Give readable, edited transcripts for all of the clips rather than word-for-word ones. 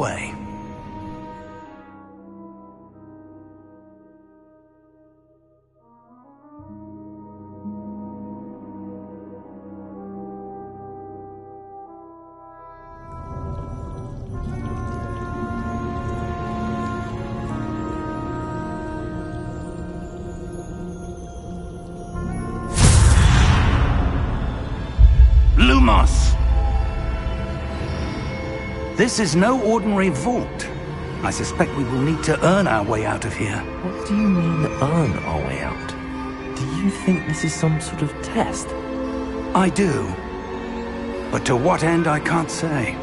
way. Lumos! This is no ordinary vault. I suspect we will need to earn our way out of here. What do you mean, earn our way out? Do you think this is some sort of test? I do. But to what end, I can't say.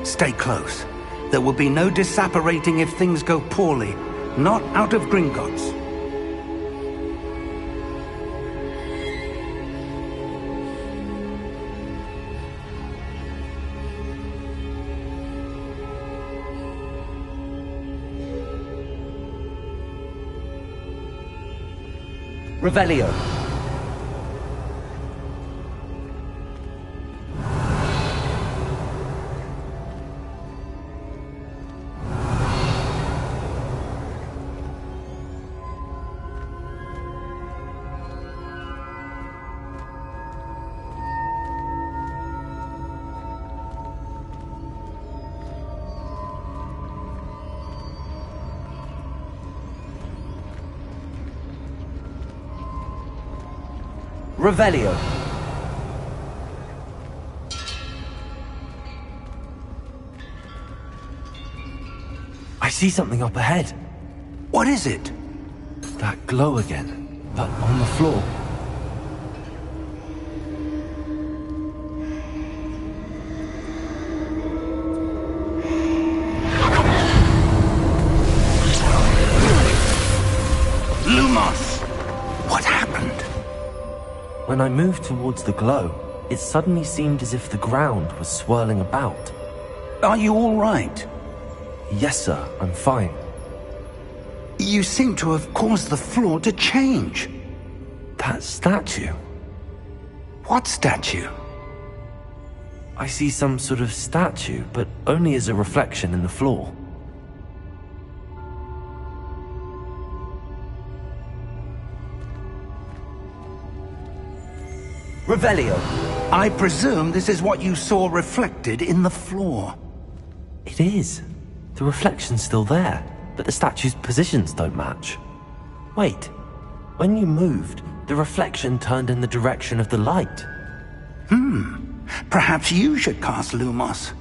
Stay close. There will be no disapparating if things go poorly. Not out of Gringotts. Revelio. Revelio. I see something up ahead. What is it? That glow again, but on the floor. Lumos! What happened? When I moved towards the glow, it suddenly seemed as if the ground was swirling about. Are you all right? Yes, sir, I'm fine. You seem to have caused the floor to change. That statue. What statue? I see some sort of statue, but only as a reflection in the floor. Revelio. I presume this is what you saw reflected in the floor. It is. The reflection's still there, but the statue's positions don't match. Wait. When you moved, the reflection turned in the direction of the light. Perhaps you should cast Lumos.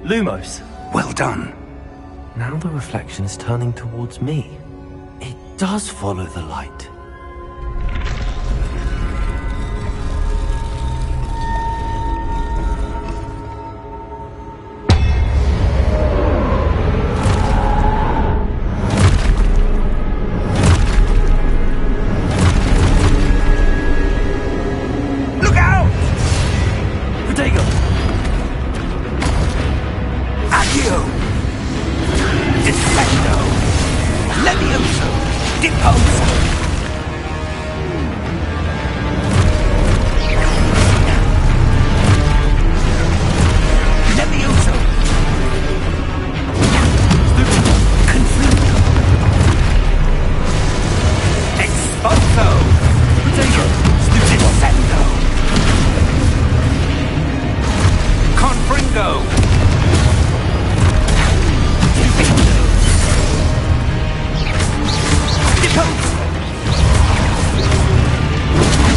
Lumos. Well done. Now the reflection is turning towards me. It does follow the light. Look out! Protego! Accio! Defendo! Levioso! Deposo! Levioso! Confluto! Exposo! Protego! Descendo! Confringo!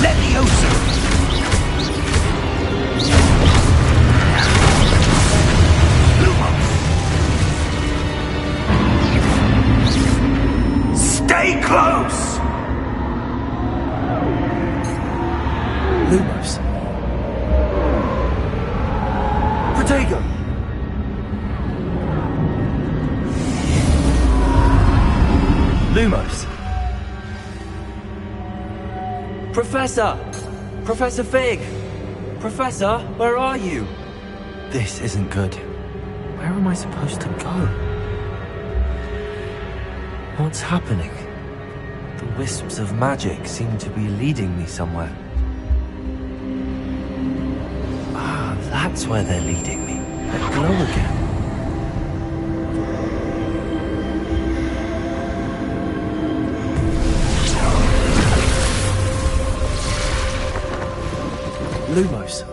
Levioso! Lumos! Stay close! Lumos. Protego! Lumos. Professor! Professor Fig! Professor, where are you? This isn't good. Where am I supposed to go? What's happening? The wisps of magic seem to be leading me somewhere. Ah, that's where they're leading me. That glow again. Lumos.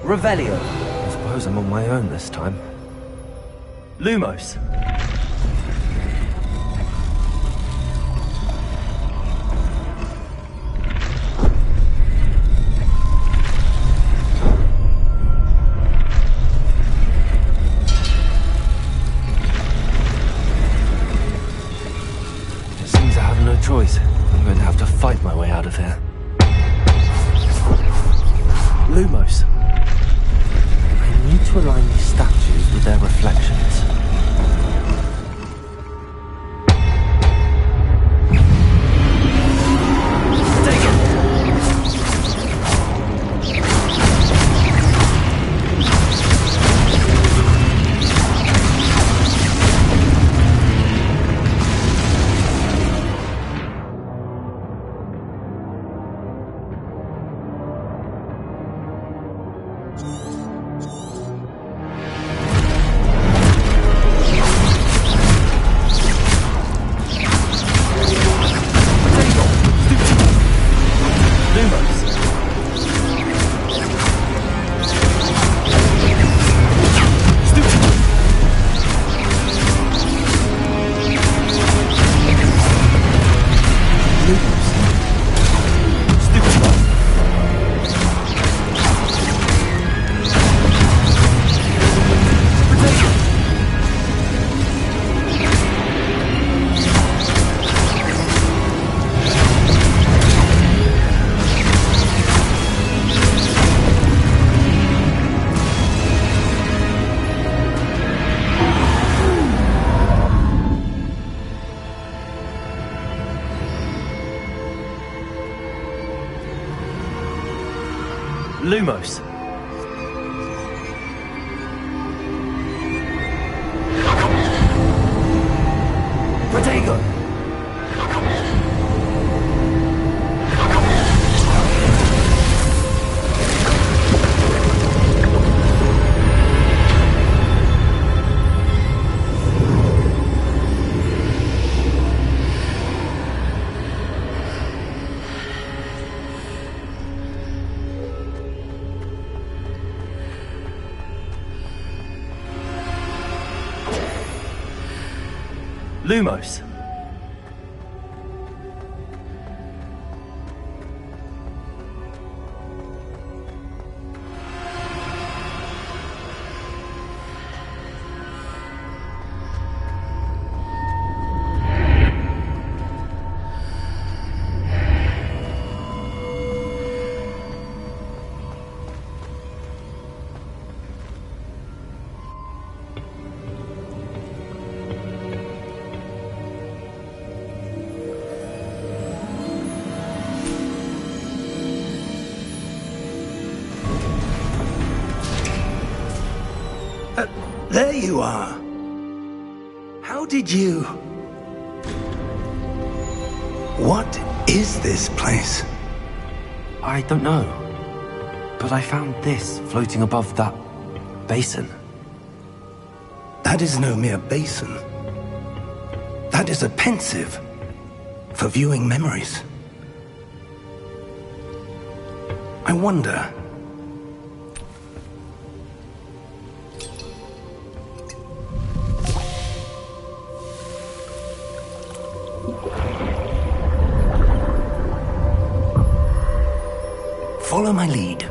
Revelio. I suppose I'm on my own this time. Lumos. It seems I have no choice. I'm going to have to fight my way out of here. Lumos. I need to align these statues with their reflections. Lumos. Protego. Lumos. There you are. How did you... What is this place? I don't know. But I found this floating above that basin. That is no mere basin. That is a pensive for viewing memories. I wonder... Follow my lead.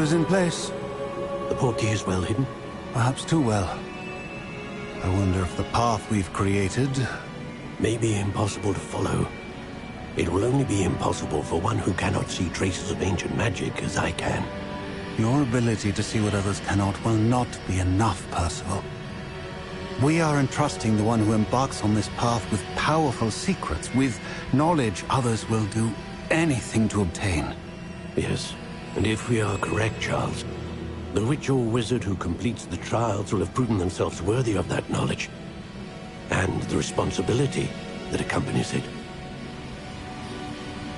is in place. The portkey is well hidden? Perhaps too well. I wonder if the path we've created... may be impossible to follow. It will only be impossible for one who cannot see traces of ancient magic as I can. Your ability to see what others cannot will not be enough, Percival. We are entrusting the one who embarks on this path with powerful secrets, with knowledge others will do anything to obtain. Yes, and if we are correct, Charles, the witch or wizard who completes the trials will have proven themselves worthy of that knowledge, and the responsibility that accompanies it.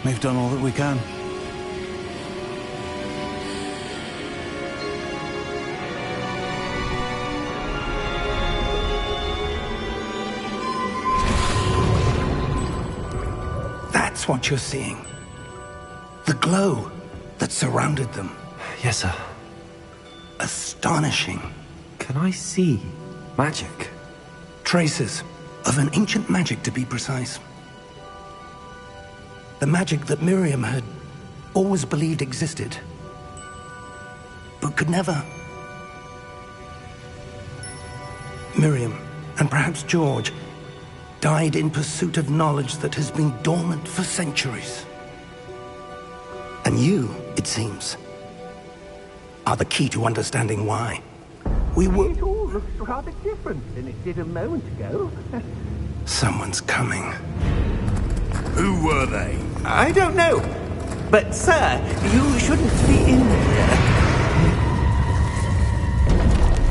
We've done all that we can. That's what you're seeing. The glow that surrounded them. Yes, sir. Astonishing. Can I see magic? Traces of an ancient magic, to be precise. The magic that Miriam had always believed existed, but could never. Miriam, and perhaps George, died in pursuit of knowledge that has been dormant for centuries. And you, it seems, are the key to understanding why. It all looks rather different than it did a moment ago. Someone's coming. Who were they? I don't know. But, sir, you shouldn't be in here.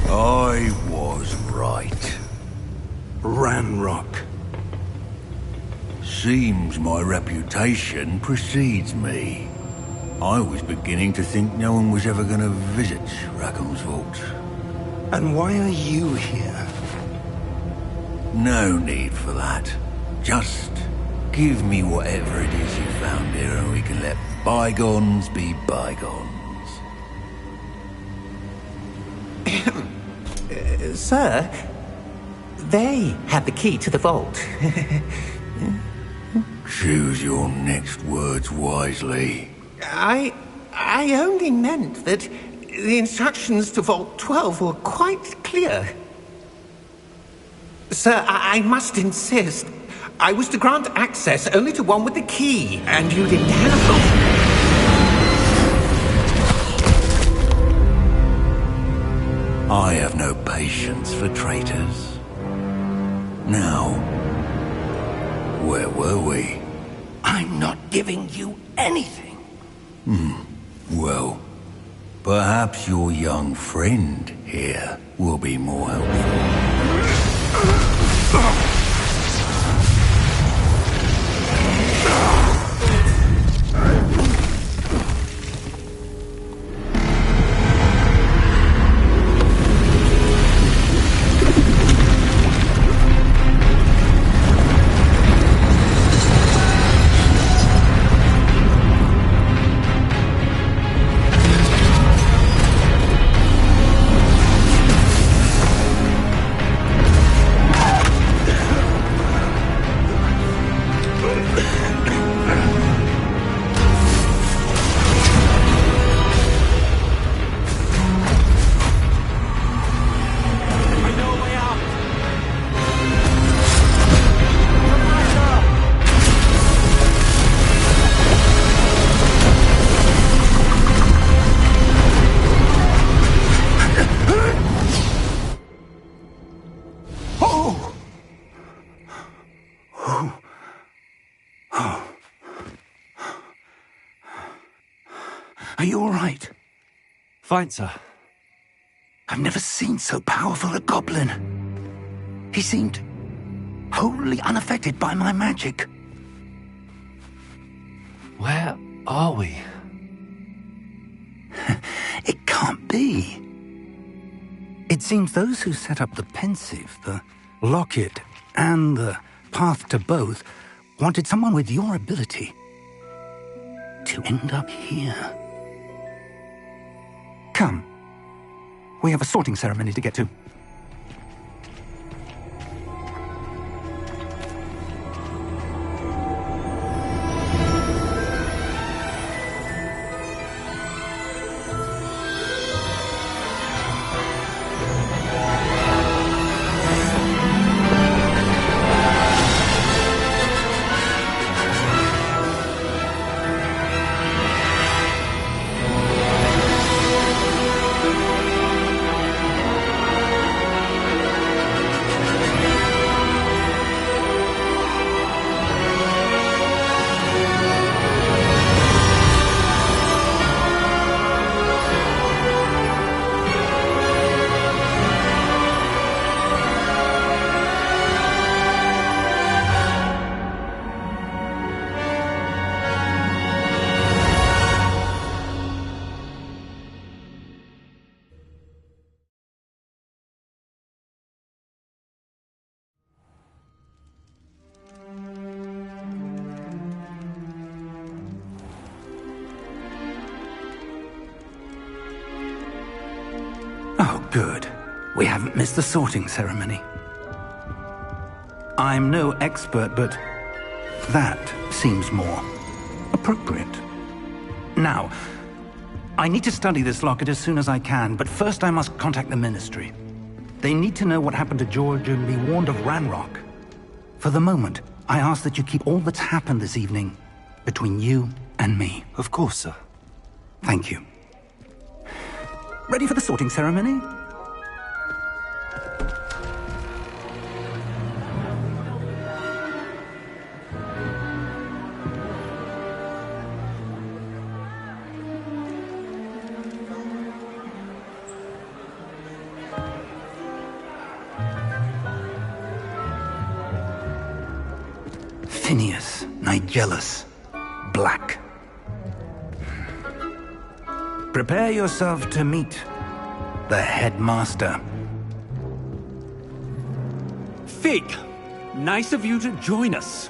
I was right. Ranrock. Seems my reputation precedes me. I was beginning to think no one was ever going to visit Rackham's vault. And why are you here? No need for that. Just give me whatever it is you found here and we can let bygones be bygones. Sir, they have the key to the vault. Choose your next words wisely. I only meant that the instructions to Vault 12 were quite clear. Sir, I must insist. I was to grant access only to one with the key, and you didn't have them. I have no patience for traitors. Now, where were we? I'm not giving you anything. Well, perhaps your young friend here will be more helpful. Are you all right? Fine, sir. I've never seen so powerful a goblin. He seemed wholly unaffected by my magic. Where are we? It can't be. It seems those who set up the pensive, the locket, and the path to both wanted someone with your ability to end up here. Come. We have a sorting ceremony to get to. Good. We haven't missed the sorting ceremony. I'm no expert, but that seems more appropriate. Now, I need to study this locket as soon as I can, but first I must contact the Ministry. They need to know what happened to George and be warned of Ranrock. For the moment, I ask that you keep all that's happened this evening between you and me. Of course, sir. Thank you. Ready for the sorting ceremony? Phineas, Nigellus, Black. Prepare yourself to meet the headmaster. Fig, nice of you to join us.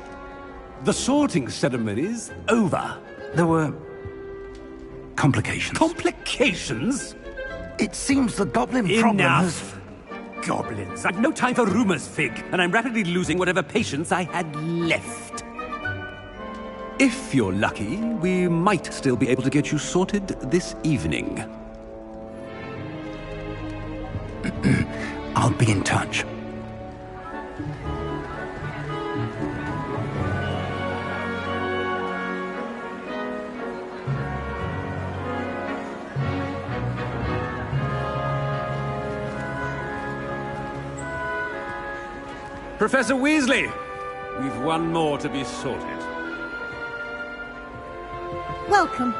The sorting ceremony's over. There were complications. Complications? It seems the goblin problem has... Enough! Goblins. I've no time for rumors, Fig, and I'm rapidly losing whatever patience I had left. If you're lucky, we might still be able to get you sorted this evening. I'll be in touch. Professor Weasley, we've one more to be sorted. Welcome.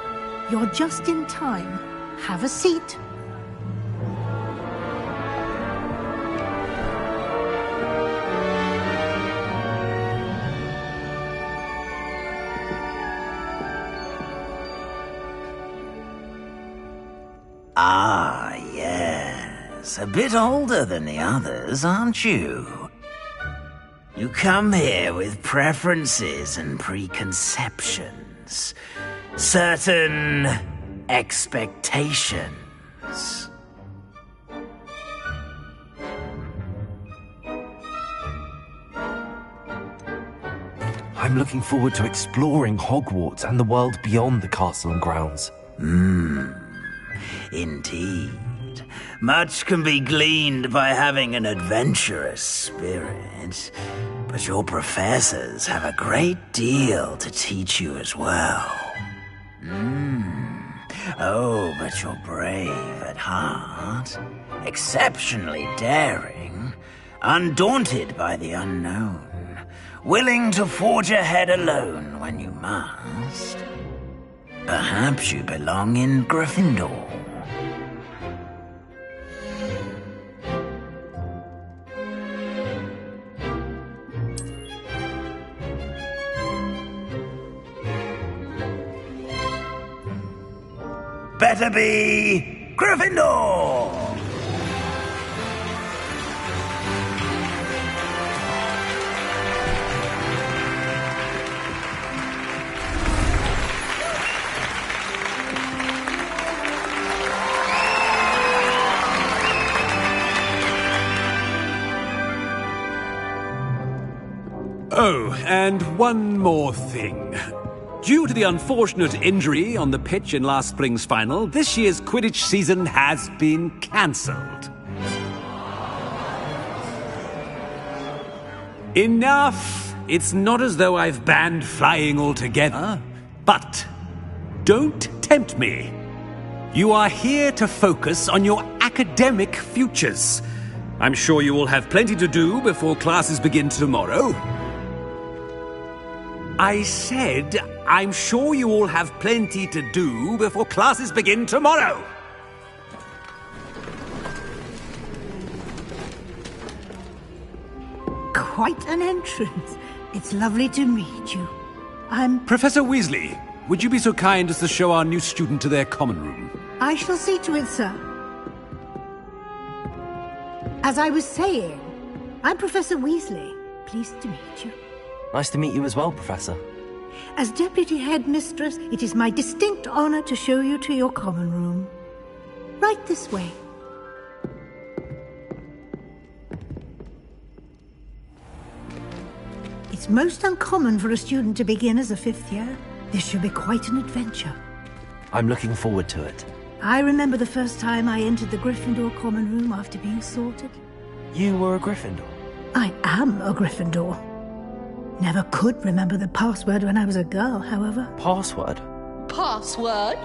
You're just in time. Have a seat. Ah, yes. A bit older than the others, aren't you? You come here with preferences and preconceptions. Certain expectations. I'm looking forward to exploring Hogwarts and the world beyond the castle and grounds. Indeed. Much can be gleaned by having an adventurous spirit, but your professors have a great deal to teach you as well. Oh, but you're brave at heart, exceptionally daring, undaunted by the unknown, willing to forge ahead alone when you must. Perhaps you belong in Gryffindor. Better be Gryffindor! Oh, and one more thing. Due to the unfortunate injury on the pitch in last spring's final, this year's Quidditch season has been cancelled. Enough! It's not as though I've banned flying altogether, but don't tempt me. You are here to focus on your academic futures. I'm sure you will have plenty to do before classes begin tomorrow. I said, I'm sure you all have plenty to do before classes begin tomorrow. Quite an entrance. It's lovely to meet you. I'm... Professor Weasley, would you be so kind as to show our new student to their common room? I shall see to it, sir. As I was saying, I'm Professor Weasley. Pleased to meet you. Nice to meet you as well, Professor. As Deputy Headmistress, it is my distinct honor to show you to your common room. Right this way. It's most uncommon for a student to begin as a 5th year. This should be quite an adventure. I'm looking forward to it. I remember the first time I entered the Gryffindor common room after being sorted. You were a Gryffindor? I am a Gryffindor. Never could remember the password when I was a girl, however. Password? Password?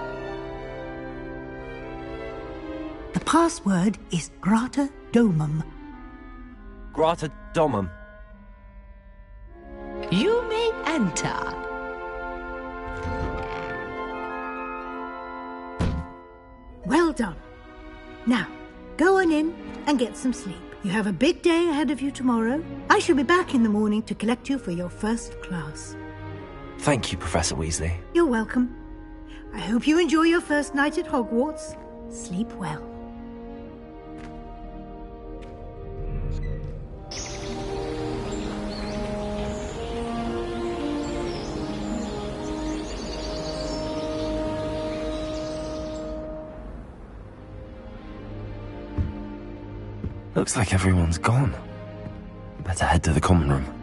The password is Grata Domum. Grata Domum. You may enter. Well done. Now, go on in and get some sleep. You have a big day ahead of you tomorrow. I shall be back in the morning to collect you for your first class. Thank you, Professor Weasley. You're welcome. I hope you enjoy your first night at Hogwarts. Sleep well. Looks like everyone's gone. Better head to the common room.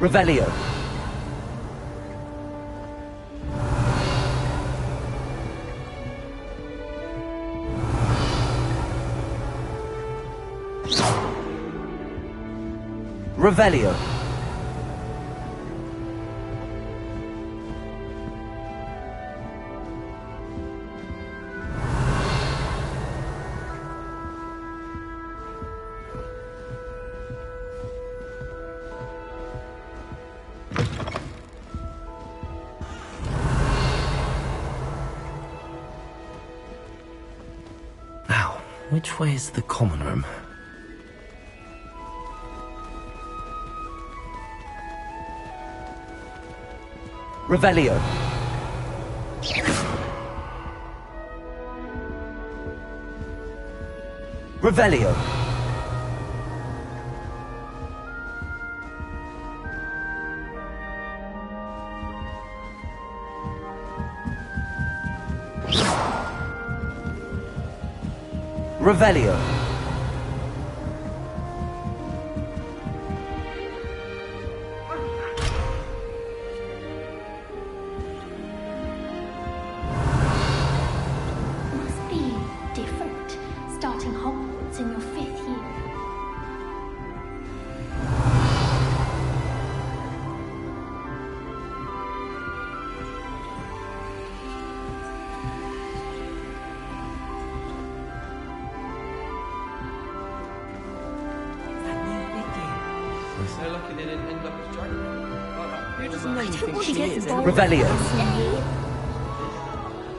Revelio. Revelio. Now, which way is the common room? Revelio. Revelio. Revelio. Must be different, starting Hogwarts in your 5th year. So lucky they didn't end up as Dragon. Who doesn't know I you don't think want she to get is? involved. Revelio.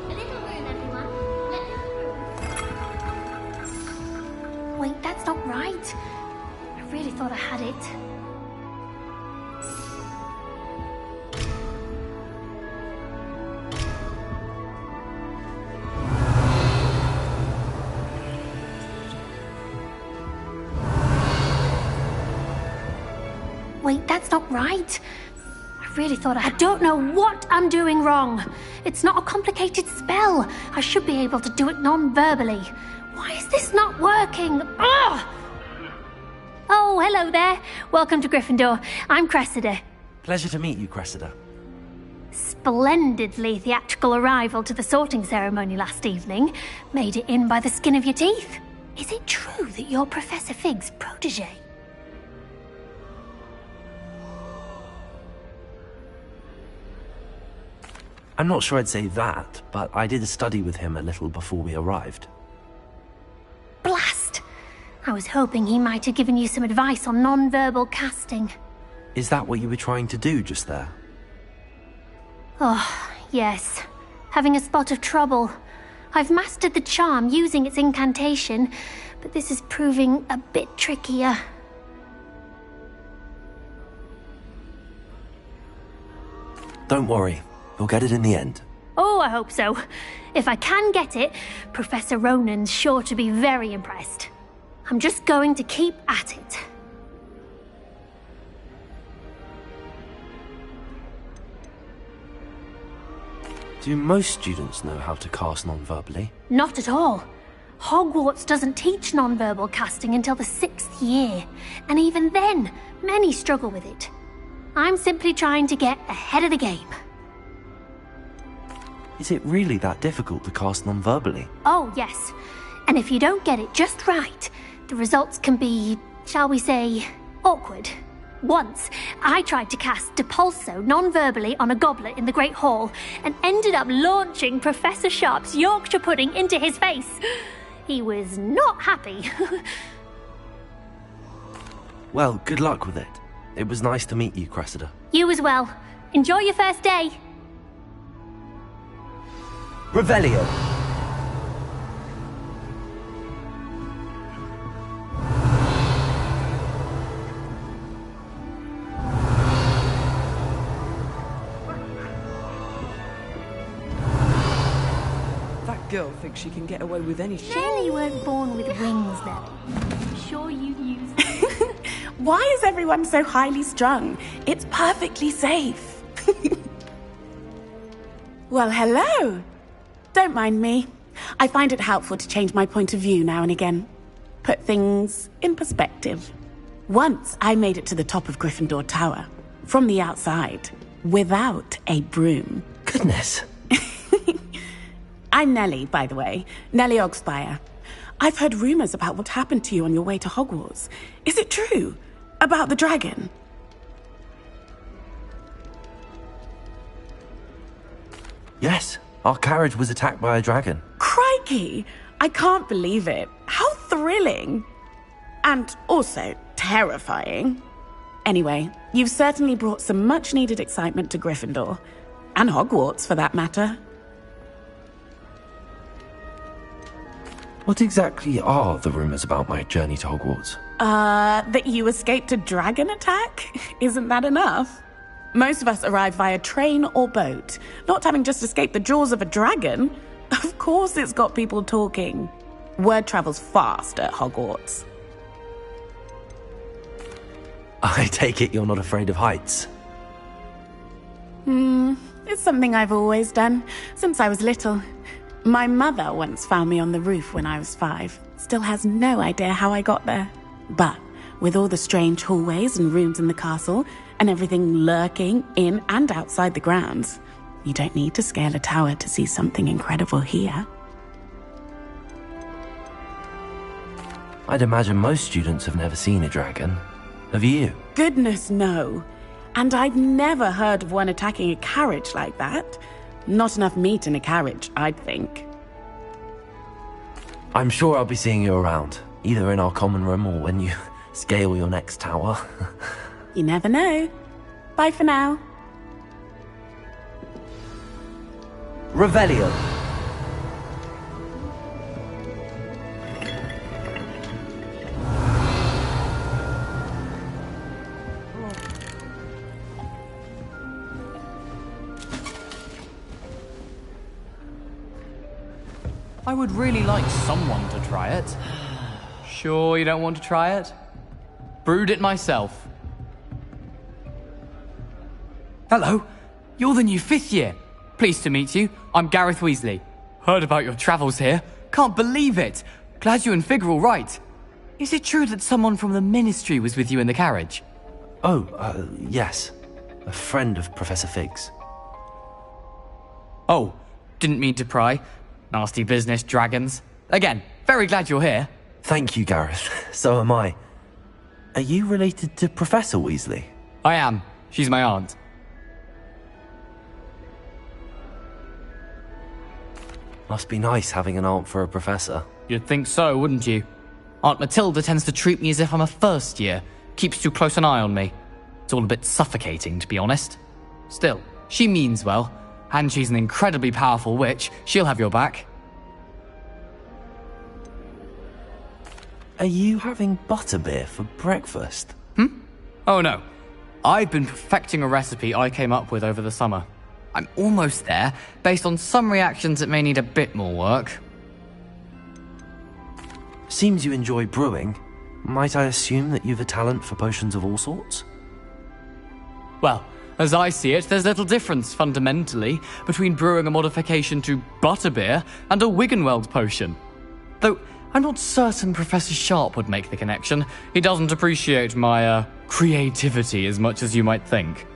A little room, everyone. Wait, that's not right. I really thought I had it. Wait, that's not right. I really thought I don't know what I'm doing wrong. It's not a complicated spell. I should be able to do it non-verbally. Why is this not working? Ugh! Oh, hello there. Welcome to Gryffindor. I'm Cressida. Pleasure to meet you, Cressida. Splendidly theatrical arrival to the sorting ceremony last evening. Made it in by the skin of your teeth. Is it true that you're Professor Fig's protege? I'm not sure I'd say that, but I did study with him a little before we arrived. Blast! I was hoping he might have given you some advice on non-verbal casting. Is that what you were trying to do just there? Oh, yes. Having a spot of trouble. I've mastered the charm using its incantation, but this is proving a bit trickier. Don't worry, we'll get it in the end. Oh, I hope so. If I can get it, Professor Ronan's sure to be very impressed. I'm just going to keep at it. Do most students know how to cast non-verbally? Not at all. Hogwarts doesn't teach non-verbal casting until the 6th year, and even then, many struggle with it. I'm simply trying to get ahead of the game. Is it really that difficult to cast non-verbally? Oh, yes. And if you don't get it just right, the results can be, shall we say, awkward. Once, I tried to cast Depulso non-verbally on a goblet in the Great Hall and ended up launching Professor Sharp's Yorkshire pudding into his face. He was not happy. Well, good luck with it. It was nice to meet you, Cressida. You as well. Enjoy your first day. Revelio. That girl thinks she can get away with any shit. Nellie weren't born with wings, Nellie. I'm sure you'd use them. Why is everyone so highly strung? It's perfectly safe. Well, hello. Don't mind me. I find it helpful to change my point of view now and again. Put things in perspective. Once I made it to the top of Gryffindor Tower. from the outside, without a broom. Goodness. I'm Nellie, by the way. Nellie Ogspire. I've heard rumors about what happened to you on your way to Hogwarts. Is it true? About the dragon? Yes, our carriage was attacked by a dragon. Crikey! I can't believe it. How thrilling! And also terrifying. Anyway, you've certainly brought some much-needed excitement to Gryffindor. And Hogwarts, for that matter. What exactly are the rumors about my journey to Hogwarts? That you escaped a dragon attack? Isn't that enough? Most of us arrive via train or boat, not having just escaped the jaws of a dragon. Of course it's got people talking. Word travels fast at Hogwarts. I take it you're not afraid of heights? It's something I've always done, since I was little. My mother once found me on the roof when I was 5. Still has no idea how I got there. But with all the strange hallways and rooms in the castle, and everything lurking in and outside the grounds, you don't need to scale a tower to see something incredible here. I'd imagine most students have never seen a dragon. Have you? Goodness, no. And I've never heard of one attacking a carriage like that. Not enough meat in a carriage, I'd think. I'm sure I'll be seeing you around, either in our common room or when you scale your next tower. You never know. Bye for now. Revelio. I would really like someone to try it. Sure you don't want to try it? Brewed it myself. Hello, you're the new 5th year. Pleased to meet you. I'm Gareth Weasley. Heard about your travels here. Can't believe it. Glad you and Fig are all right. Is it true that someone from the Ministry was with you in the carriage? Yes. A friend of Professor Fig's. Oh, didn't mean to pry. Nasty business, dragons. Again, very glad you're here. Thank you, Gareth. So am I. Are you related to Professor Weasley? I am. She's my aunt. Must be nice having an aunt for a professor. You'd think so, wouldn't you? Aunt Matilda tends to treat me as if I'm a first year. Keeps too close an eye on me. It's all a bit suffocating, to be honest. Still, she means well. And she's an incredibly powerful witch. She'll have your back. Are you having butterbeer for breakfast? Oh no. I've been perfecting a recipe I came up with over the summer. I'm almost there. Based on some reactions, it may need a bit more work. Seems you enjoy brewing. Might I assume that you've a talent for potions of all sorts? Well, as I see it, there's little difference, fundamentally, between brewing a modification to butterbeer and a Wiggenweld potion. Though, I'm not certain Professor Sharp would make the connection. He doesn't appreciate my, creativity as much as you might think.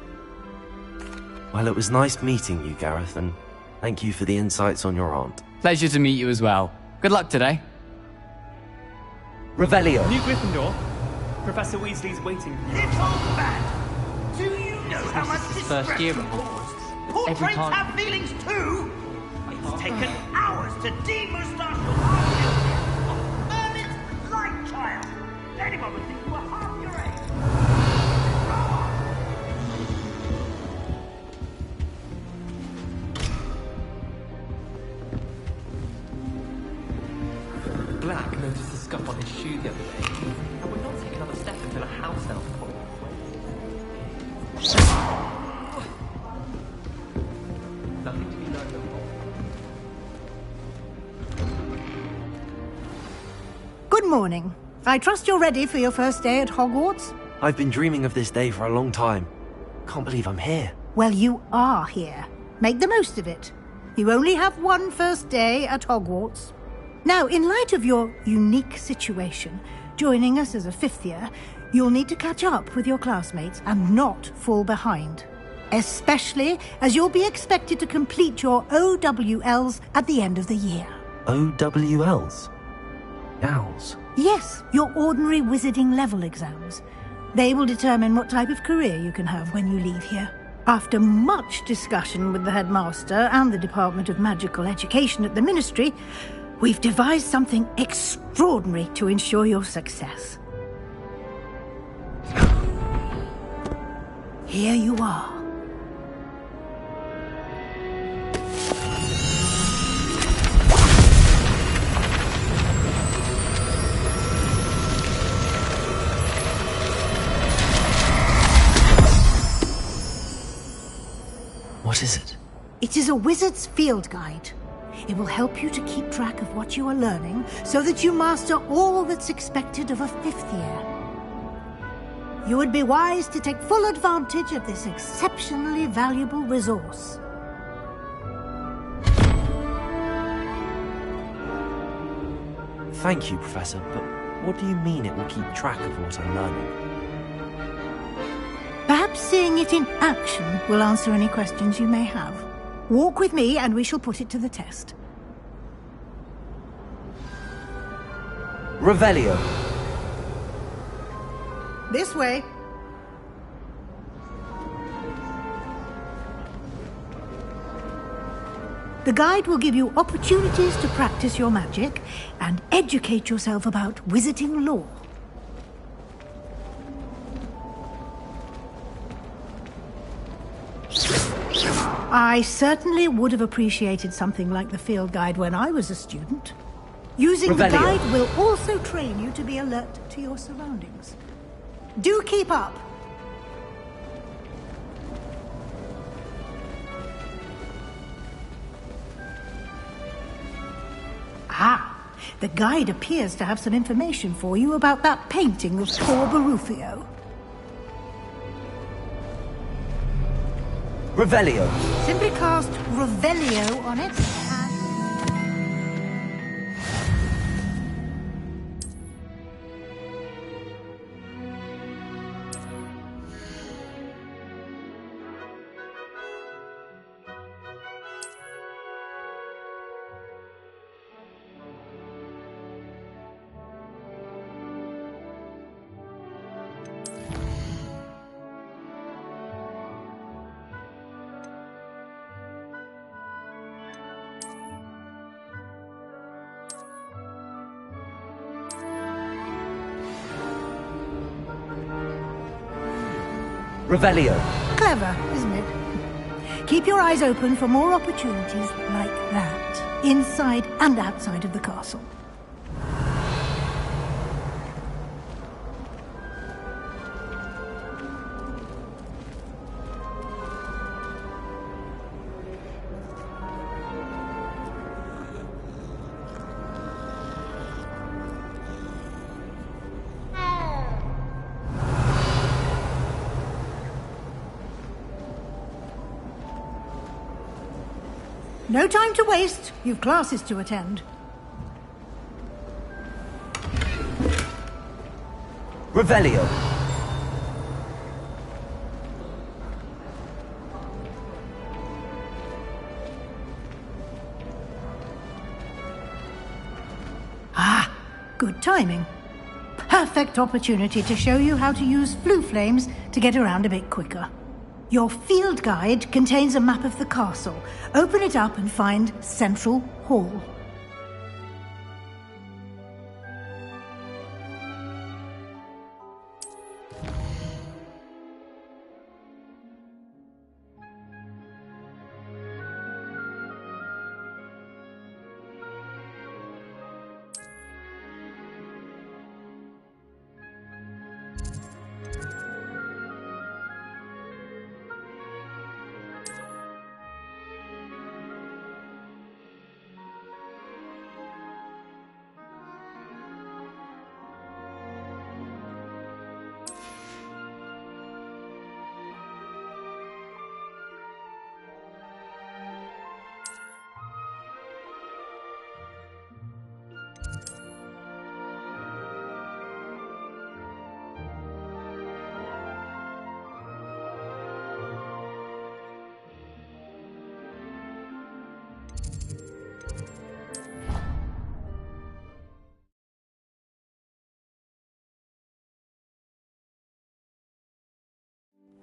Well, it was nice meeting you, Gareth, and thank you for the insights on your aunt. Pleasure to meet you as well. Good luck today. Revelio. New Gryffindor. Professor Weasley's waiting. Little bat! Do you know how much This is distress first year you at cause? Every Portraits time. have feelings too! It's taken hours to demoustache your heart. Hermit's light child! Anyone would think you were half your age. Black noticed the scuff on his shoe the other day, and would not take another step until a house elf called. Nothing to be learned of. Good morning. I trust you're ready for your first day at Hogwarts? I've been dreaming of this day for a long time. Can't believe I'm here. Well, you are here. Make the most of it. You only have one first day at Hogwarts. Now, in light of your unique situation, joining us as a 5th year, You'll need to catch up with your classmates and not fall behind. Especially as you'll be expected to complete your OWLs at the end of the year. OWLs? Owls? Yes, your ordinary wizarding level exams. They will determine what type of career you can have when you leave here. After much discussion with the headmaster and the Department of Magical Education at the Ministry, we've devised something extraordinary to ensure your success. Here you are. What is it? It is a wizard's field guide. It will help you to keep track of what you are learning so that you master all that's expected of a 5th year. You would be wise to take full advantage of this exceptionally valuable resource. Thank you, Professor, but what do you mean it will keep track of what I'm learning? Perhaps seeing it in action will answer any questions you may have. Walk with me and we shall put it to the test. Revelio. This way. The guide will give you opportunities to practice your magic and educate yourself about wizarding lore. I certainly would have appreciated something like the field guide when I was a student. Using the guide will also train you to be alert to your surroundings. Do keep up! Ah, the guide appears to have some information for you about that painting of poor Barufio. Revelio. Simply cast Revelio on it and... Revelio. Clever, isn't it? Keep your eyes open for more opportunities like that, inside and outside of the castle. No time to waste. You've classes to attend. Revelio. Ah, good timing. Perfect opportunity to show you how to use flue flames to get around a bit quicker. Your field guide contains a map of the castle. Open it up and find Central Hall.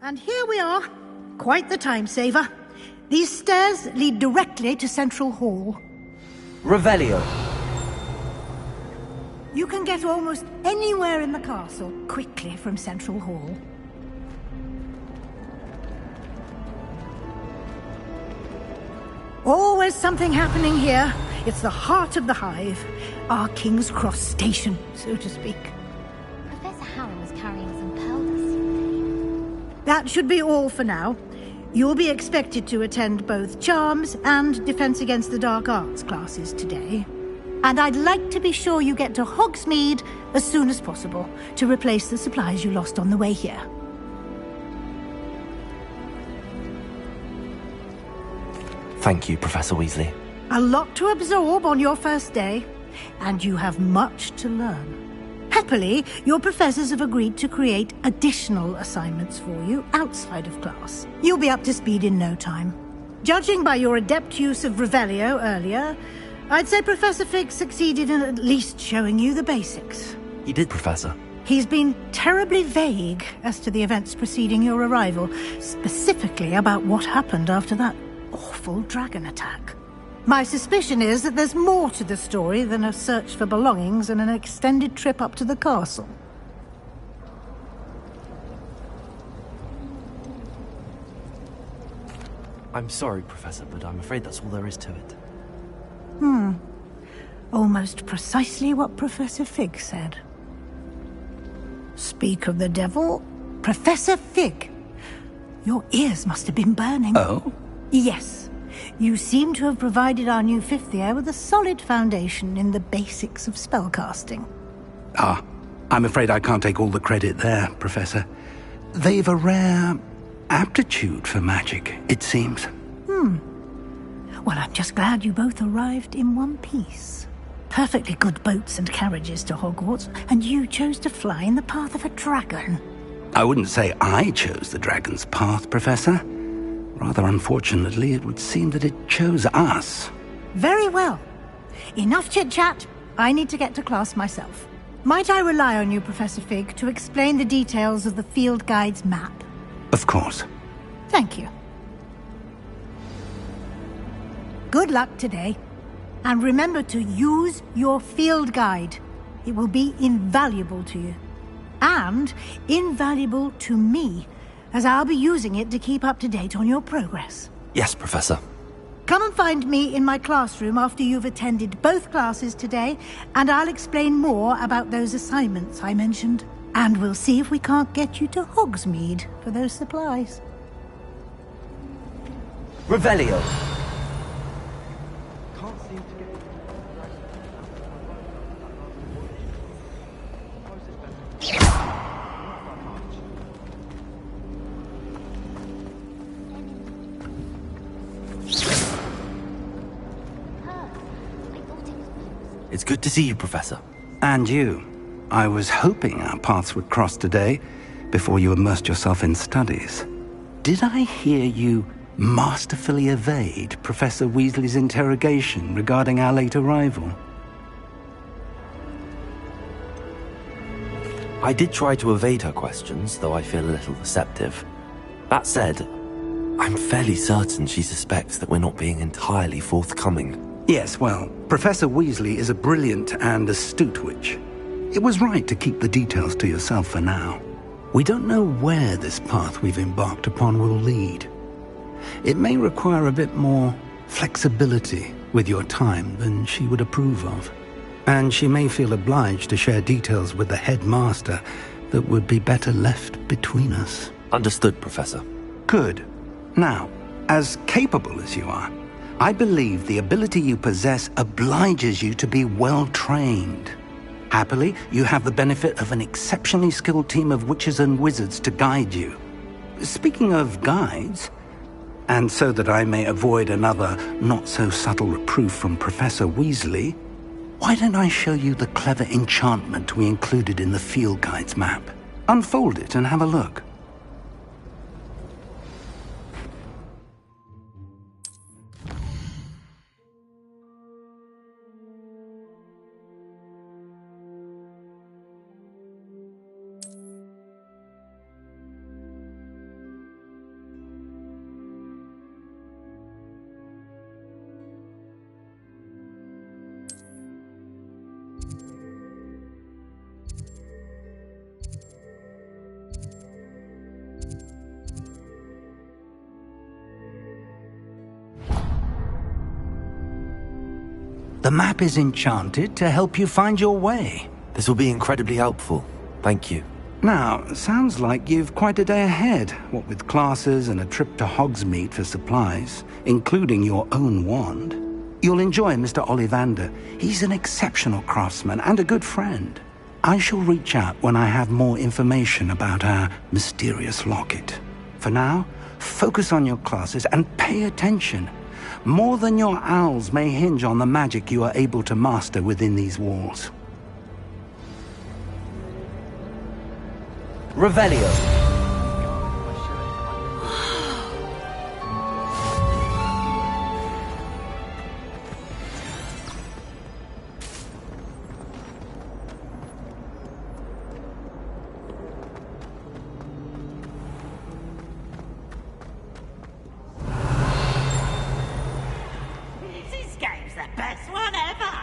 And here we are. Quite the time saver. These stairs lead directly to Central Hall. Revelio. You can get almost anywhere in the castle quickly from Central Hall. Always something happening here. It's the heart of the hive. Our King's Cross station, so to speak. Professor Harrow was carrying some pearl dust. That should be all for now. You'll be expected to attend both Charms and Defense Against the Dark Arts classes today. And I'd like to be sure you get to Hogsmeade as soon as possible to replace the supplies you lost on the way here. Thank you, Professor Weasley. A lot to absorb on your first day, and you have much to learn. Happily, your professors have agreed to create additional assignments for you outside of class. You'll be up to speed in no time. Judging by your adept use of Revelio earlier, I'd say Professor Fig succeeded in at least showing you the basics. He did, Professor. He's been terribly vague as to the events preceding your arrival, specifically about what happened after that awful dragon attack. My suspicion is that there's more to the story than a search for belongings and an extended trip up to the castle. I'm sorry, Professor, but I'm afraid that's all there is to it. Almost precisely what Professor Fig said. Speak of the devil, Professor Fig. Your ears must have been burning. Oh? Yes. You seem to have provided our new fifth year with a solid foundation in the basics of spellcasting. Ah, I'm afraid I can't take all the credit there, Professor. They've a rare aptitude for magic, it seems. Well, I'm just glad you both arrived in one piece. Perfectly good boats and carriages to Hogwarts, and you chose to fly in the path of a dragon. I wouldn't say I chose the dragon's path, Professor. Rather unfortunately, it would seem that it chose us. Very well. Enough chit-chat. I need to get to class myself. Might I rely on you, Professor Fig, to explain the details of the field guide's map? Of course. Thank you. Good luck today. And remember to use your field guide. It will be invaluable to you. And invaluable to me, as I'll be using it to keep up to date on your progress. Yes, Professor. Come and find me in my classroom after you've attended both classes today, and I'll explain more about those assignments I mentioned. And we'll see if we can't get you to Hogsmeade for those supplies. Revelio. It's good to see you, Professor. And you. I was hoping our paths would cross today, before you immersed yourself in studies. Did I hear you masterfully evade Professor Weasley's interrogation regarding our late arrival? I did try to evade her questions, though I feel a little deceptive. That said, I'm fairly certain she suspects that we're not being entirely forthcoming. Yes, well, Professor Weasley is a brilliant and astute witch. It was right to keep the details to yourself for now. We don't know where this path we've embarked upon will lead. It may require a bit more flexibility with your time than she would approve of. And she may feel obliged to share details with the headmaster that would be better left between us. Understood, Professor. Good. Now, as capable as you are, I believe the ability you possess obliges you to be well-trained. Happily, you have the benefit of an exceptionally skilled team of witches and wizards to guide you. Speaking of guides, and so that I may avoid another not-so-subtle reproof from Professor Weasley, why don't I show you the clever enchantment we included in the field guide's map? Unfold it and have a look. The map is enchanted to help you find your way. This will be incredibly helpful. Thank you. Now, sounds like you've quite a day ahead, what with classes and a trip to Hogsmeade for supplies, including your own wand. You'll enjoy Mr. Ollivander. He's an exceptional craftsman and a good friend. I shall reach out when I have more information about our mysterious locket. For now, focus on your classes and pay attention. More than your owls may hinge on the magic you are able to master within these walls. Revelio. This game's the best one ever!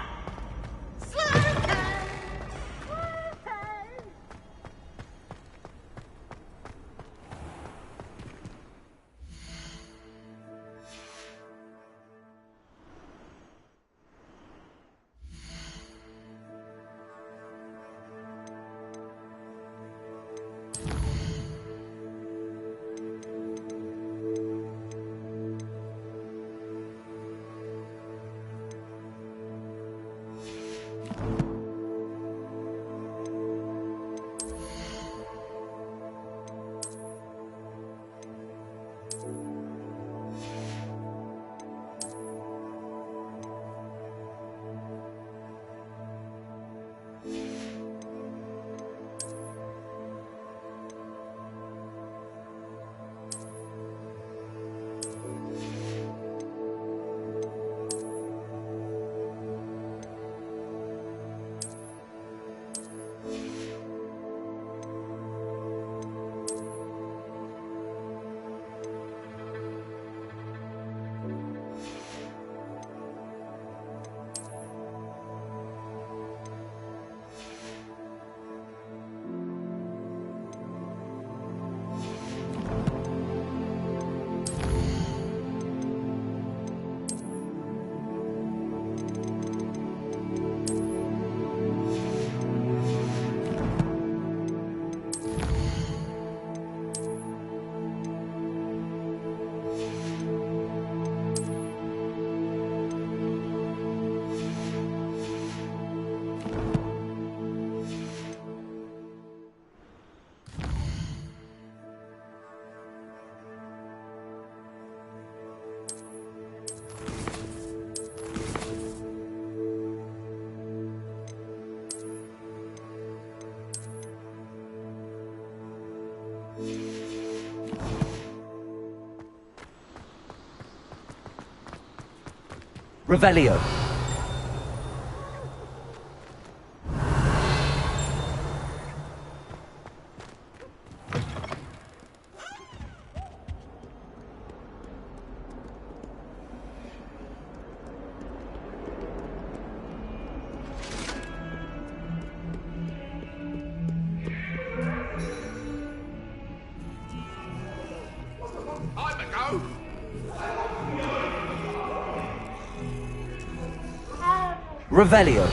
Slow Revelio. Revelio.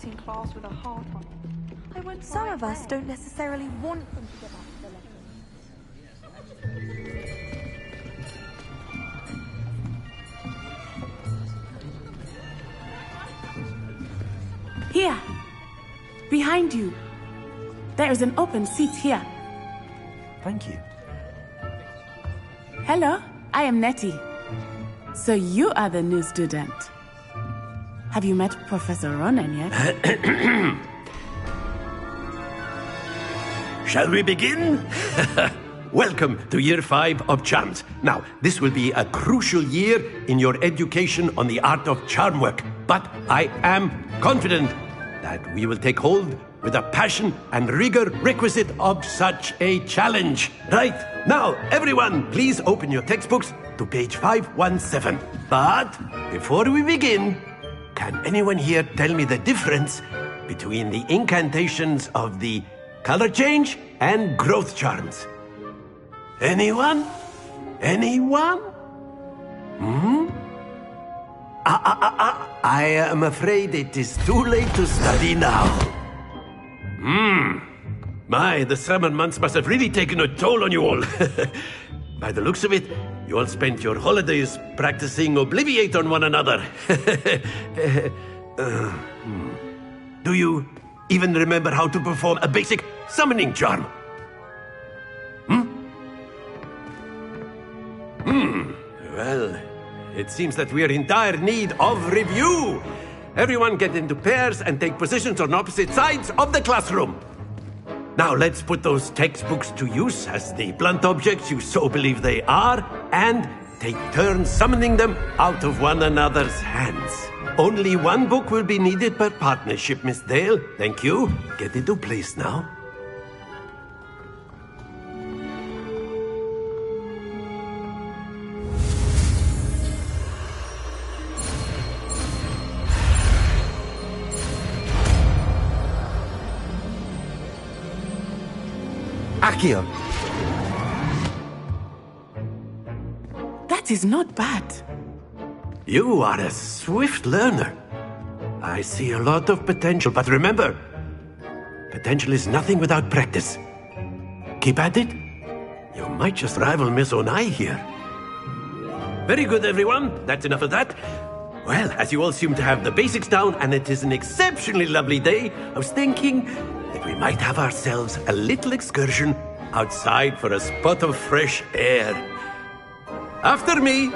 In class with a heart on it. Some of us don't necessarily want them to get back to the lesson. Here! Behind you! There is an open seat here. Thank you. Hello, I am Nettie. So you are the new student. Have you met Professor Ronan yet? Shall we begin? Welcome to Year 5 of Charms. Now, this will be a crucial year in your education on the art of charm work, but I am confident that we will take hold with the passion and rigor requisite of such a challenge. Right, now, everyone, please open your textbooks to page 517. But before we begin, can anyone here tell me the difference between the incantations of the color change and growth charms? Anyone? Anyone? I am afraid it is too late to study now. My, the summer months must have really taken a toll on you all. By the looks of it, you all spent your holidays practicing Obliviate on one another. Do you even remember how to perform a basic summoning charm? Well, it seems that we are in dire need of review. Everyone get into pairs and take positions on opposite sides of the classroom. Now let's put those textbooks to use as the blunt objects you so believe they are, and take turns summoning them out of one another's hands. Only one book will be needed per partnership, Miss Dale. Thank you. Get into place now. Accio! That is not bad. You are a swift learner. I see a lot of potential, but remember, potential is nothing without practice. Keep at it. You might just rival Miss Onai here. Very good, everyone. That's enough of that. Well, as you all seem to have the basics down, and it is an exceptionally lovely day, I was thinking that we might have ourselves a little excursion outside for a spot of fresh air. After me.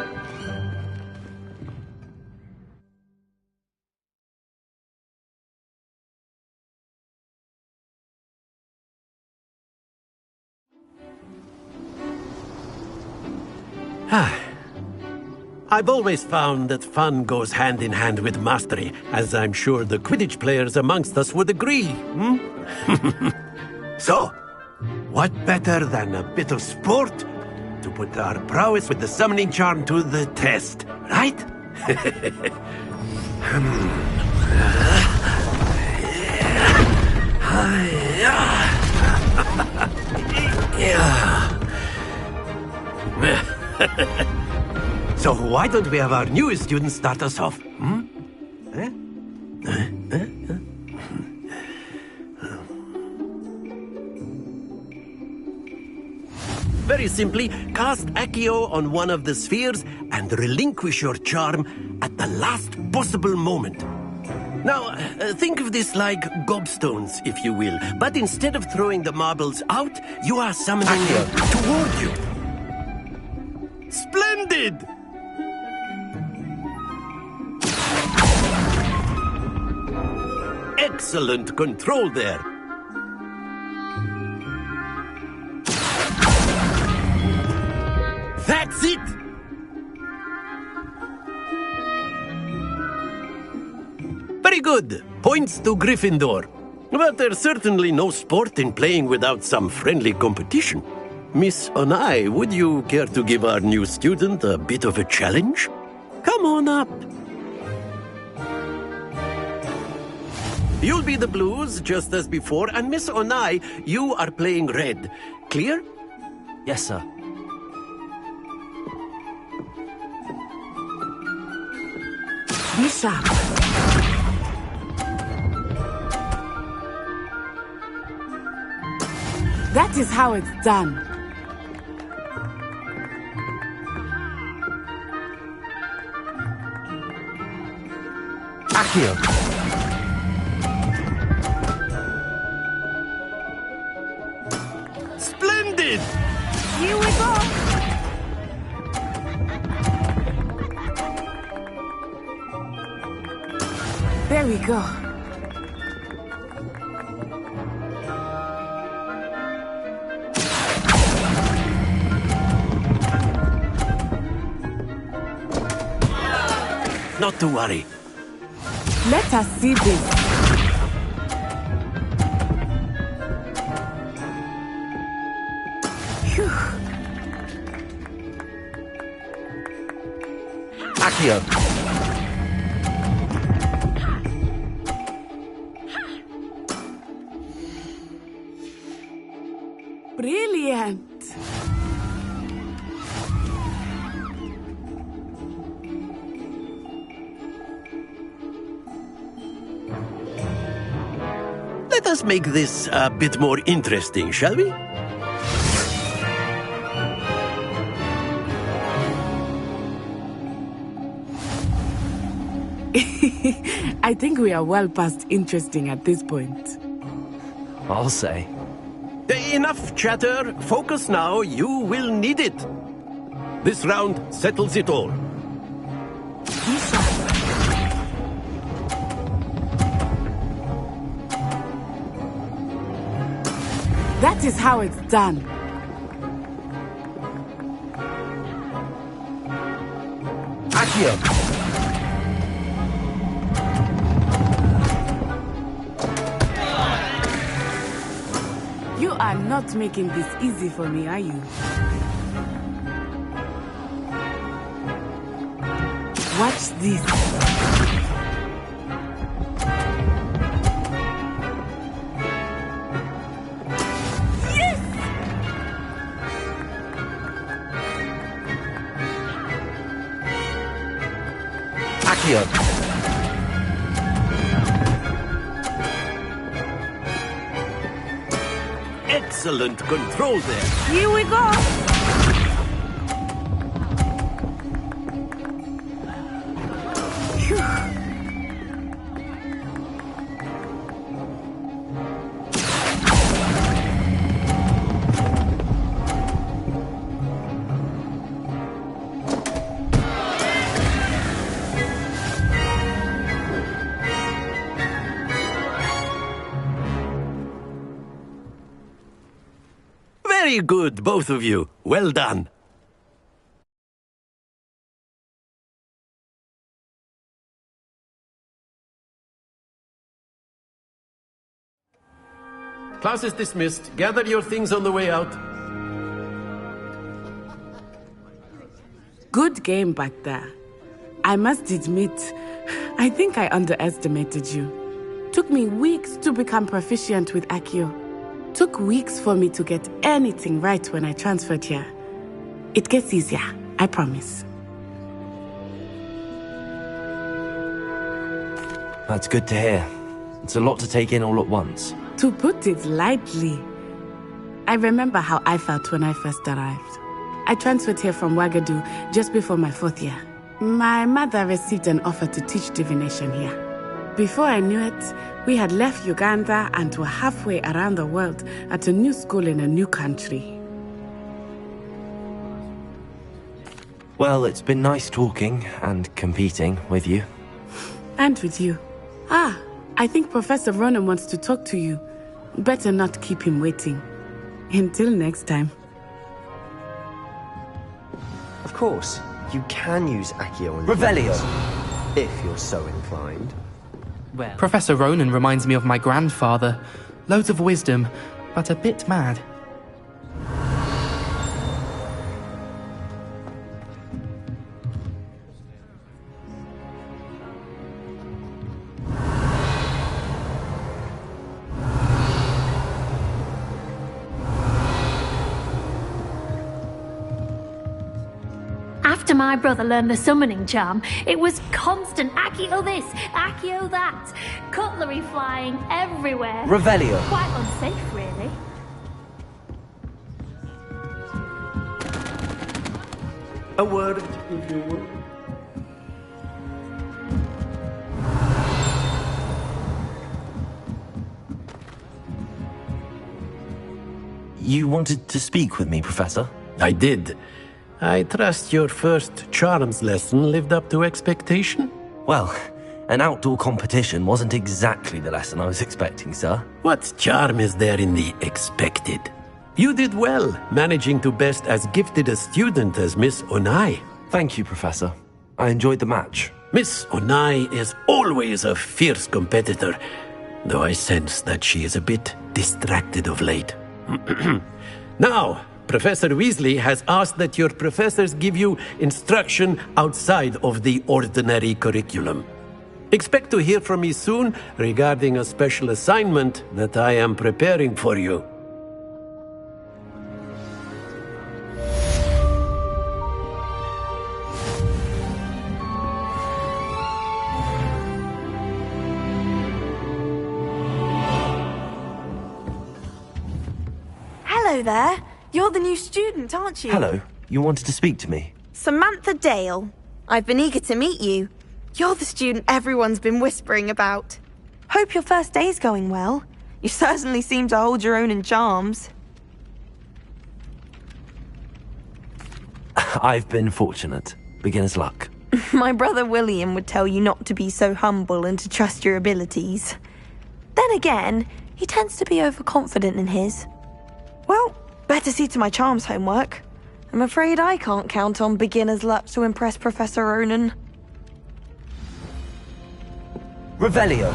I've always found that fun goes hand in hand with mastery, as I'm sure the Quidditch players amongst us would agree. So, what better than a bit of sport to put our prowess with the summoning charm to the test, right? So why don't we have our newest student start us off? Very simply, cast Accio on one of the spheres and relinquish your charm at the last possible moment. Now, think of this like gobstones, if you will. But instead of throwing the marbles out, you are summoning them toward you. Splendid! Excellent control there. That's it! Very good. Points to Gryffindor. But there's certainly no sport in playing without some friendly competition. Miss Onai, would you care to give our new student a bit of a challenge? Come on up. You'll be the blues, just as before, and Miss Onai, you are playing red. Clear? Yes, sir. Be sharp. That is how it's done. Accio! Splendid! Here we go! There we go. Not to worry. Let us see this. Accio. Brilliant! Let us make this a bit more interesting, shall we? I think we are well past interesting at this point. I'll say. Enough chatter. Focus now. You will need it. This round settles it all. That is how it's done. Accio. You are not making this easy for me, are you? Watch this. Yes! Accio. Excellent control there. Here we go. Very good, both of you. Well done. Class is dismissed. Gather your things on the way out. Good game back there. I must admit, I think I underestimated you. Took me weeks to become proficient with Accio. Took weeks for me to get anything right when I transferred here. It gets easier, I promise. That's good to hear. It's a lot to take in all at once. To put it lightly, I remember how I felt when I first arrived. I transferred here from Ouagadougou just before my 4th year. My mother received an offer to teach divination here. Before I knew it, we had left Uganda and were halfway around the world at a new school in a new country. Well, it's been nice talking and competing with you. And with you. Ah, I think Professor Ronan wants to talk to you. Better not keep him waiting. Until next time. Of course, you can use Accio on Revelio! If you're so inclined. Well, Professor Ronan reminds me of my grandfather. Loads of wisdom, but a bit mad. After my brother learned the summoning charm, it was constant Accio this, Accio that. Cutlery flying everywhere. Revelio. Quite unsafe, really. A word, if you will. You wanted to speak with me, Professor? I did. I trust your first charms lesson lived up to expectation? Well, an outdoor competition wasn't exactly the lesson I was expecting, sir. What charm is there in the expected? You did well, managing to best as gifted a student as Miss Onai. Thank you, Professor. I enjoyed the match. Miss Onai is always a fierce competitor, though I sense that she is a bit distracted of late. Now, Professor Weasley has asked that your professors give you instruction outside of the ordinary curriculum. Expect to hear from me soon regarding a special assignment that I am preparing for you. Hello there. You're the new student, aren't you? Hello. You wanted to speak to me? Samantha Dale. I've been eager to meet you. You're the student everyone's been whispering about. Hope your first day's going well. You certainly seem to hold your own in charms. I've been fortunate. Beginner's luck. My brother William would tell you not to be so humble and to trust your abilities. Then again, he tends to be overconfident in his. Well, better see to my charms homework. I'm afraid I can't count on beginner's luck to impress Professor Ronan. Revelio.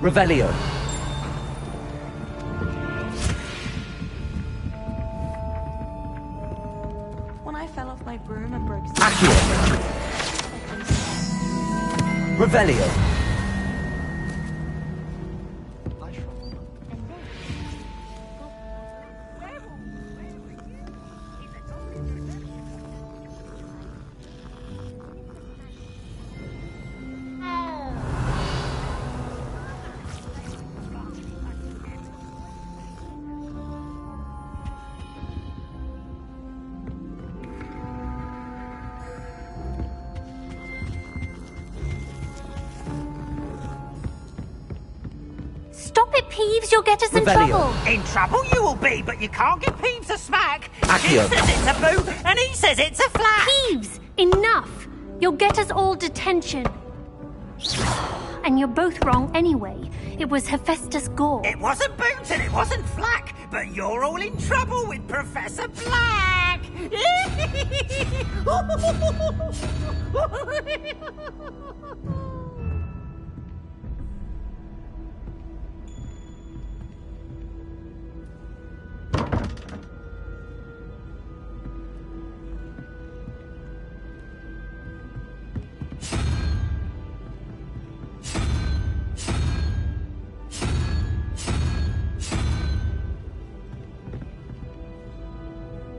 Revelio. When I fell off my broom and broke... Accio. Revelio. Stop it, Peeves. You'll get us in Revelio. trouble. In trouble you will be, but you can't get Peeves a smack. Accio. She says it's a boo, and he says it's a flat. Peeves, enough. You'll get us all detention. And you're both wrong anyway. It was Hephaestus Gore. It wasn't Boots and it wasn't Flack, but you're all in trouble with Professor Black.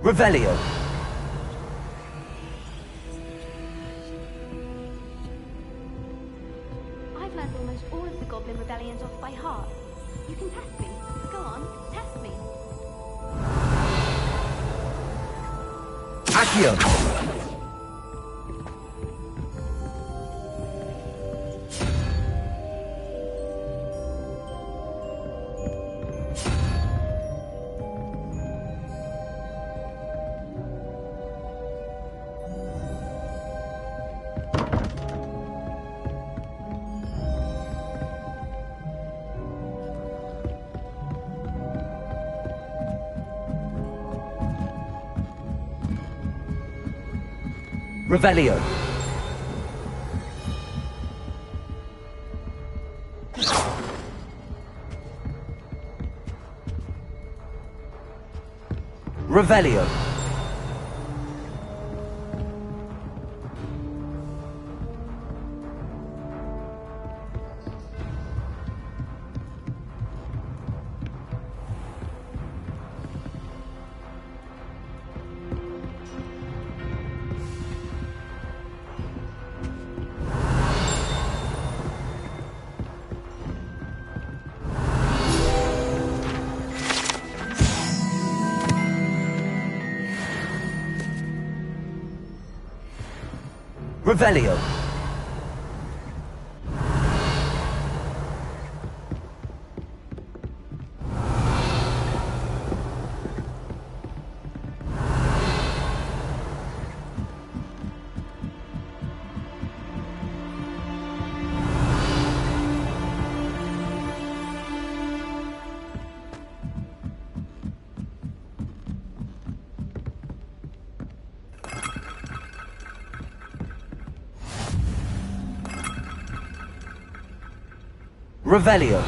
Revelio. I've learned almost all of the Goblin Rebellions off by heart. You can test me. Go on, test me. Accio. Revelio. Revelio. Revelio. Revelio.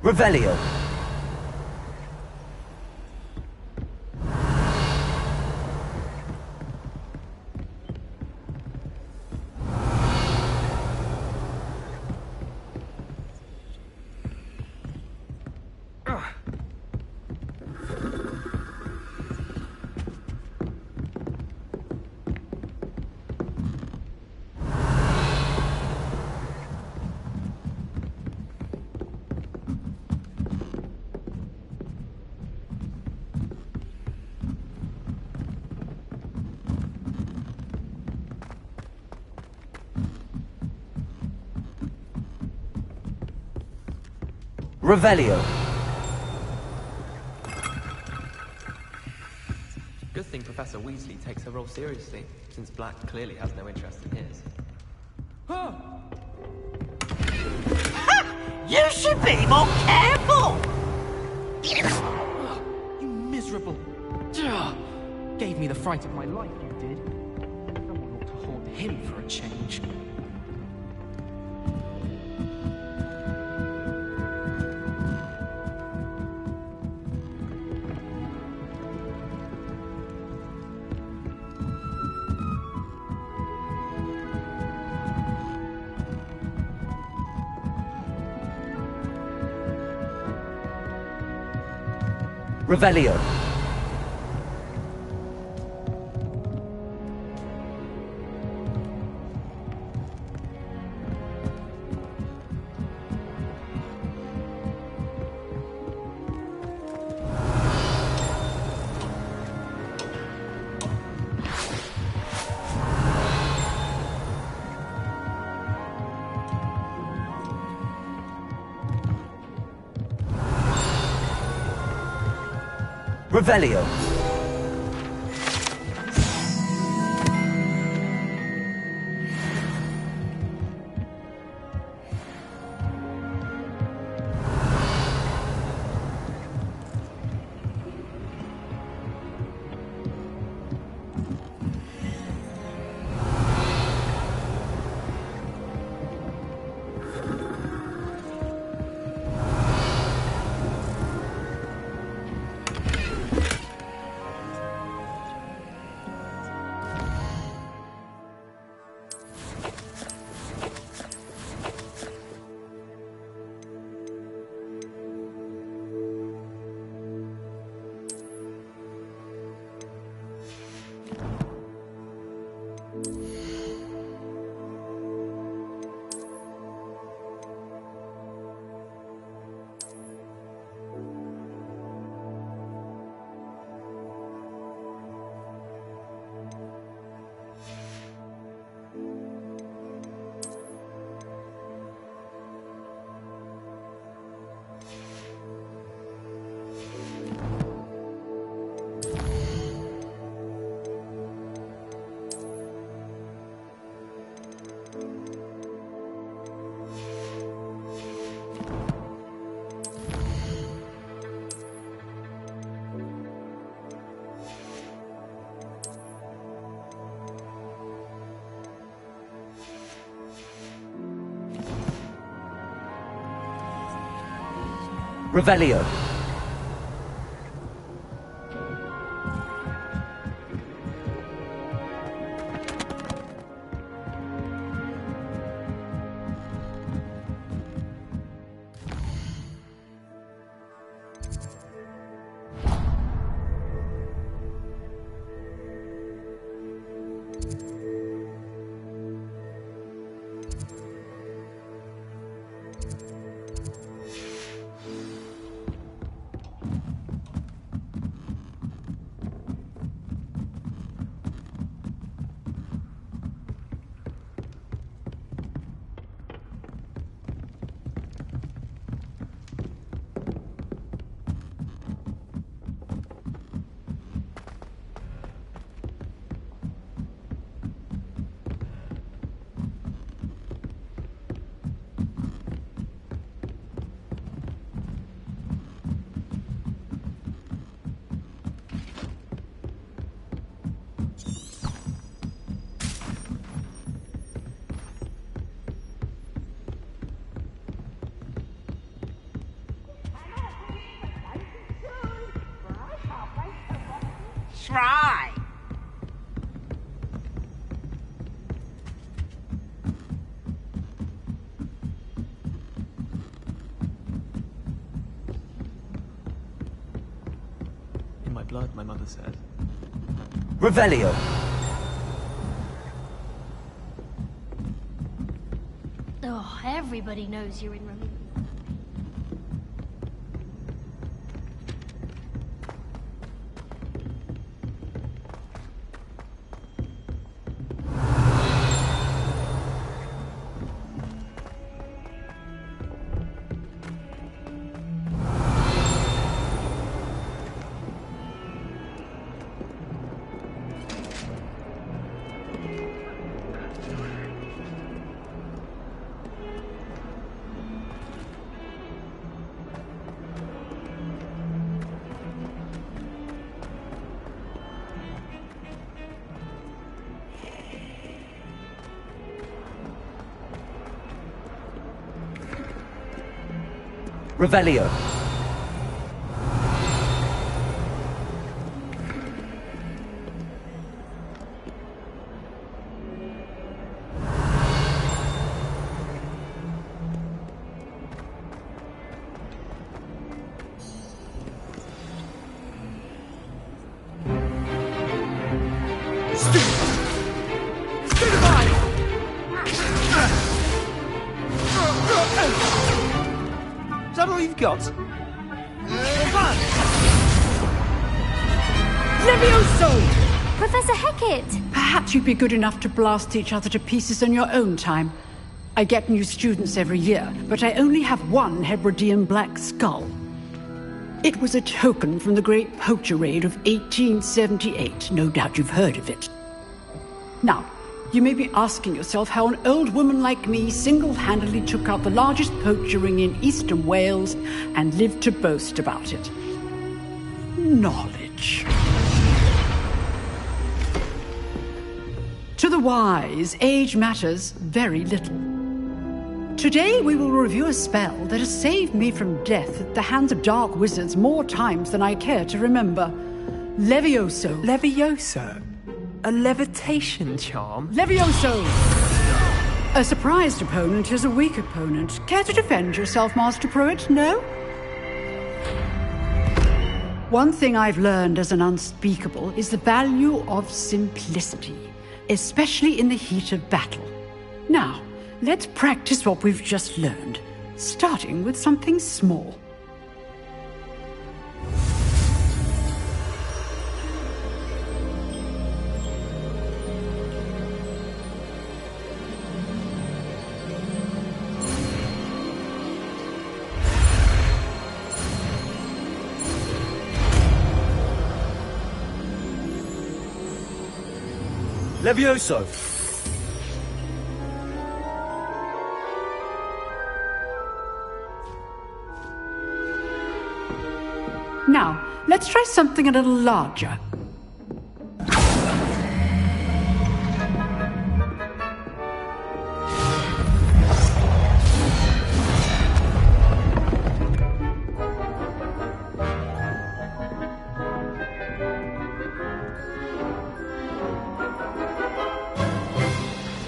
Revelio. Revelio. Good thing Professor Weasley takes her role seriously, since Black clearly has no interest in his. You should be more careful! You miserable... Gave me the fright of my life, you did. Someone ought to haunt him for a change. Revelio. Revelio. Revelio. try. In my blood, my mother said. Revelio. Oh, everybody knows you're in Rome. Revelio. Is that all you've got? Levioso! Professor Hecat! Perhaps you'd be good enough to blast each other to pieces on your own time. I get new students every year, but I only have one Hebridean black skull. It was a token from the Great Poacher Raid of 1878. No doubt you've heard of it. Now, you may be asking yourself how an old woman like me single-handedly took out the largest poacher ring in eastern Wales and lived to boast about it. Knowledge. To the wise, age matters very little. Today we will review a spell that has saved me from death at the hands of dark wizards more times than I care to remember. Levioso. Levioso? A levitation charm? Levioso! A surprised opponent is a weak opponent. Care to defend yourself, Master Pruitt? No? One thing I've learned as an unspeakable is the value of simplicity, especially in the heat of battle. Now, let's practice what we've just learned, starting with something small. Levioso. Now, let's try something a little larger.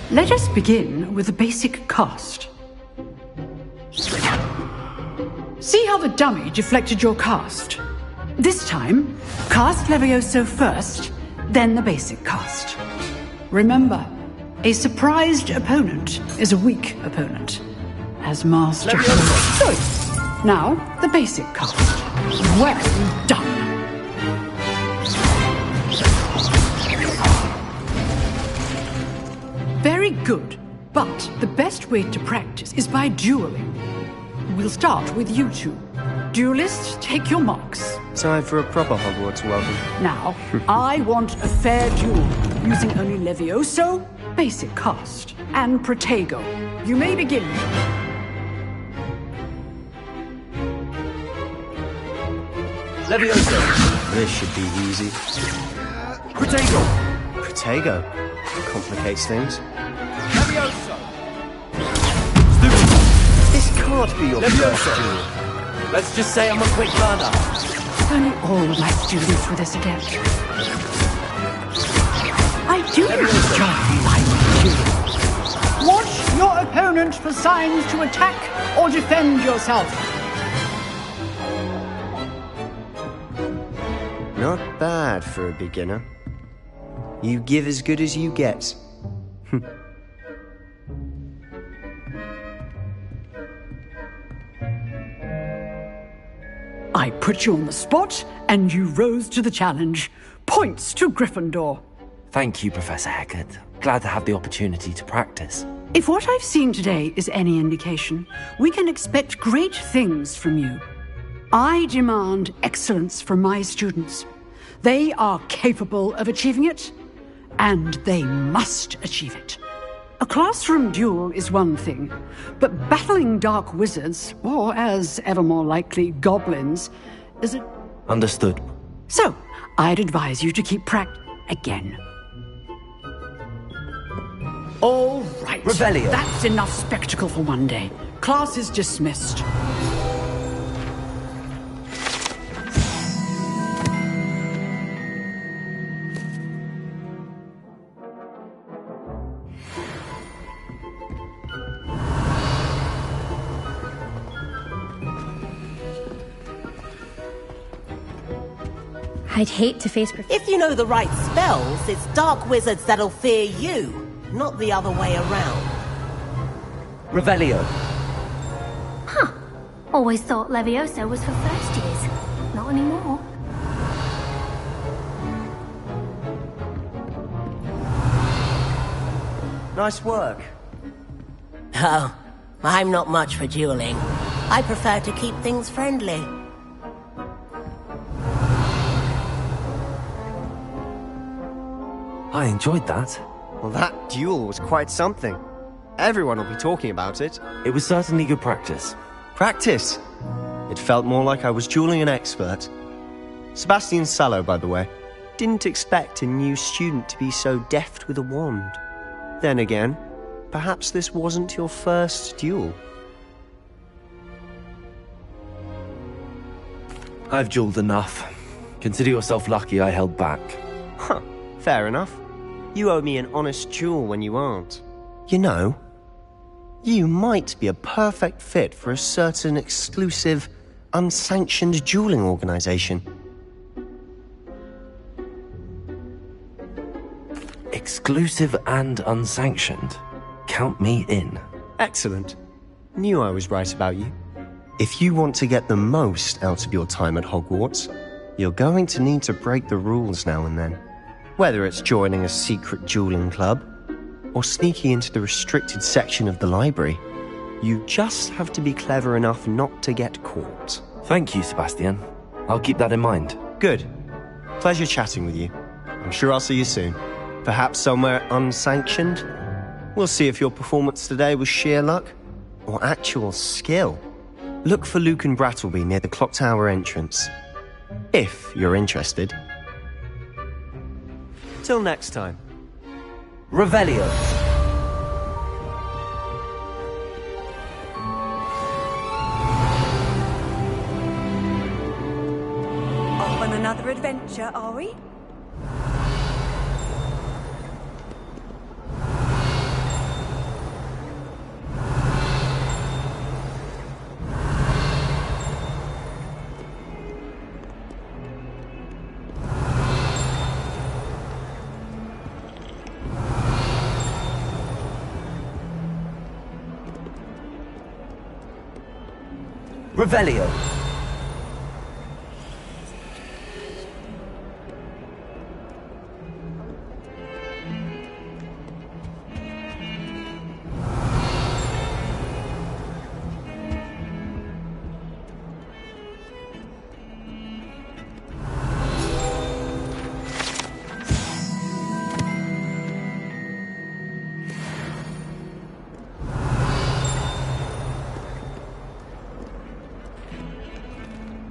Let us begin with the basic cast. See how the dummy deflected your cast? This time, cast Levioso first, then the basic cast. Remember, a surprised opponent is a weak opponent. As Master choice. Now, the basic cast. Well done. Very good, but the best way to practice is by dueling. We'll start with you two. Duelists, take your marks. Time for a proper Hogwarts welcome. Now, I want a fair duel, using only Levioso, basic cast, and Protego. You may begin. Levioso. This should be easy. Protego. Protego. Complicates things. Levioso! This can't be your Levioso. first duel. Let's just say I'm a quick learner. If only all my students were this adept. I do enjoy life dueling. Watch your opponent for signs to attack or defend yourself. Not bad for a beginner. You give as good as you get. I put you on the spot, and you rose to the challenge. Points to Gryffindor. Thank you, Professor Hecat. Glad to have the opportunity to practice. If what I've seen today is any indication, we can expect great things from you. I demand excellence from my students. They are capable of achieving it, and they must achieve it. A classroom duel is one thing, but battling dark wizards, or as ever more likely, goblins, is a... Understood. So, I'd advise you to keep again. All right. Revelio. That's enough spectacle for one day. Class is dismissed. I'd hate to face... If you know the right spells, it's dark wizards that'll fear you, not the other way around. Revelio. Huh. Always thought Levioso was for first years. Not anymore. Nice work. Oh, I'm not much for dueling. I prefer to keep things friendly. I enjoyed that. Well, that duel was quite something. Everyone will be talking about it. It was certainly good practice. Practice? It felt more like I was dueling an expert. Sebastian Sallow, by the way. Didn't expect a new student to be so deft with a wand. Then again, perhaps this wasn't your first duel. I've dueled enough. Consider yourself lucky I held back. Huh, fair enough. You owe me an honest duel when you aren't. You know, you might be a perfect fit for a certain exclusive, unsanctioned dueling organization. Exclusive and unsanctioned? Count me in. Excellent. Knew I was right about you. If you want to get the most out of your time at Hogwarts, you're going to need to break the rules now and then. Whether it's joining a secret dueling club, or sneaking into the restricted section of the library, you just have to be clever enough not to get caught. Thank you, Sebastian. I'll keep that in mind. Good. Pleasure chatting with you. I'm sure I'll see you soon. Perhaps somewhere unsanctioned? We'll see if your performance today was sheer luck, or actual skill. Look for Luke and Brattleby near the clock tower entrance. If you're interested. Till next time. Revelio. Off on another adventure, are we? Revelio.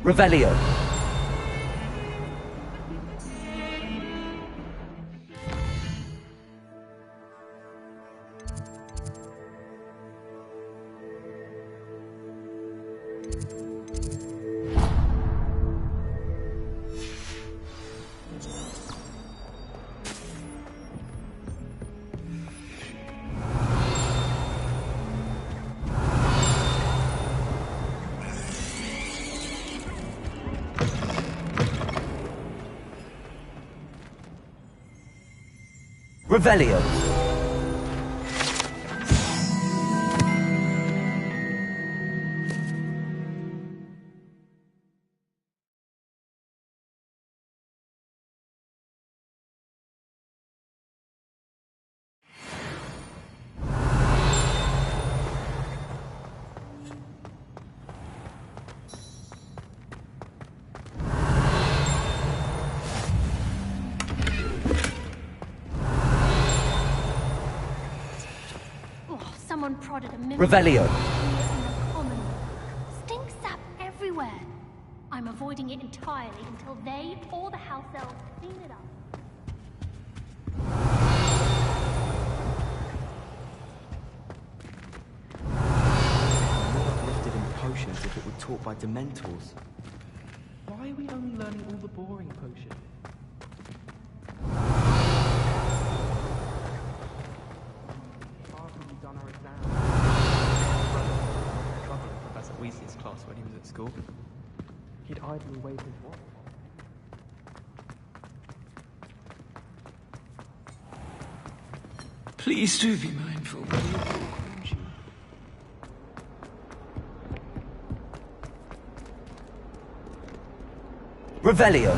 Revelio. Revelio. Someone prodded a minute. Revelio. Stink sap everywhere. I'm avoiding it entirely until they or the house elves clean it up. More uplifted in potions if it were taught by Dementors. Why are we only learning all the boring potions? Done our exams. Trouble in Professor Weasley's class when he was at school. He'd idly wave his wand. Please do be mindful. Revelio.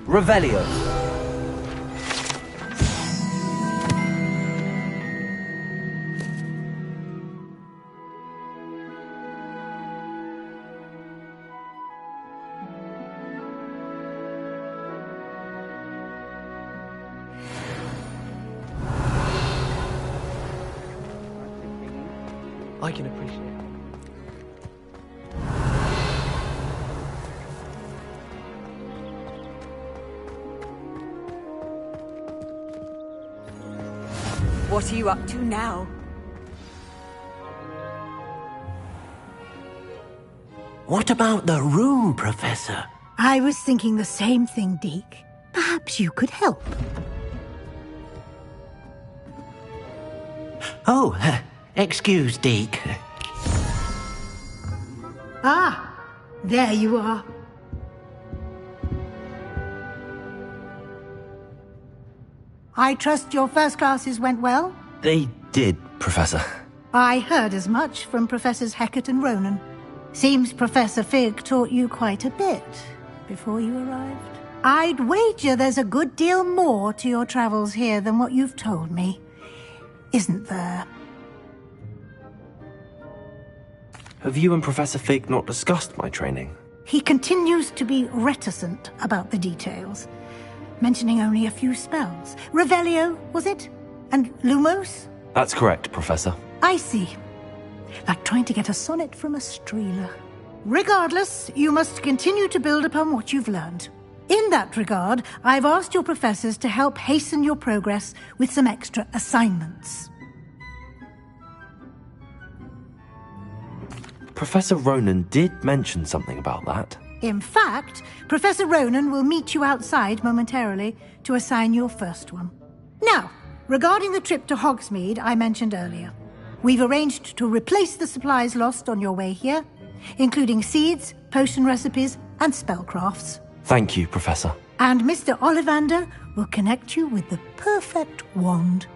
Revelio. I can appreciate it. What are you up to now? What about the room, Professor? I was thinking the same thing, Deke. Perhaps you could help. Oh, excuse, Deke. Ah, there you are. I trust your first classes went well? They did, Professor. I heard as much from Professors Hecat and Ronan. Seems Professor Fig taught you quite a bit before you arrived. I'd wager there's a good deal more to your travels here than what you've told me. Isn't there? Have you and Professor Fig not discussed my training? He continues to be reticent about the details, mentioning only a few spells. Revelio, was it? And Lumos? That's correct, Professor. I see. Like trying to get a sonnet from a streeler. Regardless, you must continue to build upon what you've learned. In that regard, I've asked your professors to help hasten your progress with some extra assignments. Professor Ronan did mention something about that. In fact, Professor Ronan will meet you outside momentarily to assign your first one. Now, regarding the trip to Hogsmeade I mentioned earlier, we've arranged to replace the supplies lost on your way here, including seeds, potion recipes, and spellcrafts. Thank you, Professor. And Mr. Ollivander will connect you with the perfect wand.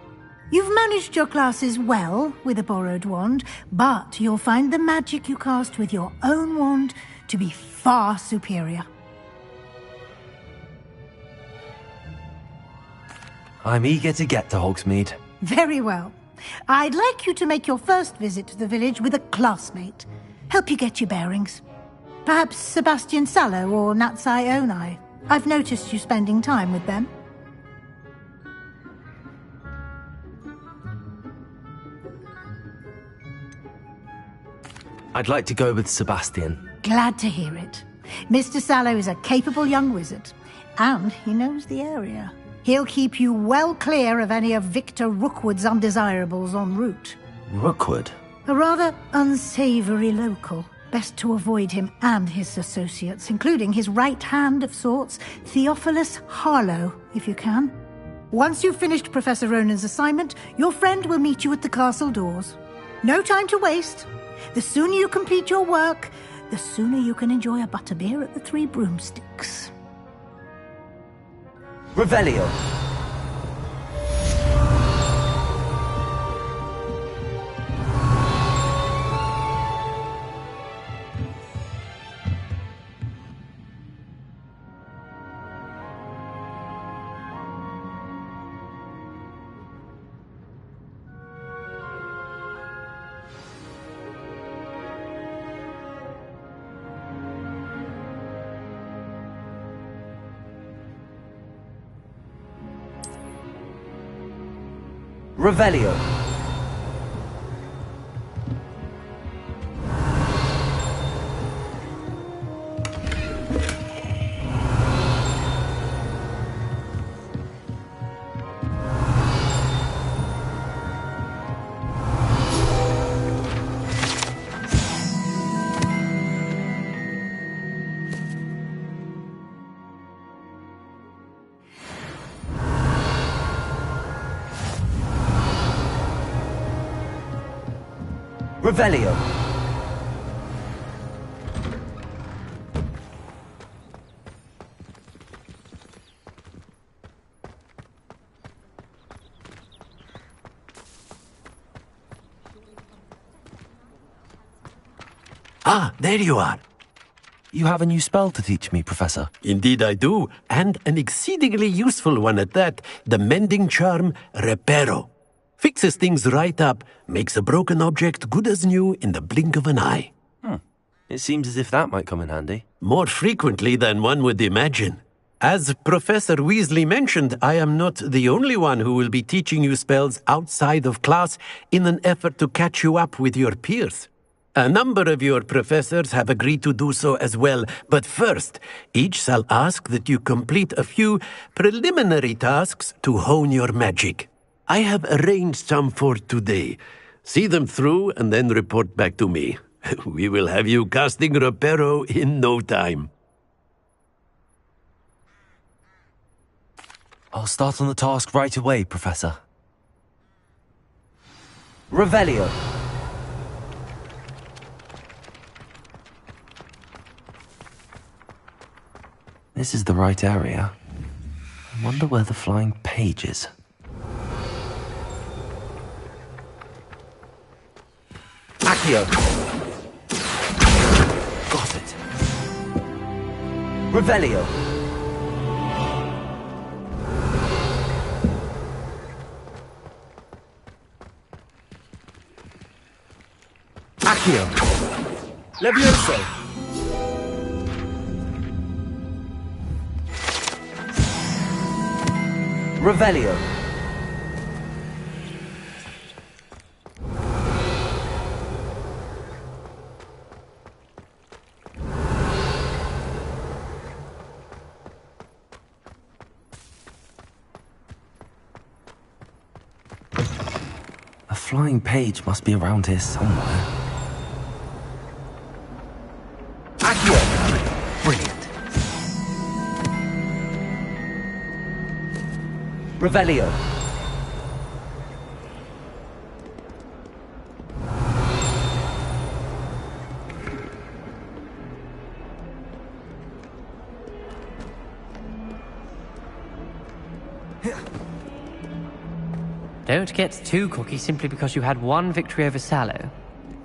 You've managed your classes well with a borrowed wand, but you'll find the magic you cast with your own wand to be far superior. I'm eager to get to Hogsmeade. Very well. I'd like you to make your first visit to the village with a classmate. Help you get your bearings. Perhaps Sebastian Sallow or Natsai Onai. I've noticed you spending time with them. I'd like to go with Sebastian. Glad to hear it. Mr. Sallow is a capable young wizard, and he knows the area. He'll keep you well clear of any of Victor Rookwood's undesirables en route. Rookwood? A rather unsavory local. Best to avoid him and his associates, including his right hand of sorts, Theophilus Harlow, if you can. Once you've finished Professor Ronan's assignment, your friend will meet you at the castle doors. No time to waste. The sooner you complete your work, the sooner you can enjoy a butterbeer at the Three Broomsticks. Revelio. Revelio. Revelio. Ah, there you are. You have a new spell to teach me, Professor. Indeed I do, and an exceedingly useful one at that. The mending charm, Reparo. Fixes things right up, makes a broken object good as new in the blink of an eye. It seems as if that might come in handy. More frequently than one would imagine. As Professor Weasley mentioned, I am not the only one who will be teaching you spells outside of class in an effort to catch you up with your peers. A number of your professors have agreed to do so as well, but first, each shall ask that you complete a few preliminary tasks to hone your magic. I have arranged some for today. See them through and then report back to me. We will have you casting Reparo in no time. I'll start on the task right away, Professor. Revelio. This is the right area. I wonder where the flying page is. Accio. Got it. Revelio. Accio. Levioso. Revelio. A flying page must be around here somewhere. Accio. Brilliant. Revelio. Don't get too cocky simply because you had one victory over Sallow.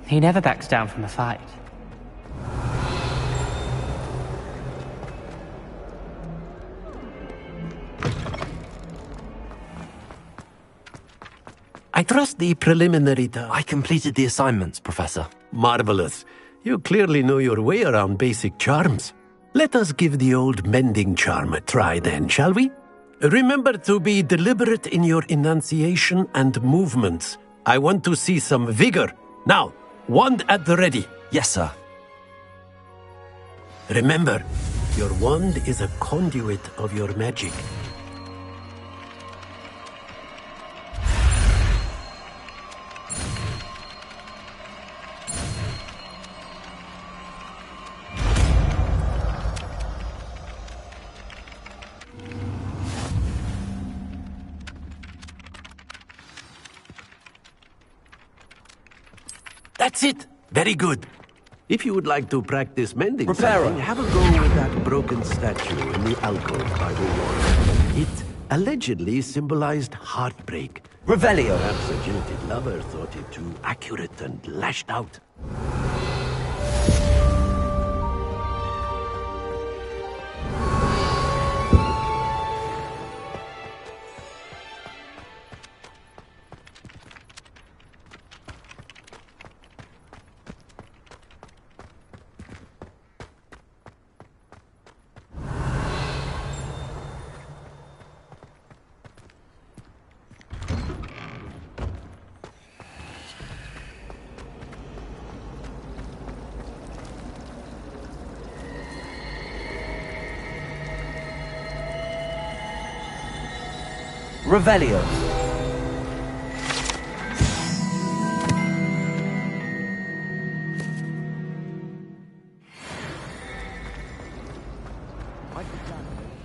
He never backs down from a fight. I trust the preliminary task. I completed the assignments, Professor. Marvelous. You clearly know your way around basic charms. Let us give the old mending charm a try then, shall we? Remember to be deliberate in your enunciation and movements. I want to see some vigor. Now, wand at the ready. Yes, sir. Remember, your wand is a conduit of your magic. That's it! Very good. If you would like to practice mending something, have a go with that broken statue in the alcove by the wall. It allegedly symbolized heartbreak. Revelio! Perhaps a jilted lover thought it too accurate and lashed out. Revelio.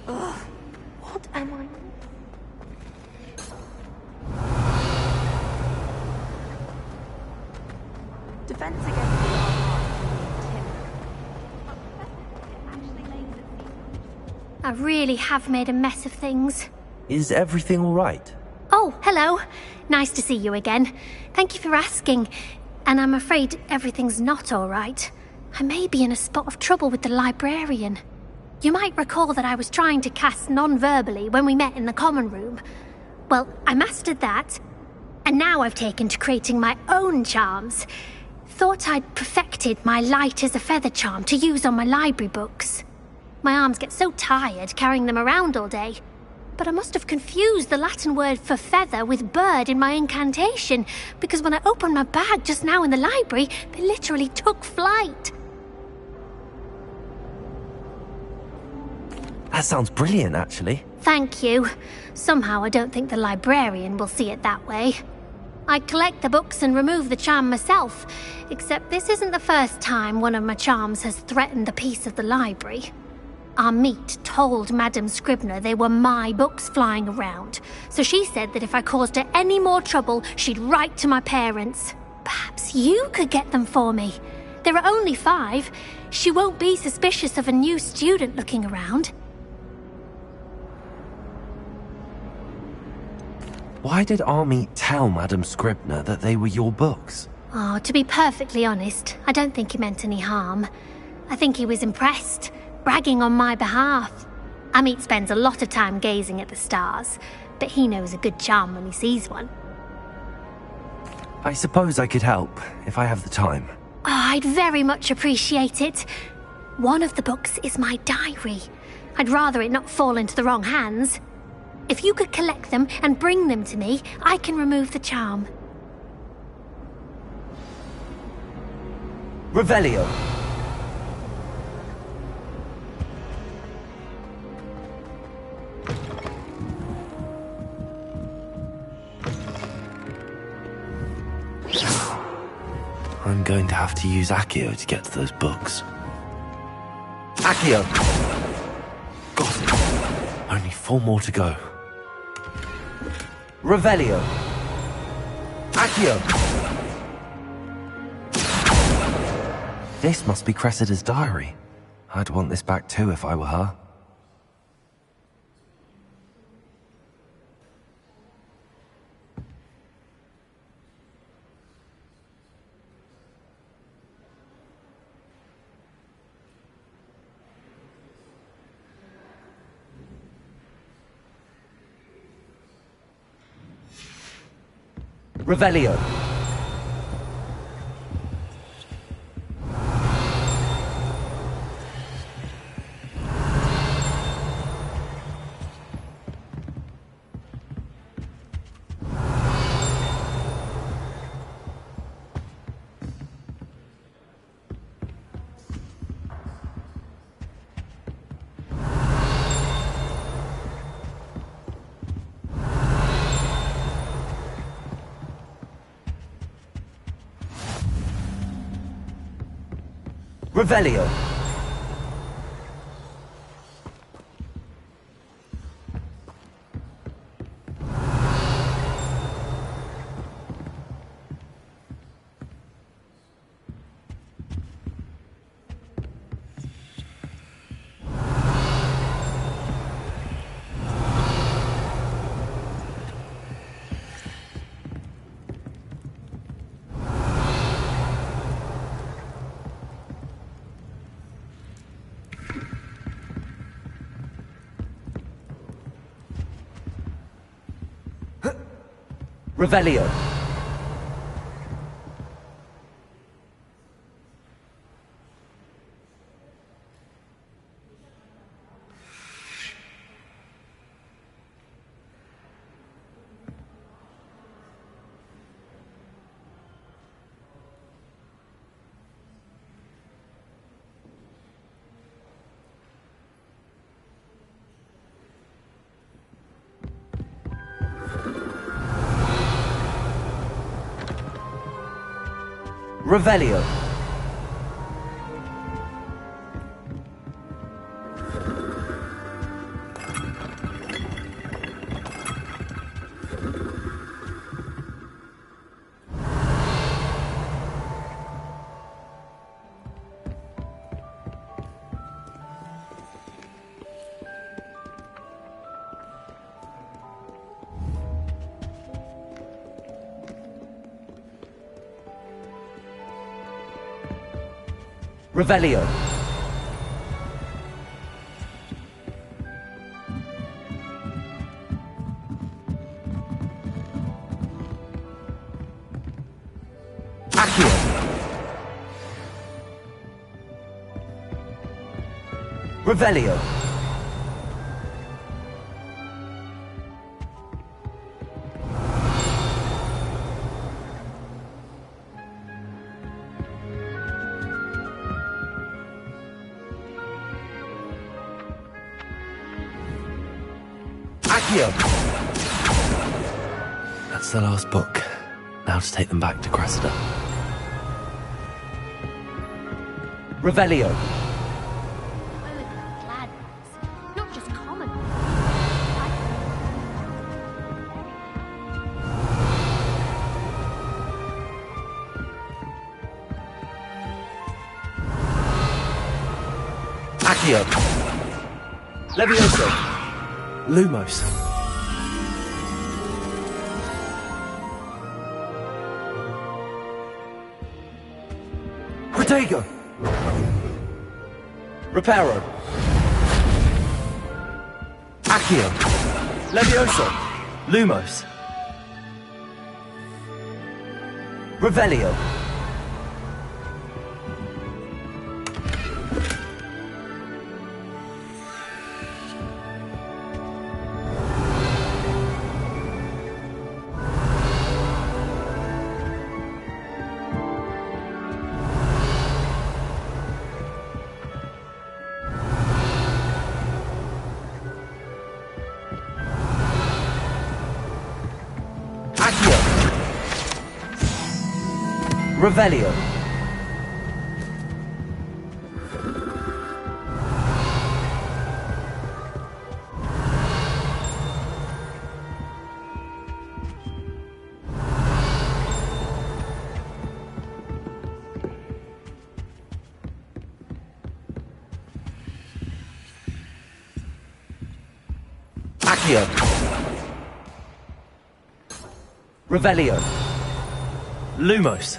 Ugh, what am I? Defense against I really have made a mess of things. Is everything all right? Oh, hello. Nice to see you again. Thank you for asking. And I'm afraid everything's not all right. I may be in a spot of trouble with the librarian. You might recall that I was trying to cast non-verbally when we met in the common room. Well, I mastered that. And now I've taken to creating my own charms. Thought I'd perfected my light as a feather charm to use on my library books. My arms get so tired carrying them around all day. But I must have confused the Latin word for feather with bird in my incantation, because when I opened my bag just now in the library, they literally took flight. That sounds brilliant, actually. Thank you. Somehow I don't think the librarian will see it that way. I collect the books and remove the charm myself, except this isn't the first time one of my charms has threatened the peace of the library. Our meet told Madame Scribner they were my books flying around, so she said that if I caused her any more trouble, she'd write to my parents. Perhaps you could get them for me. There are only 5. She won't be suspicious of a new student looking around. Why did Army tell Madame Scribner that they were your books? Oh, to be perfectly honest, I don't think he meant any harm. I think he was impressed, bragging on my behalf. Amit spends a lot of time gazing at the stars, but he knows a good charm when he sees one. I suppose I could help, if I have the time. Oh, I'd very much appreciate it. One of the books is my diary. I'd rather it not fall into the wrong hands. If you could collect them and bring them to me, I can remove the charm. Revelio. I'm going to have to use Accio to get to those books. Accio! Got it. Only 4 more to go. Revelio. Accio! This must be Cressida's diary. I'd want this back too if I were her. Revelio. Revelio. Revelio. Revelio. Revelio. Accio. Revelio. That's the last book. Now to take them back to Cressida. Revelio. Not just common. Accio. Levioso. Lumos. Protego. Reparo. Accio. Levioso. Lumos. Revelio. Revelio. Accio. Revelio. Lumos.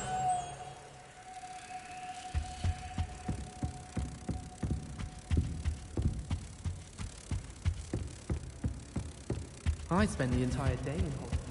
I'd spend the entire day in Hogwarts.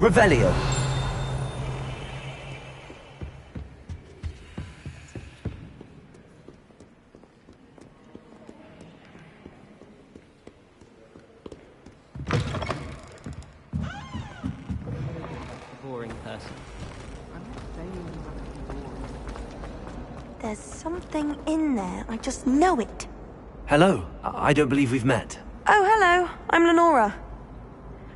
Revelio. Boring person. There's something in there. I just know it. Hello. I don't believe we've met. Oh, hello. I'm Lenora.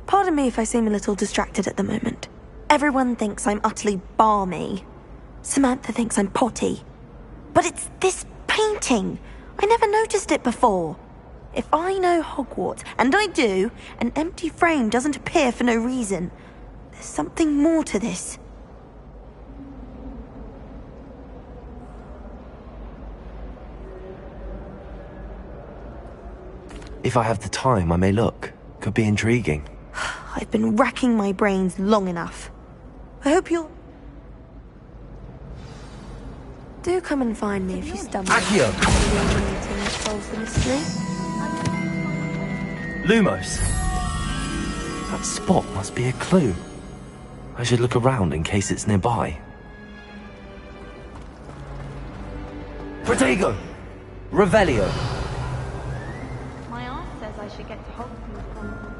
Pardon me if I seem a little distracted at the moment. Everyone thinks I'm utterly balmy. Samantha thinks I'm potty. But it's this painting. I never noticed it before. If I know Hogwarts, and I do, an empty frame doesn't appear for no reason. There's something more to this. If I have the time, I may look. Could be intriguing. I've been racking my brains long enough. I hope you'll... Do come and find me if you stumble. Accio! Solves the mystery. Lumos. That spot must be a clue. I should look around in case it's nearby. Protego! Revelio. My aunt says I should get to Hogwarts from the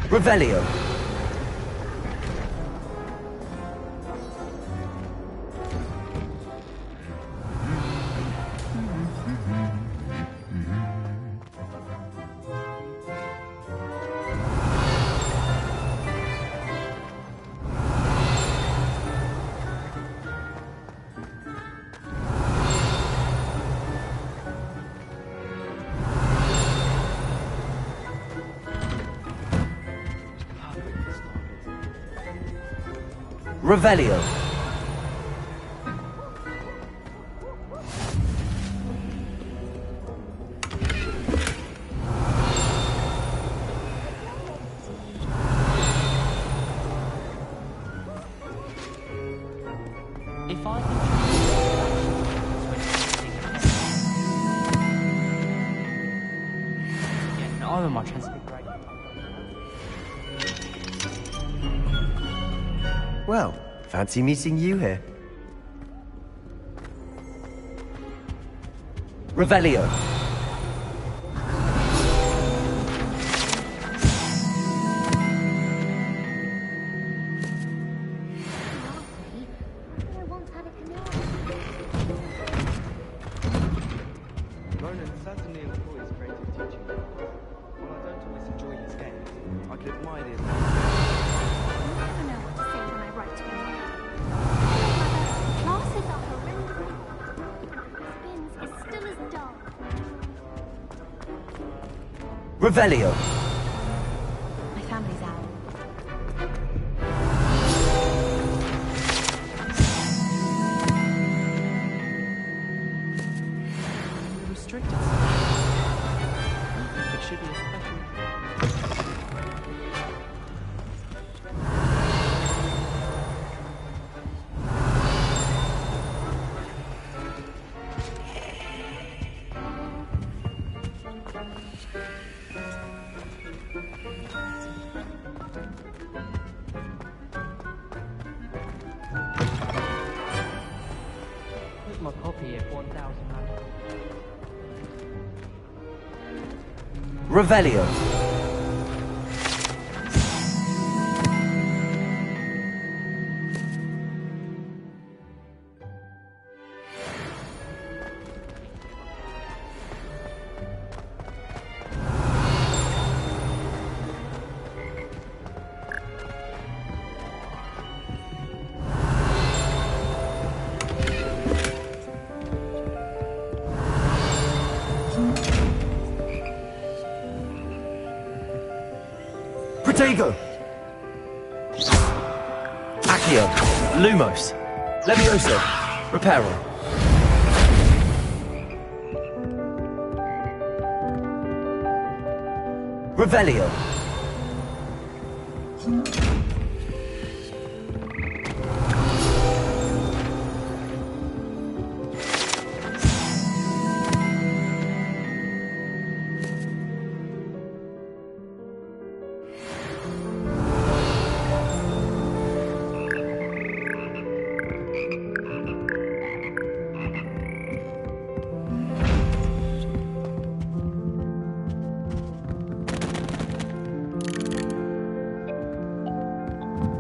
Revelio. Revelio. If I yeah, no, I'm on my transport break. Well, fancy meeting you here. Revelio. Ronan certainly employs creative teaching methods. While I don't always enjoy his games, I can admire the never know what to say when I write to him. Classes are horrendous. Spins is still as dull. Revelio. My family's out. restricted. It should be a special. Here's my copy at 1,000. Revelio. Protego! Accio! Lumos! Levioso! Reparo! Revelio!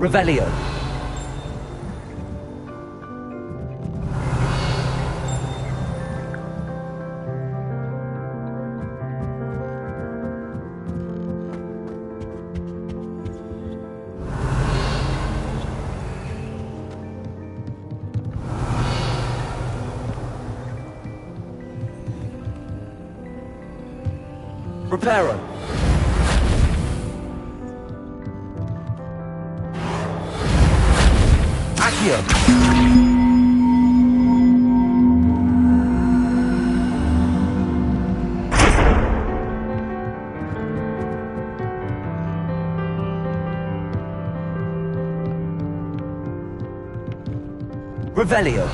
Revelio. Reparo. Accio. Revelio.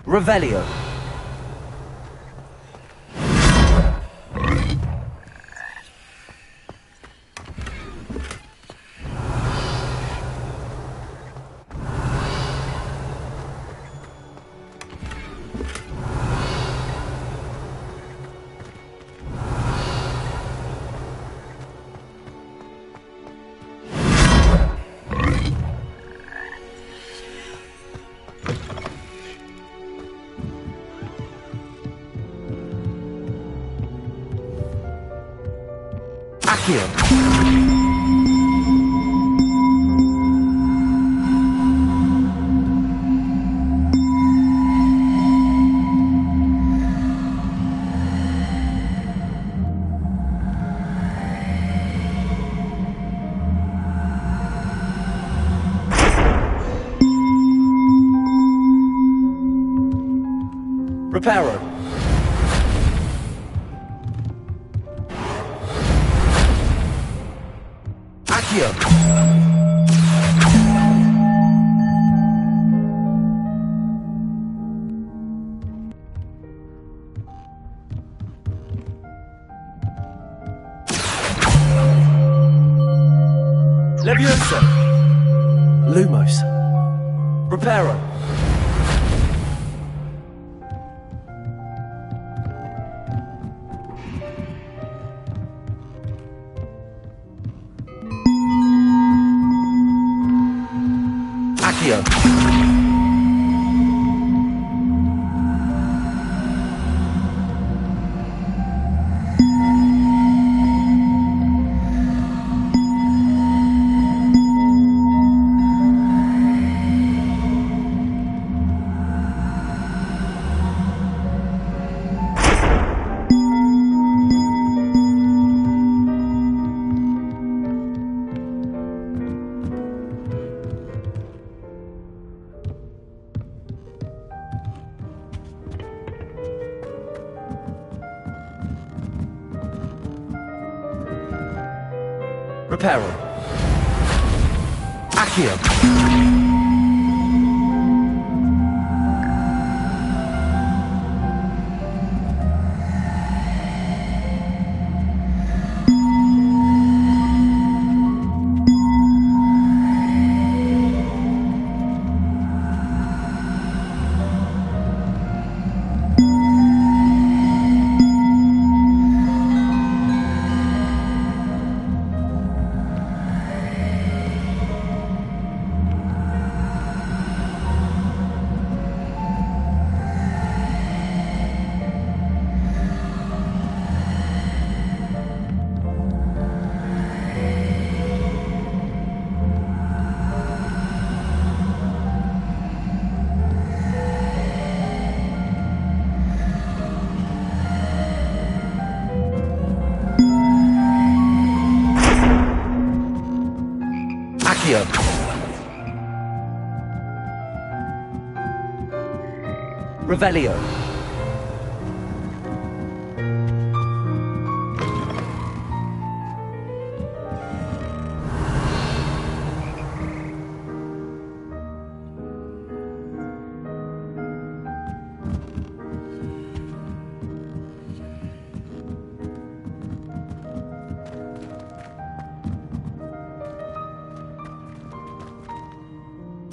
Revelio. Accio. Reparo. Accio. Levioso. Lumos. Reparo. Accio. Reparo. Accio. Revelio.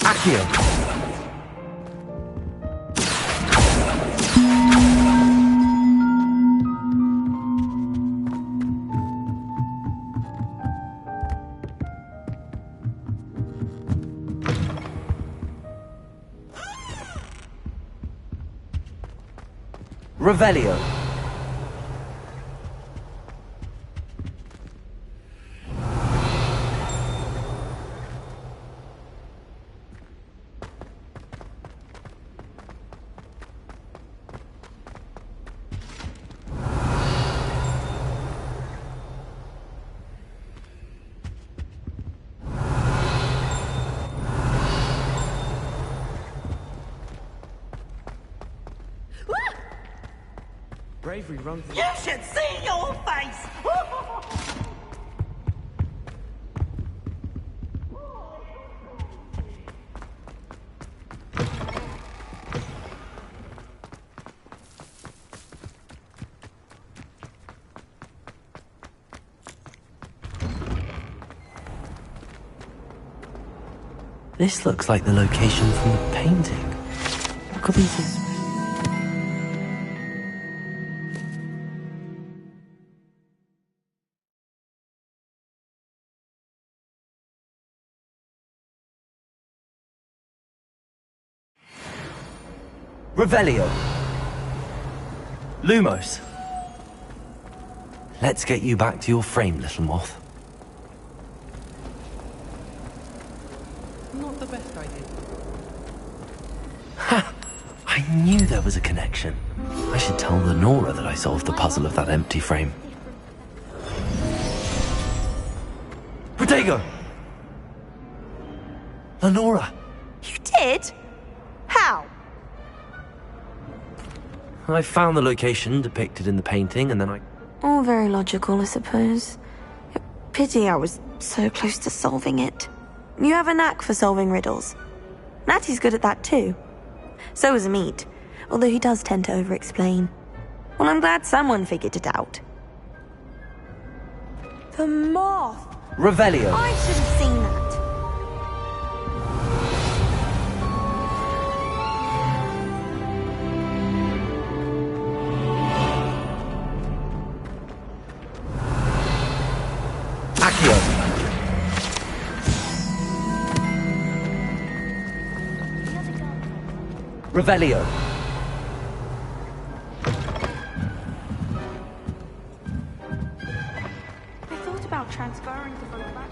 Accio. Revelio. Bravery runs. You should see your face! This looks like the location from the painting. Look at these. Revelio. Lumos. Let's get you back to your frame, little moth. Not the best idea. Ha! I knew there was a connection. I should tell Lenora that I solved the puzzle of that empty frame. Protego! Lenora! You did? How? I found the location depicted in the painting, and then I... All very logical, I suppose. Pity I was so close to solving it. You have a knack for solving riddles. Natty's good at that too. So is Amit, although he does tend to over-explain. Well, I'm glad someone figured it out. The moth! Revelio. I should have seen that. Revelio. I thought about transferring to both back.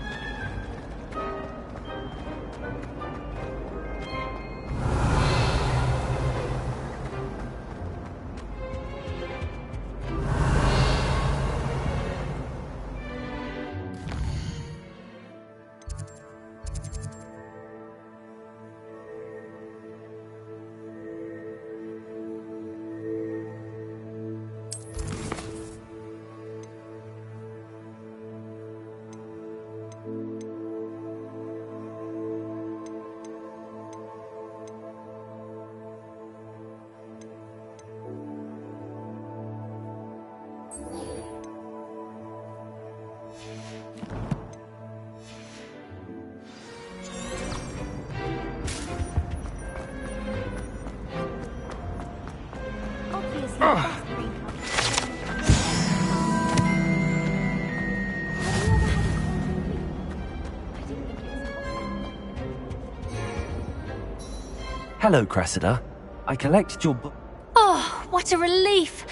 Hello, Cressida. I collected your book. Oh, what a relief!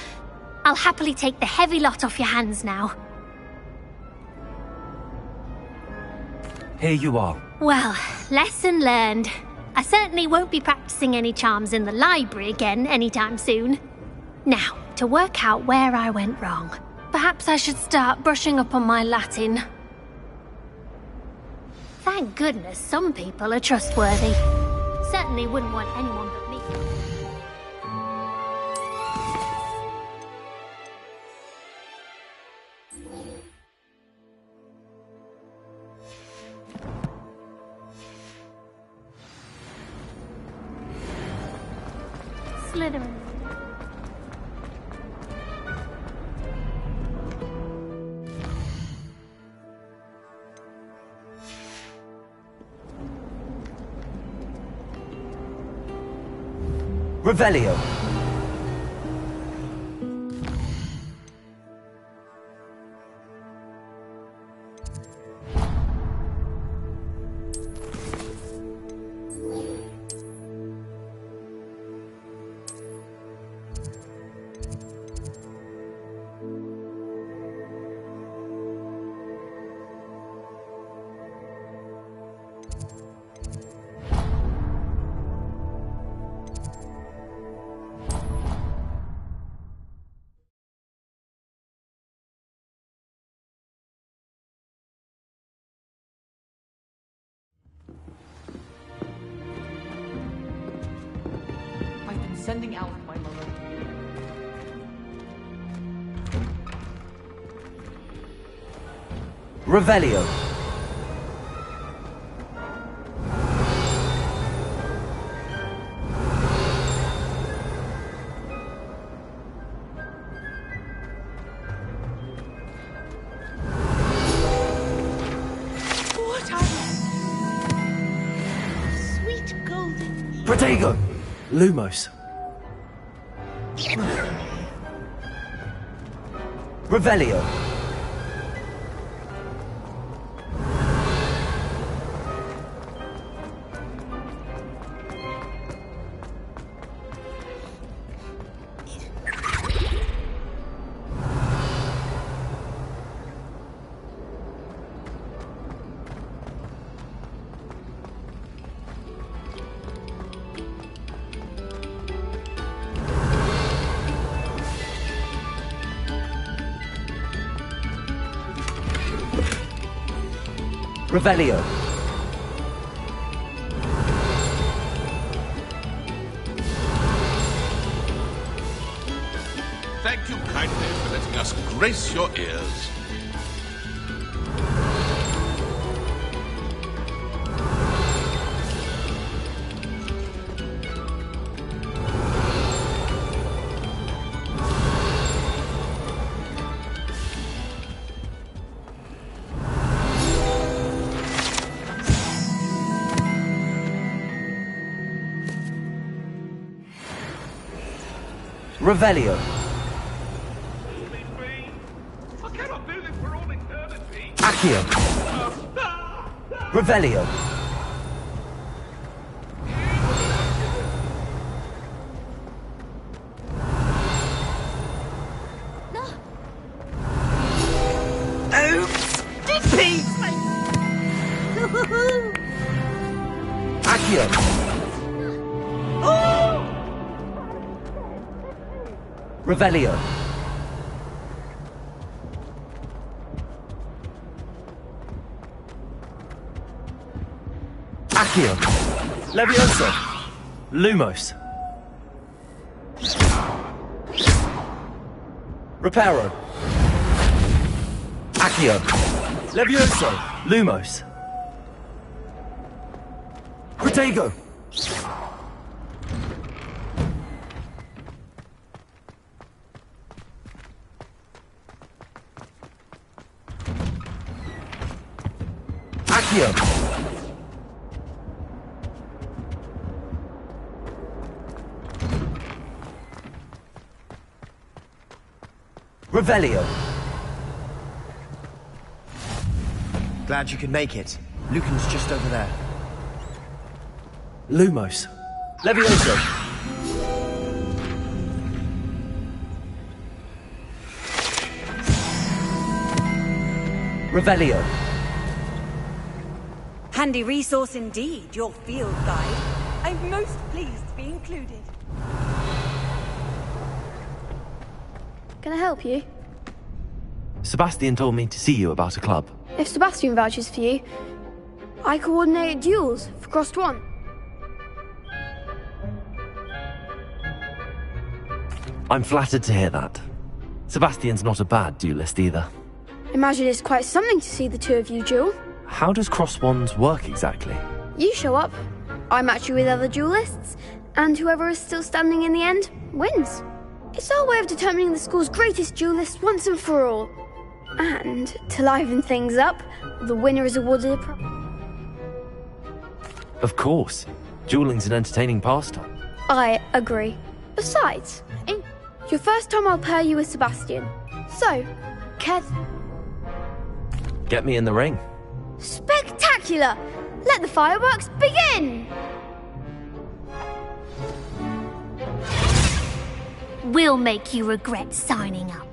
I'll happily take the heavy lot off your hands now. Here you are. Well, lesson learned. I certainly won't be practicing any charms in the library again anytime soon. Now, to work out where I went wrong. Perhaps I should start brushing up on my Latin. Thank goodness some people are trustworthy. Certainly wouldn't want anyone but me. Slytherin. Revelio. Sending out my mother. Revelio. What are you? Sweet golden. Protego. Lumos. Revelio. Revelio. Thank you kindly for letting us grace your ears. Revelio. I cannot do this for all eternity. Accio. Revelio. Oops! Dippy! Accio. Revelio. Accio. Levioso. Lumos. Reparo. Accio. Levioso. Lumos. Protego. Accio. Revelio. Glad you could make it. Lucan's just over there. Lumos. Levioso! Revelio! Handy resource indeed, your field guide. I'm most pleased to be included. Can I help you? Sebastian told me to see you about a club. If Sebastian vouches for you, I coordinate duels for Crossed One. I'm flattered to hear that. Sebastian's not a bad duelist either. Imagine it's quite something to see the two of you duel. How does Cross Wands work exactly? You show up, I match you with other duelists, and whoever is still standing in the end wins. It's our way of determining the school's greatest duelist once and for all. And to liven things up, the winner is awarded a prize. Of course. Dueling's an entertaining pastime. I agree. Besides, in your first time I'll pair you with Sebastian. So, Get me in the ring. Spectacular! Let the fireworks begin! We'll make you regret signing up.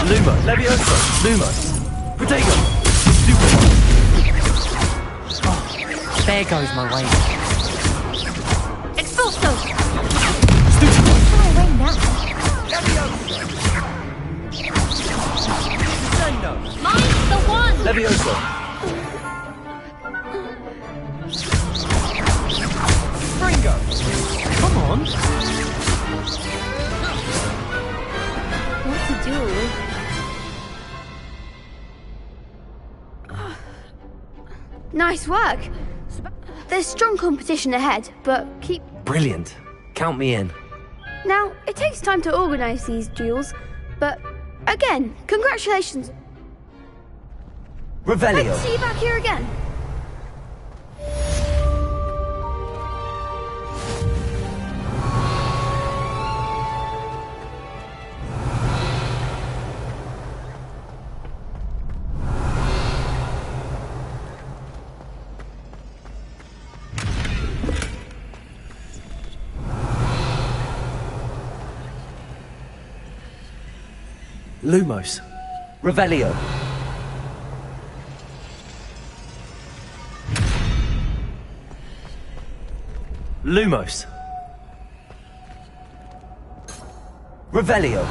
Luma, Levioso, Luma, Protego, There goes my way. Expulso! Fly away now. Mine's the one! Levioso. Fringo! Come on. What's he doing? Nice work. There's strong competition ahead, but keep... Brilliant. Count me in. Now, it takes time to organise these duels, but again, congratulations. Hope Revelio. to see you back here again. Lumos. Revelio. Lumos. Revelio.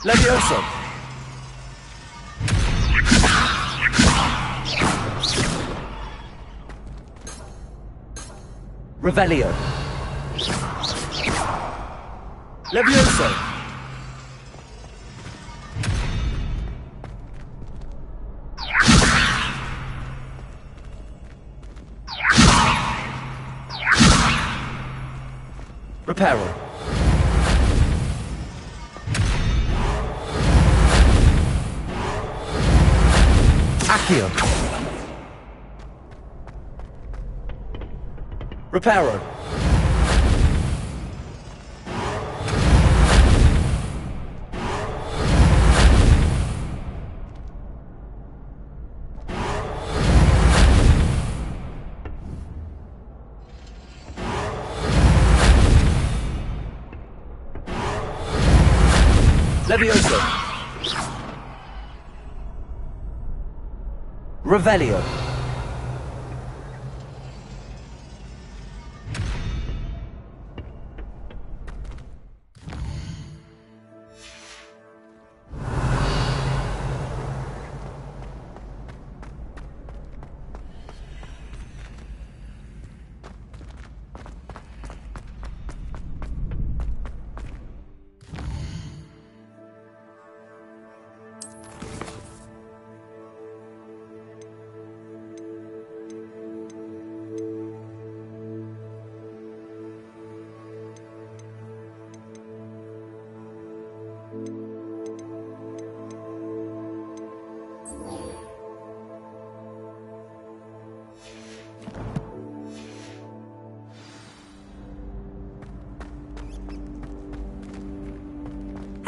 Levioso. Revelio. Levioso. Reparo. Accio. Reparo. Levioso. Revelio.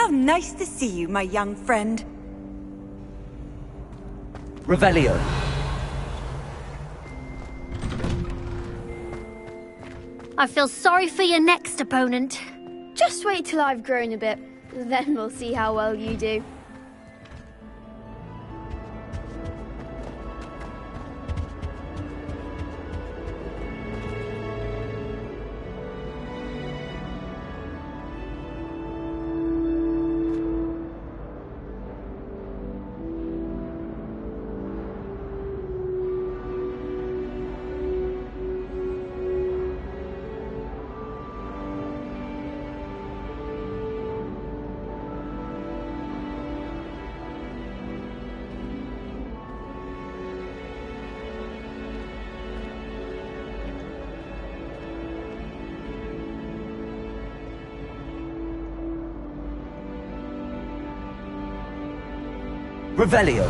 How nice to see you, my young friend. Revelio. I feel sorry for your next opponent. Just wait till I've grown a bit. Then we'll see how well you do. Revelio.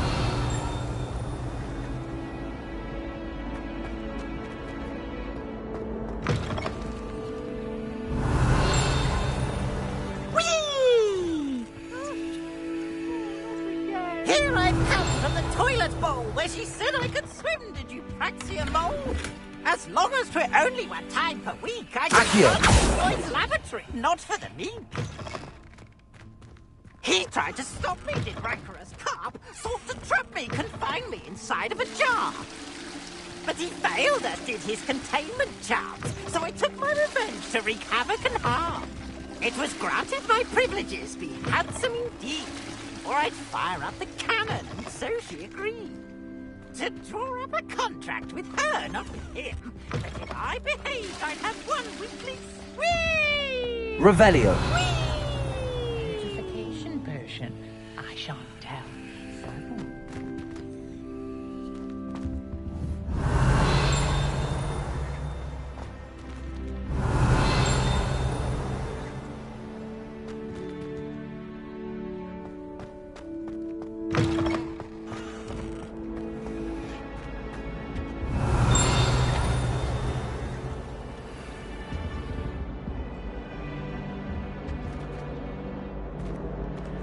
Here I've come from the toilet bowl where she said I could swim, did you praxia mole? As long as 'twere only one time per week, I could run the boy's lavatory, not for the meek. He tried to stop me, did rancorous carp, sought to trap me, confine me inside of a jar. But he failed, as did his containment charms, so I took my revenge to wreak havoc and harm. It was granted my privileges be handsome indeed, or I'd fire up the cannon, and so she agreed. To draw up a contract with her, not with him, that if I behaved, I'd have one weekly whee! Revelio. Beautification potion. I shan't tell.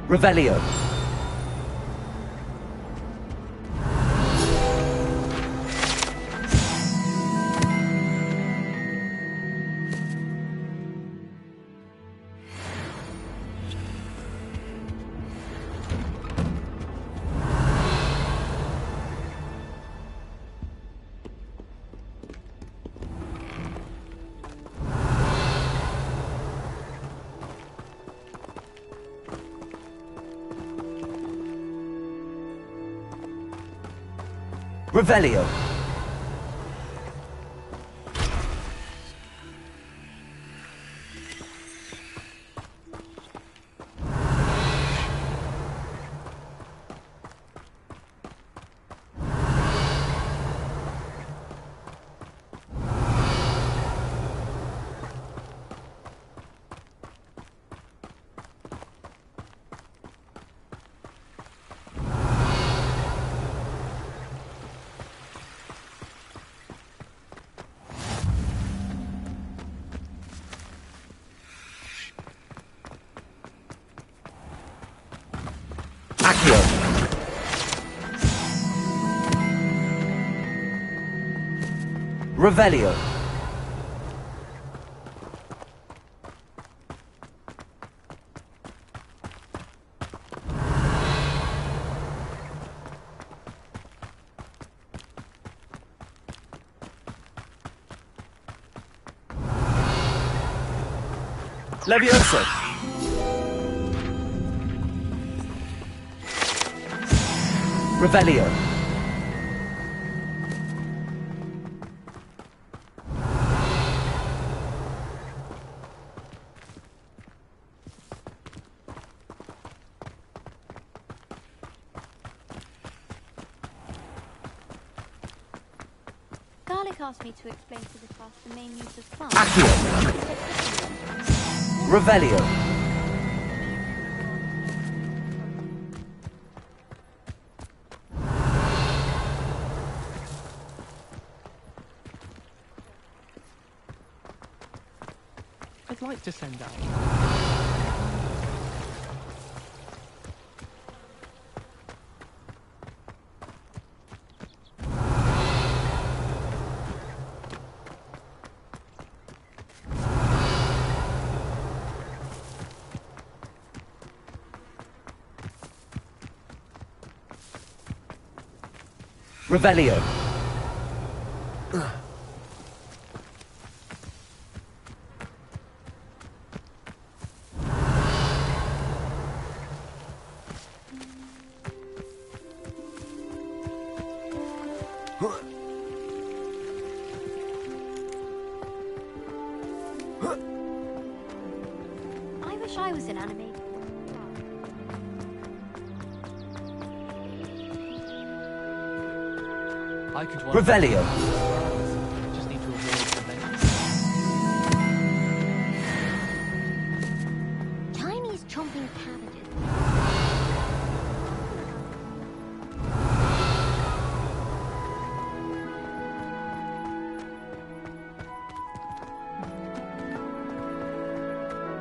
Revelio. Revelio. Revelio. Levioso. Revelio. Garlic asked me to explain to the class the main use of plants. Accio. Revelio. I'd like to send out. Revelio. I wish I was an anime. I could Revelio. Just need to avoid the vengeance. Chinese chomping cabbages.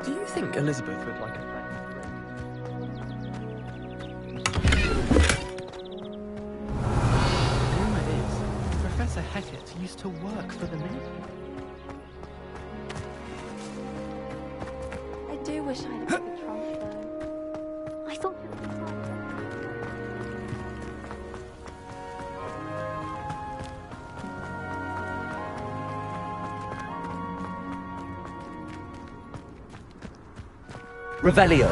Do you think Elizabeth would like a friend? Rumour is, Professor Hackett used to work for the Mint. I do wish I had a bigger trunk though. I thought it would be fun. Revelio.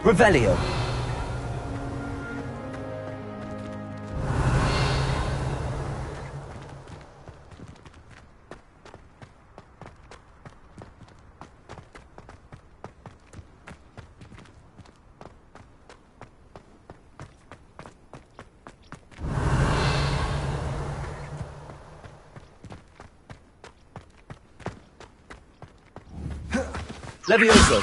Revelio. Levioso.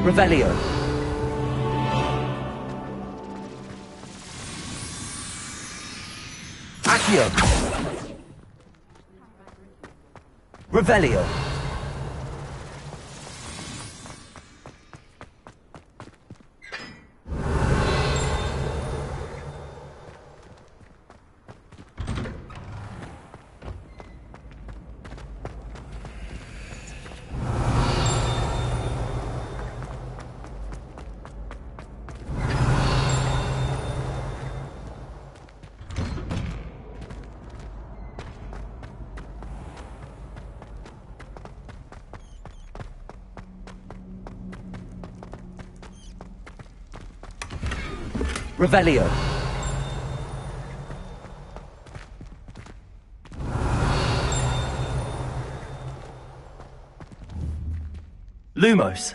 Revelio. Accio. Revelio. Revelio. Lumos.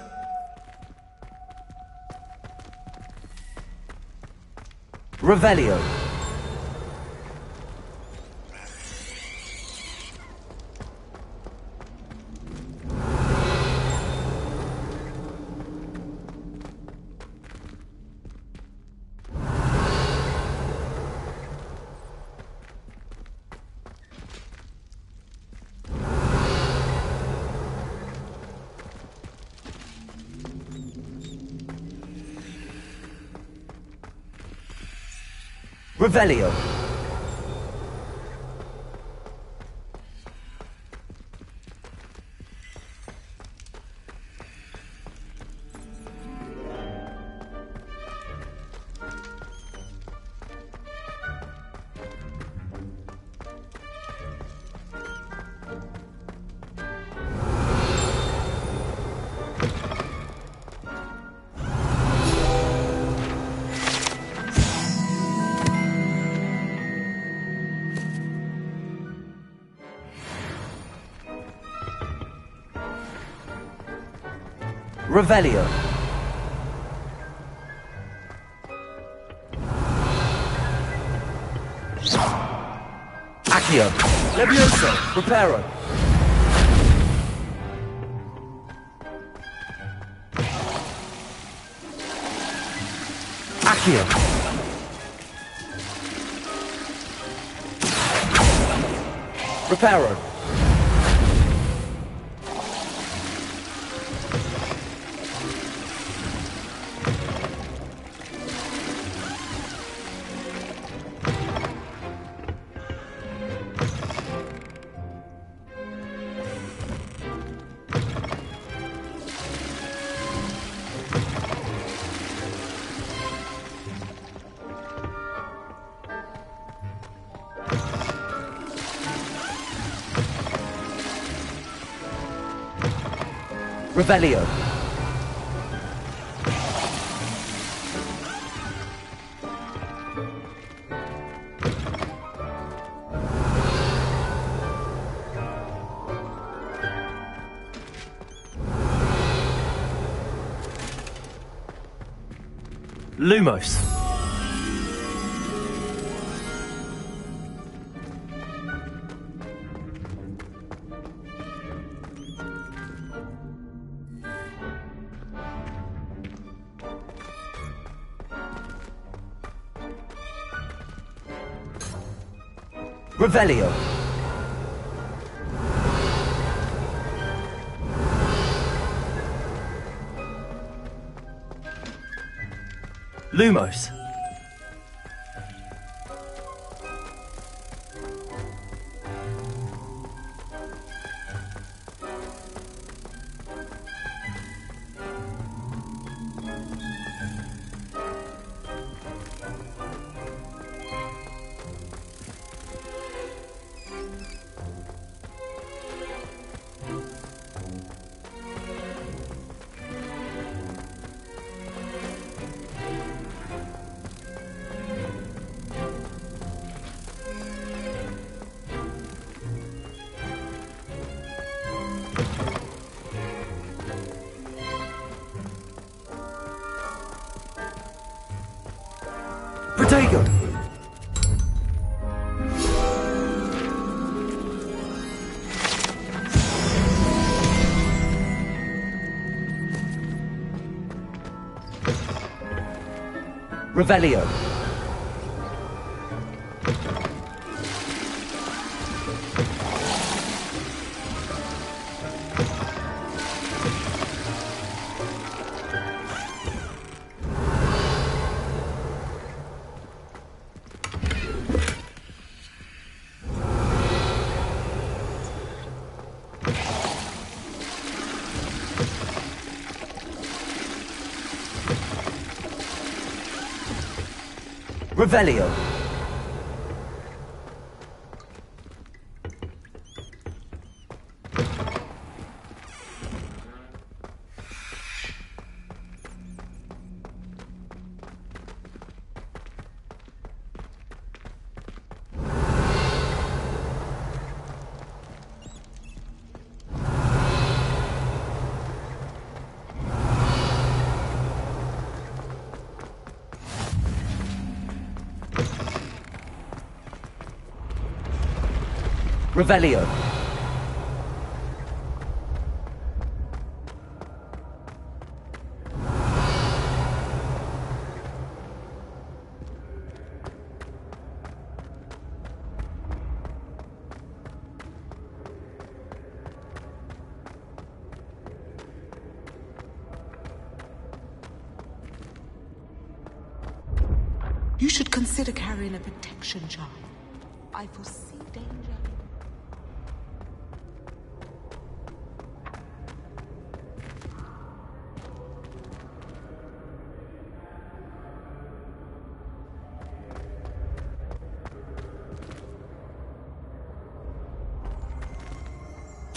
Revelio. Revelio. Revelio. Accio! Levioso! Reparo! Accio! Reparo! Revelio. Lumos. Revelio. Lumos. Protego! Revelio. Revelio. Revelio. You should consider carrying a protection charm. I foresee danger.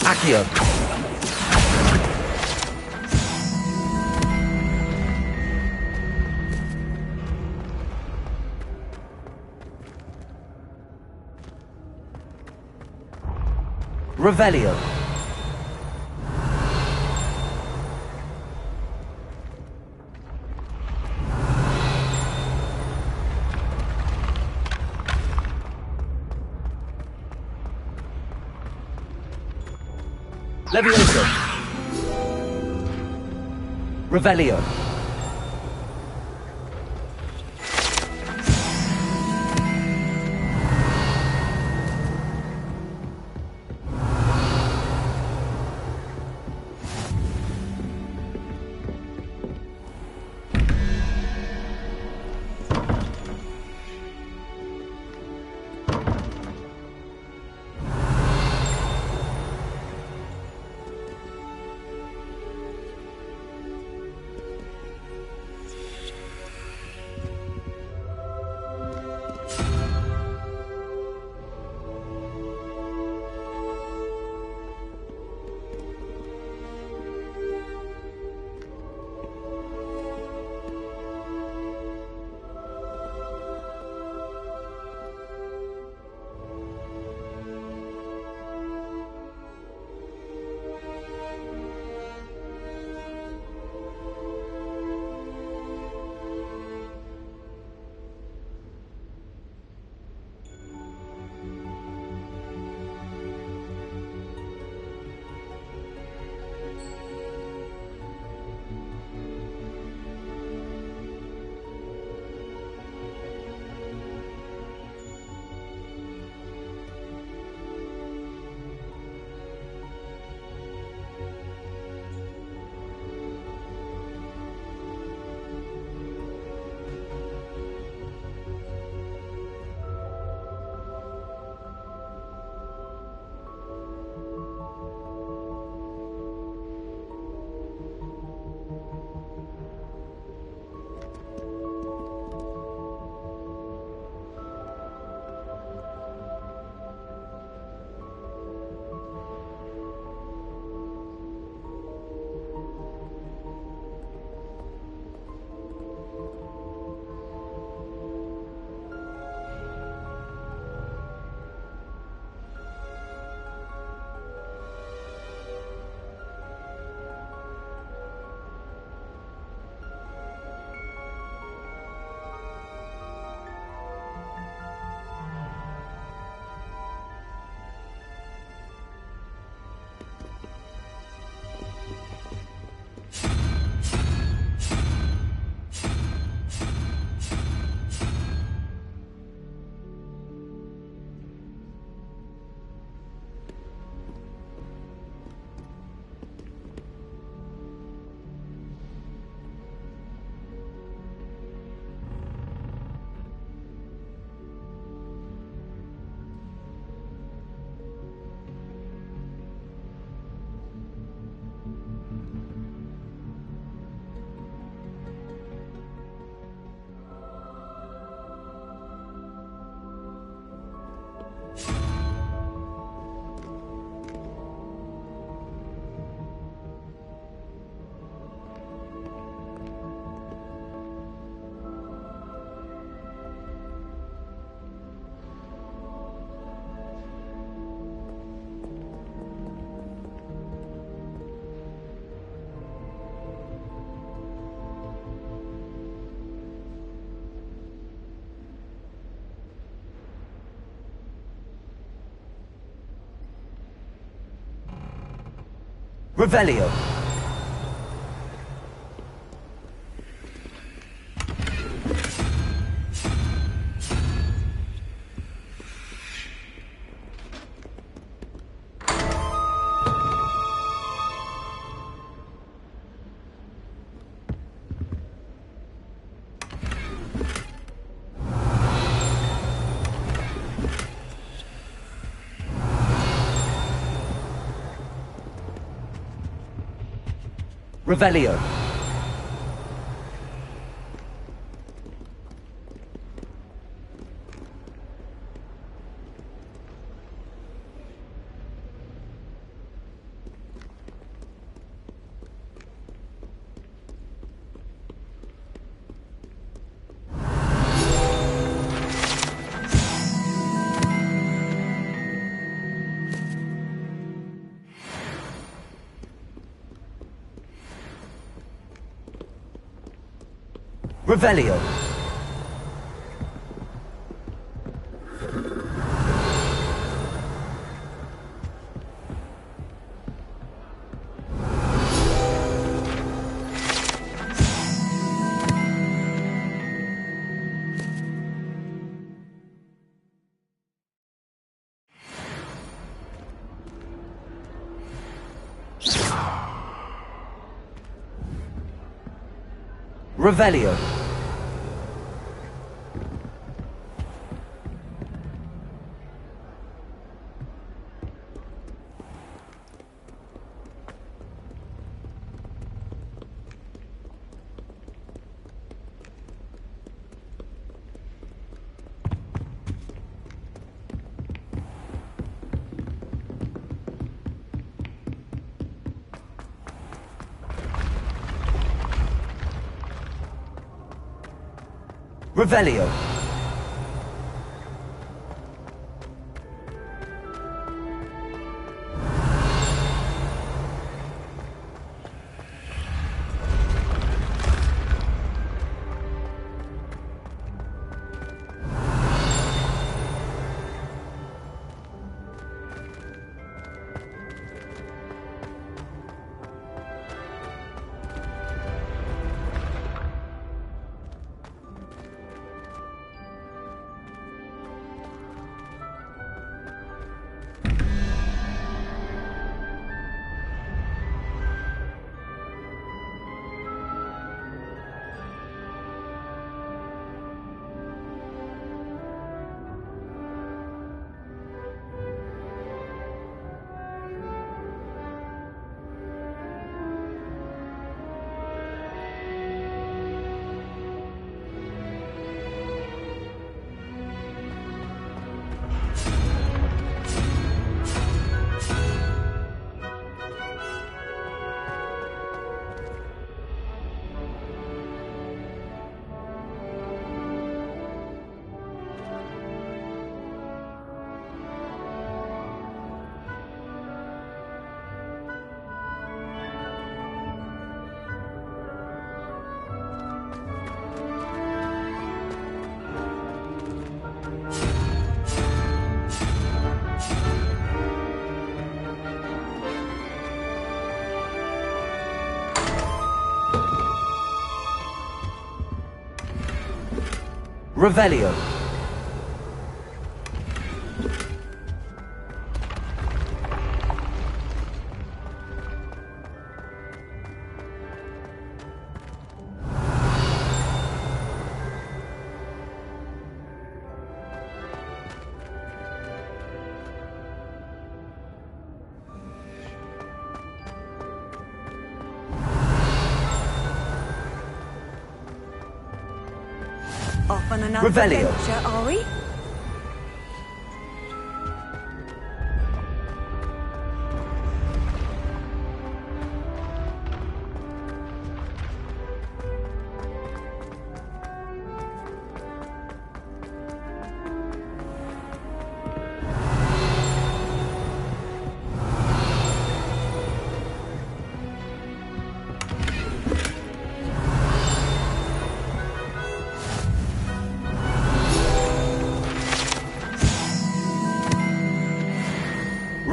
Accio. Revelio. Levioso! Revelio! Revelio. Revelio. Revelio. Revelio. Revelio. Revelio. Off on another Revelio. adventure, are we?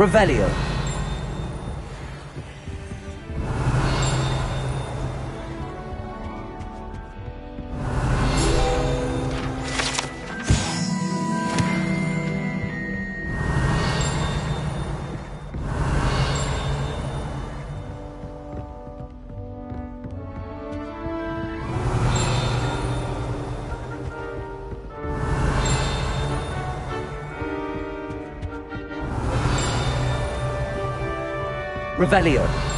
Revelio. Revelio.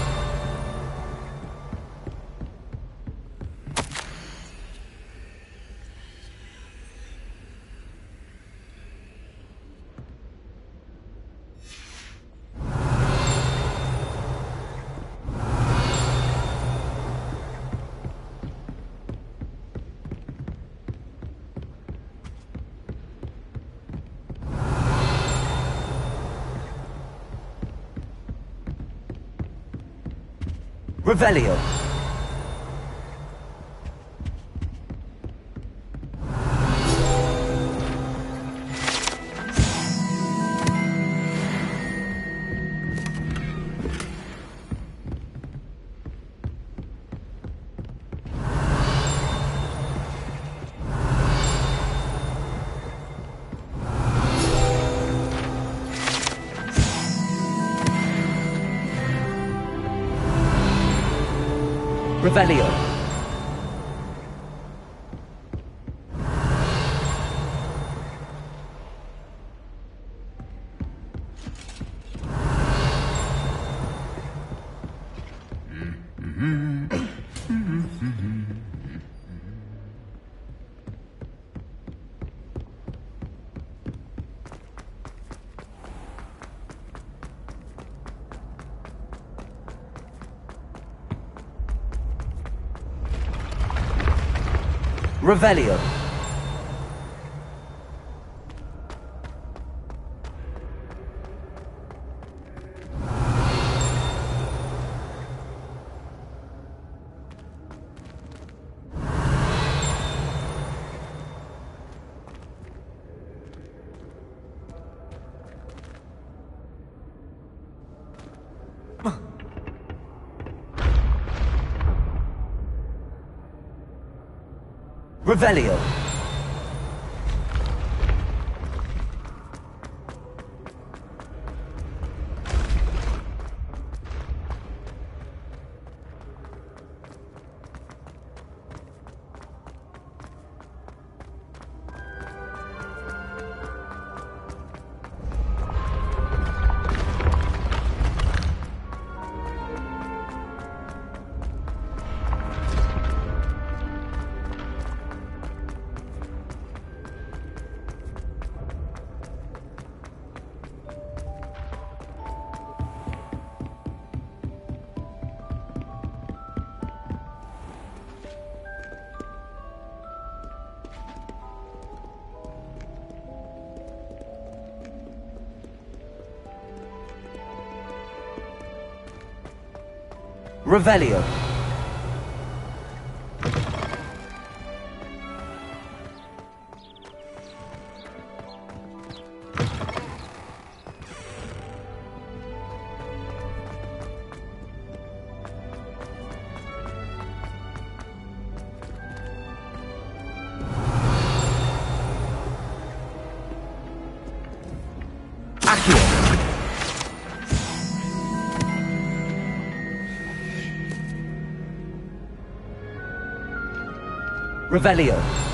Revelio. Revelio. Revelio. Revelio. Revelio. Revelio.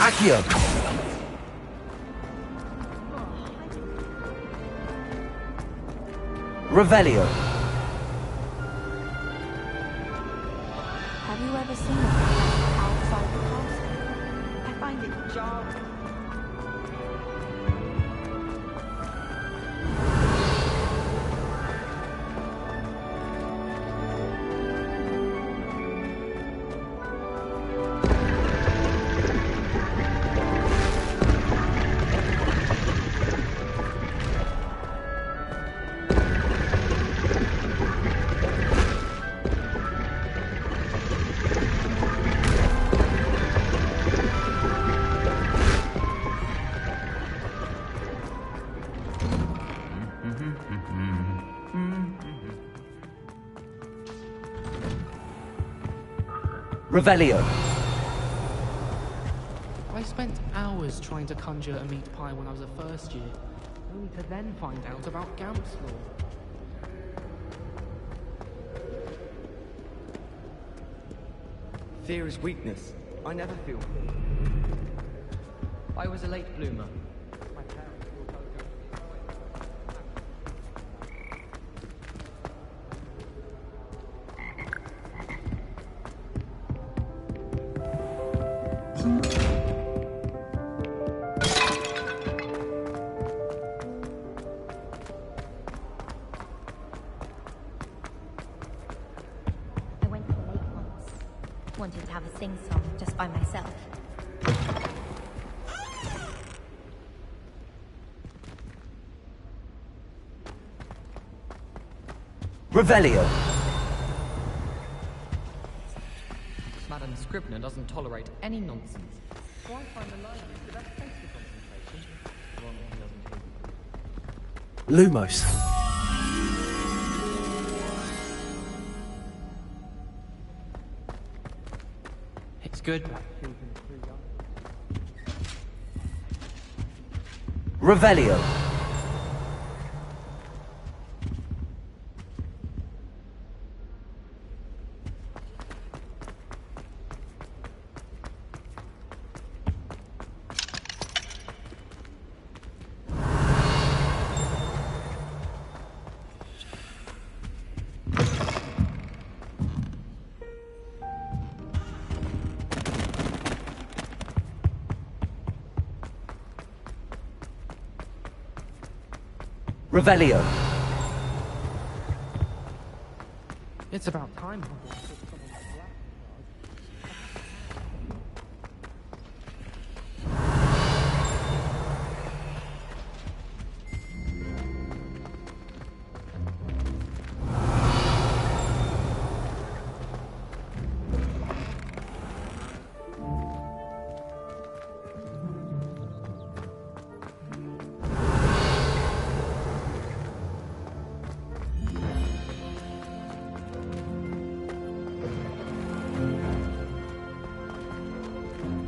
Accio. Revelio. Have you ever seen it outside the castle? I find it jarring. Revelio. I spent hours trying to conjure a meat pie when I was a first year, only to then find out about Gamp's law. Fear is weakness. I never feel fear. I was a late bloomer. I went to the lake once. Wanted to have a sing-song just by myself. Revelio. Madam Scribner doesn't tolerate any nonsense. So I find the library is the best place for concentration. As long as he doesn't hear you. Lumos. It's good. Revelio. Revelio. It's about time Hogwarts took someone like Black.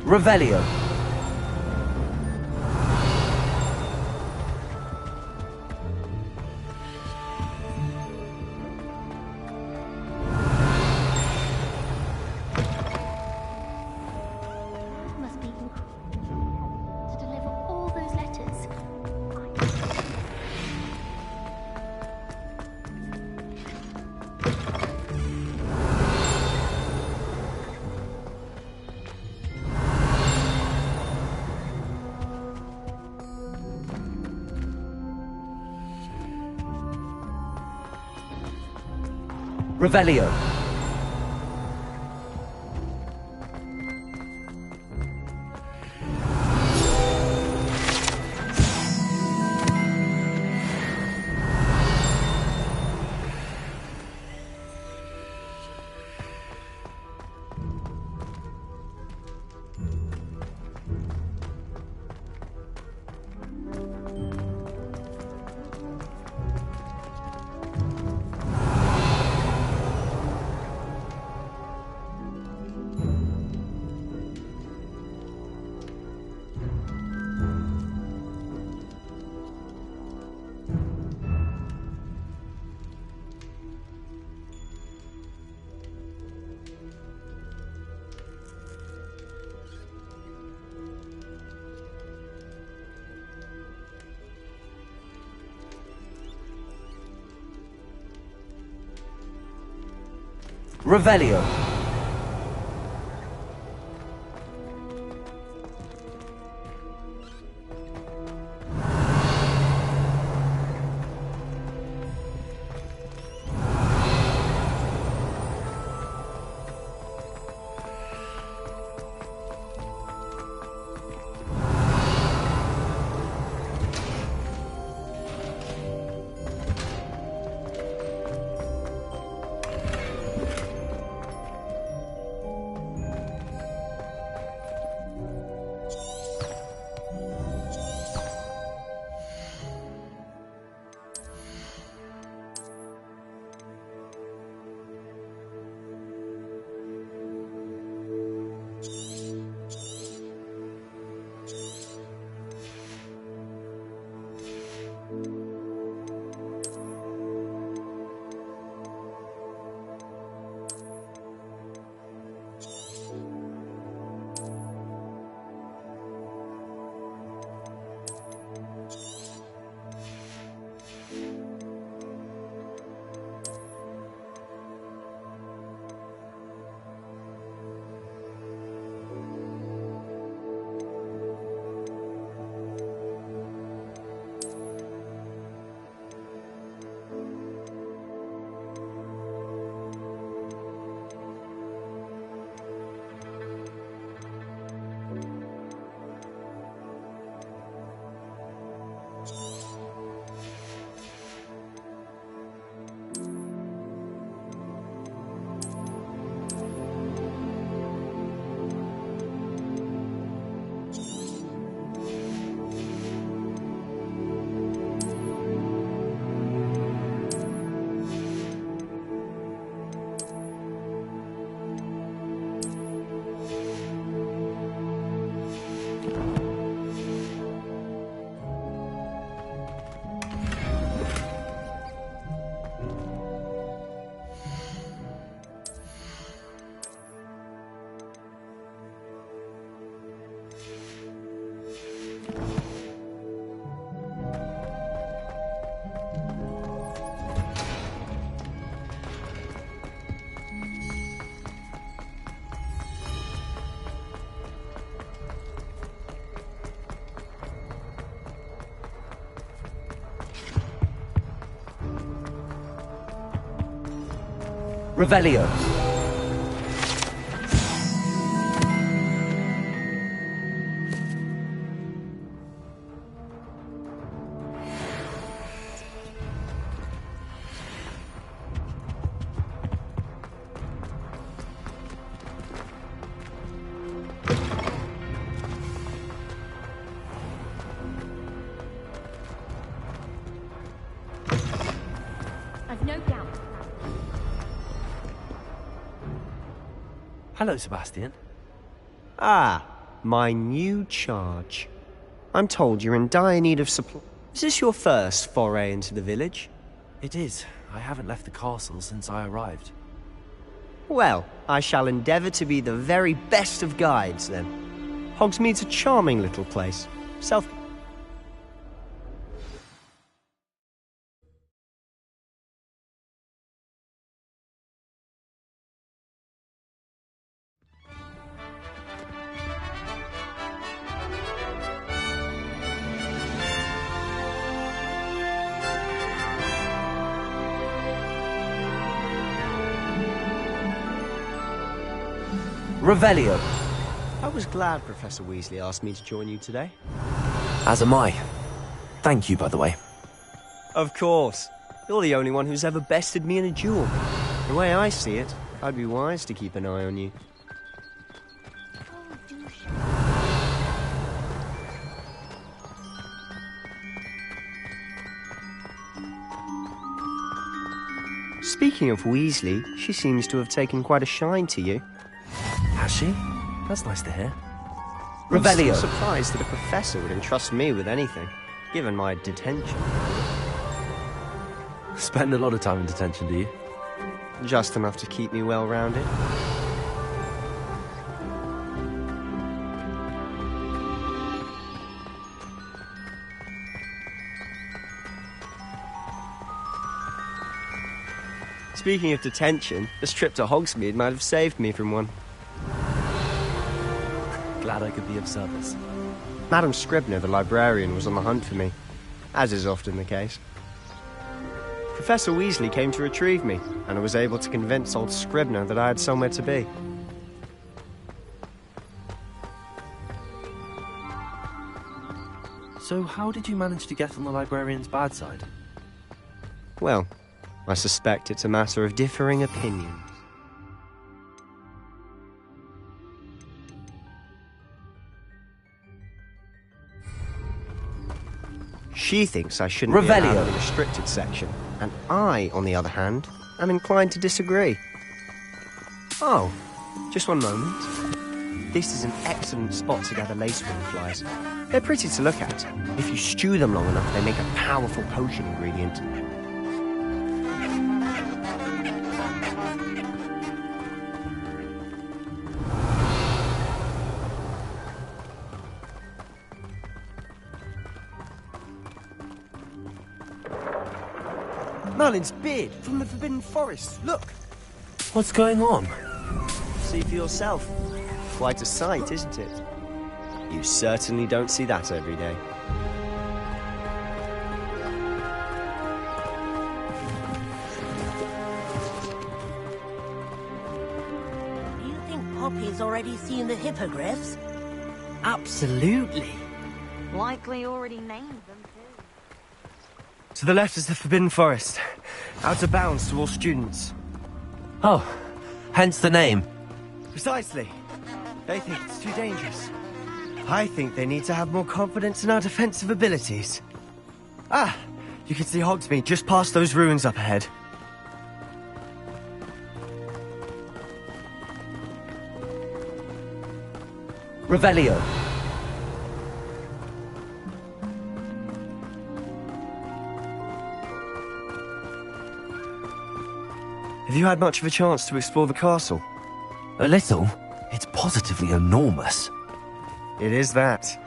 Revelio. Must be incredible to deliver all those letters. Revelio. Revelio. Revelio. I've no doubt. Hello, Sebastian. Ah, my new charge. I'm told you're in dire need of supply. Is this your first foray into the village? It is. I haven't left the castle since I arrived. Well, I shall endeavour to be the very best of guides, then. Hogsmeade's a charming little place. Revelio. I was glad Professor Weasley asked me to join you today. As am I. Thank you, by the way. Of course. You're the only one who's ever bested me in a duel. The way I see it, I'd be wise to keep an eye on you. Speaking of Weasley, she seems to have taken quite a shine to you. Has she? That's nice to hear. I'm Revelio. still surprised that a professor would entrust me with anything, given my detention. Spend a lot of time in detention, do you? Just enough to keep me well-rounded. Speaking of detention, this trip to Hogsmeade might have saved me from one. Glad I could be of service. Madam Scribner, the librarian, was on the hunt for me, as is often the case. Professor Weasley came to retrieve me, and I was able to convince old Scribner that I had somewhere to be. So how did you manage to get on the librarian's bad side? Well, I suspect it's a matter of differing opinions. She thinks I shouldn't be allowed in the restricted section, and I, on the other hand, am inclined to disagree. Oh, just one moment. This is an excellent spot to gather lacewing flies. They're pretty to look at. If you stew them long enough, they make a powerful potion ingredient. Merlin's beard from the Forbidden Forest. Look! What's going on? See for yourself. Quite a sight, isn't it? You certainly don't see that every day. You think Poppy's already seen the hippogriffs? Absolutely. Likely already named them. To the left is the Forbidden Forest. Out of bounds to all students. Oh, hence the name. Precisely. They think it's too dangerous. I think they need to have more confidence in our defensive abilities. Ah, you can see Hogsmeade just past those ruins up ahead. Revelio. Have you had much of a chance to explore the castle? A little. It's positively enormous. It is that.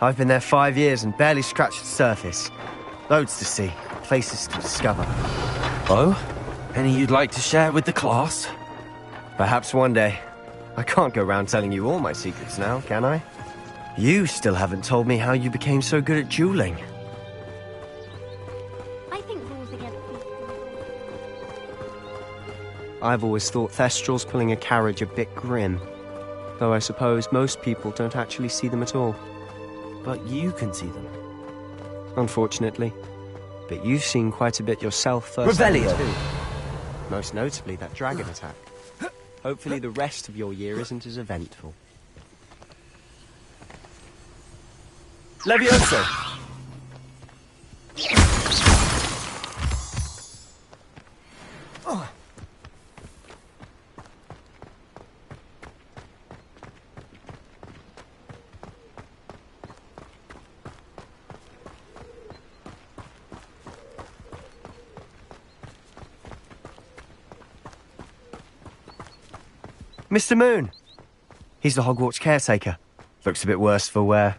I've been there 5 years and barely scratched the surface. Loads to see, places to discover. Oh? Any you'd like to share with the class? Perhaps one day. I can't go around telling you all my secrets now, can I? You still haven't told me how you became so good at dueling. I think rules against these. I've always thought Thestrals pulling a carriage a bit grim. Though I suppose most people don't actually see them at all. But you can see them. Unfortunately. But you've seen quite a bit yourself first. Revelio! Too. Most notably that dragon attack. Hopefully the rest of your year isn't as eventful. Levioso! Mr. Moon! He's the Hogwarts caretaker. Looks a bit worse for wear.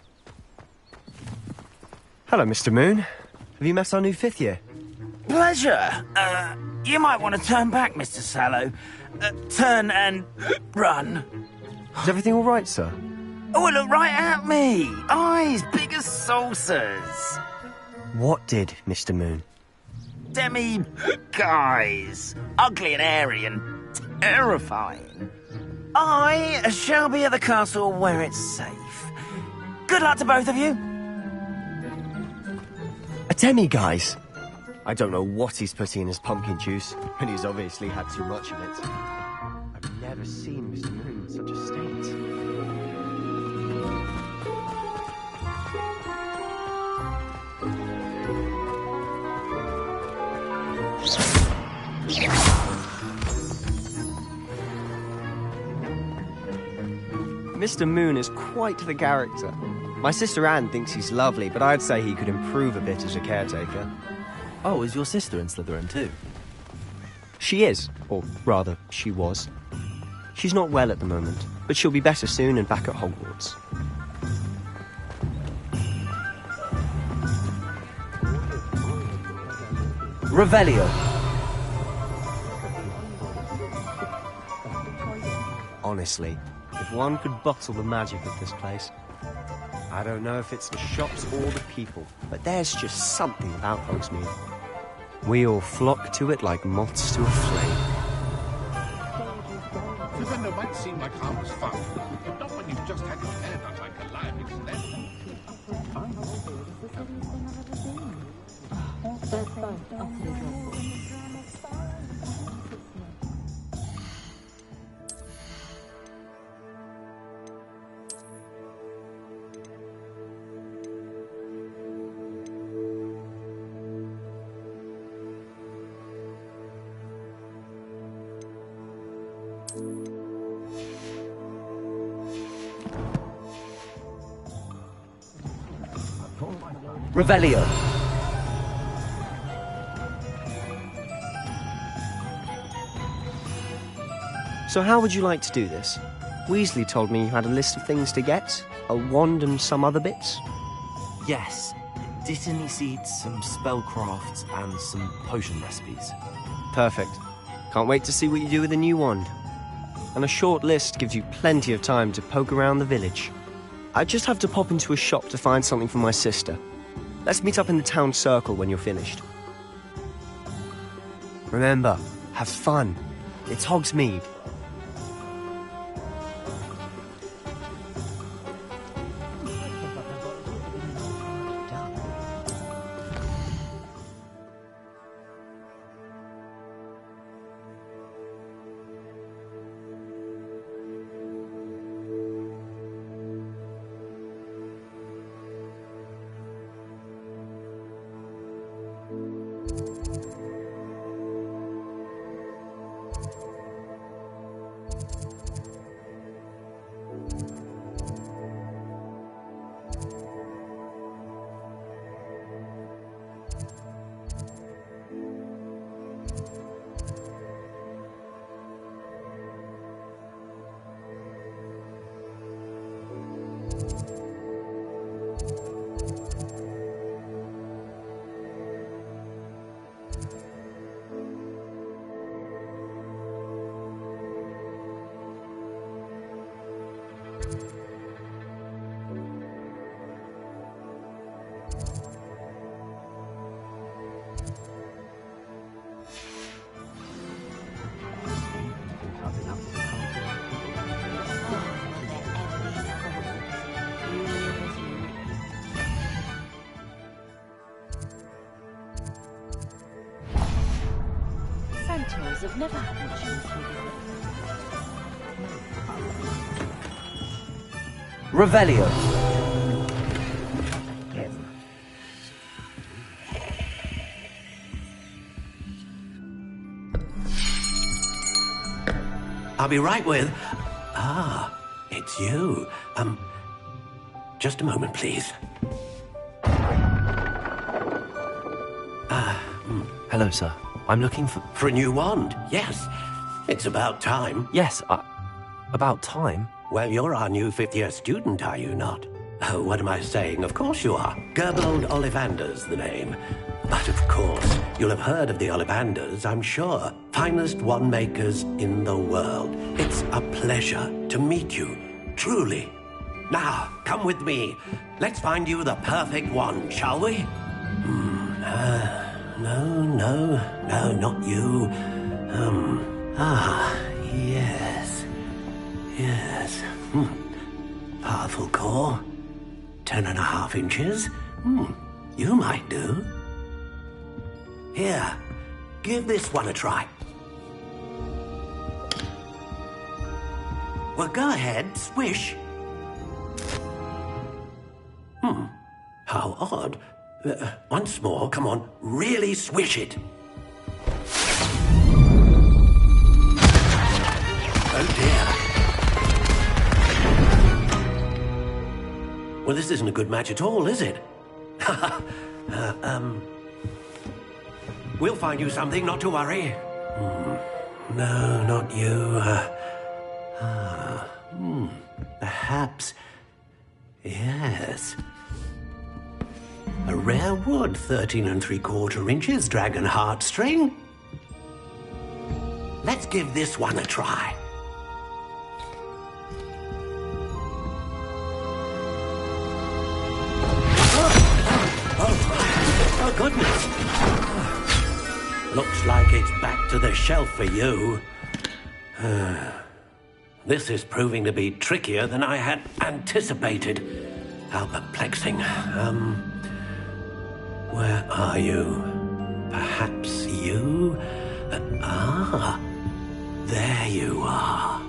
Hello, Mr. Moon. Have you met our new 5th year? Pleasure. You might want to turn back, Mr. Sallow. Turn and run. Is everything all right, sir? Oh, look right at me. Eyes big as saucers. What did, Mr. Moon? Guys. Ugly and hairy and terrifying. I shall be at the castle where it's safe. Good luck to both of you. A demi-guise? I don't know what he's putting in his pumpkin juice, and he's obviously had too much of it. I've never seen Mr. Moon in such a state. Mr. Moon is quite the character. My sister Anne thinks he's lovely, but I'd say he could improve a bit as a caretaker. Oh, is your sister in Slytherin too? She is, or rather, she was. She's not well at the moment, but she'll be better soon and back at Hogwarts. Revelio! Honestly, if one could bottle the magic of this place. I don't know if it's the shops or the people, but there's just something about Hogsmeade. We all flock to it like moths to a flame. Defender might seem like harmless fun, but not when you've just had your hair done like a lion Revelio! So how would you like to do this? Weasley told me you had a list of things to get, a wand and some other bits. Yes. Dittany seeds, some spellcrafts, and some potion recipes. Perfect. Can't wait to see what you do with the new wand. And a short list gives you plenty of time to poke around the village. I just have to pop into a shop to find something for my sister. Let's meet up in the town circle when you're finished. Remember, have fun. It's Hogsmeade. Wizards have never had an issue with Revelio. I'll be right with... Ah, it's you. Just a moment, please. Hello, sir. I'm looking for... For a new wand, yes. It's about time. Yes, about time? Well, you're our new fifth-year student, are you not? Oh, what am I saying? Of course you are. Gerbold Ollivander's the name. But of course, you'll have heard of the Ollivanders, I'm sure. Finest wand makers in the world. It's a pleasure to meet you, truly. Now, come with me. Let's find you the perfect wand, shall we? No, not you. Yes. Powerful core. 10.5 inches. You might do. Here, give this one a try. Well, go ahead, swish. How odd. Once more, come on, really swish it. Oh dear. Well, this isn't a good match at all, is it? We'll find you something, not to worry. No, not you. Perhaps... Yes. A rare wood, 13 3/4 inches, dragon heartstring. Let's give this one a try. Oh, goodness. Looks like it's back to the shelf for you. This is proving to be trickier than I had anticipated. How perplexing. Where are you? Perhaps you? There you are.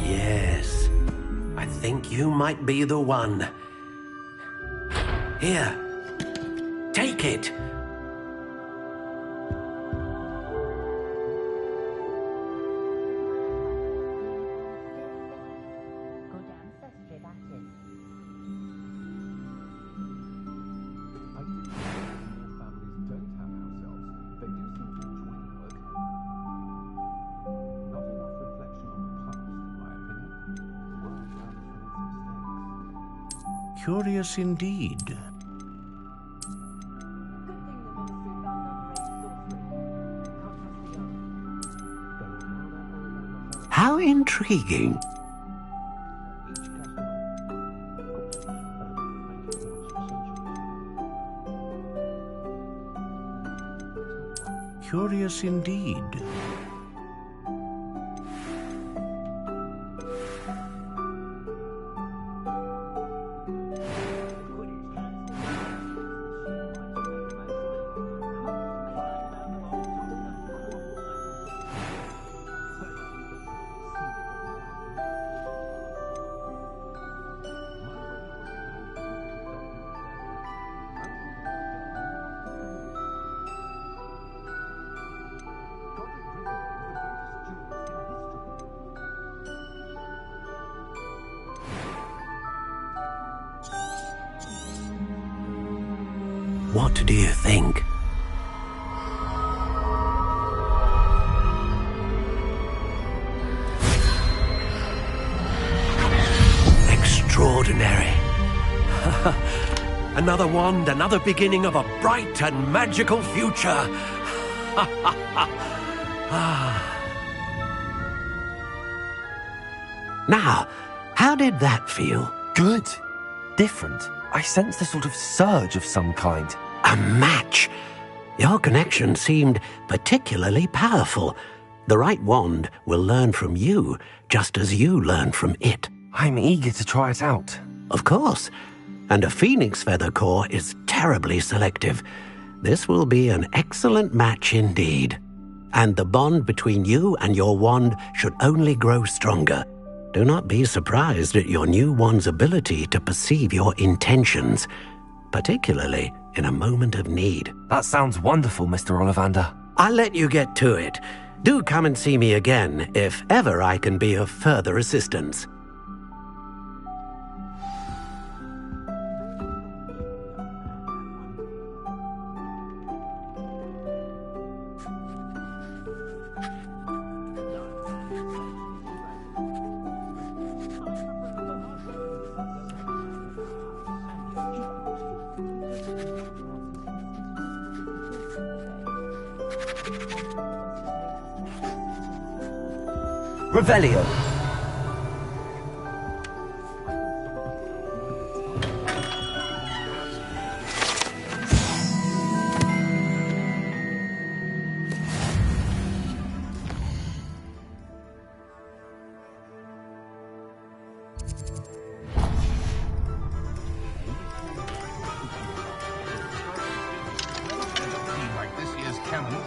Yes, I think you might be the one. Here, take it. Curious indeed. How intriguing. Curious indeed. What do you think? Extraordinary. Another wand, another beginning of a bright and magical future. Now, how did that feel? Good. Different. I sensed a sort of surge of some kind. A match. Your connection seemed particularly powerful. The right wand will learn from you, just as you learn from it. I'm eager to try it out. Of course. And a phoenix feather core is terribly selective. This will be an excellent match indeed. And the bond between you and your wand should only grow stronger. Do not be surprised at your new wand's ability to perceive your intentions, particularly in a moment of need. That sounds wonderful, Mr. Ollivander. I'll let you get to it. Do come and see me again if ever I can be of further assistance. Revelio. Like this year's canon.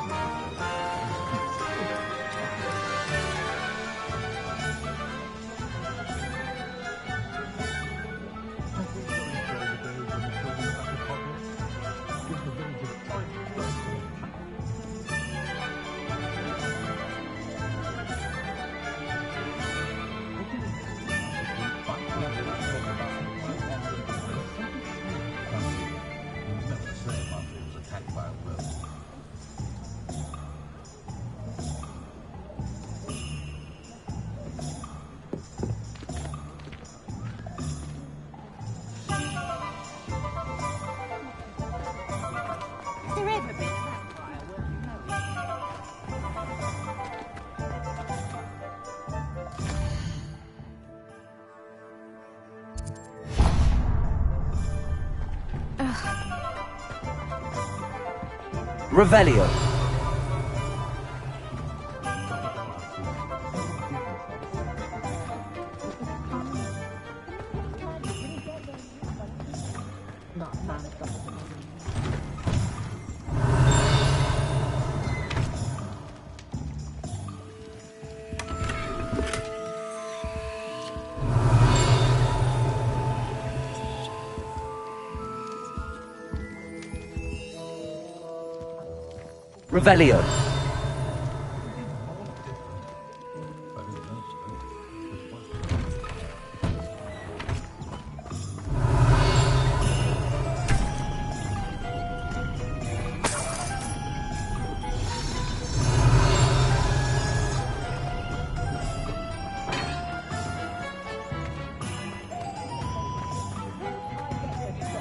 Revelio. Revelio.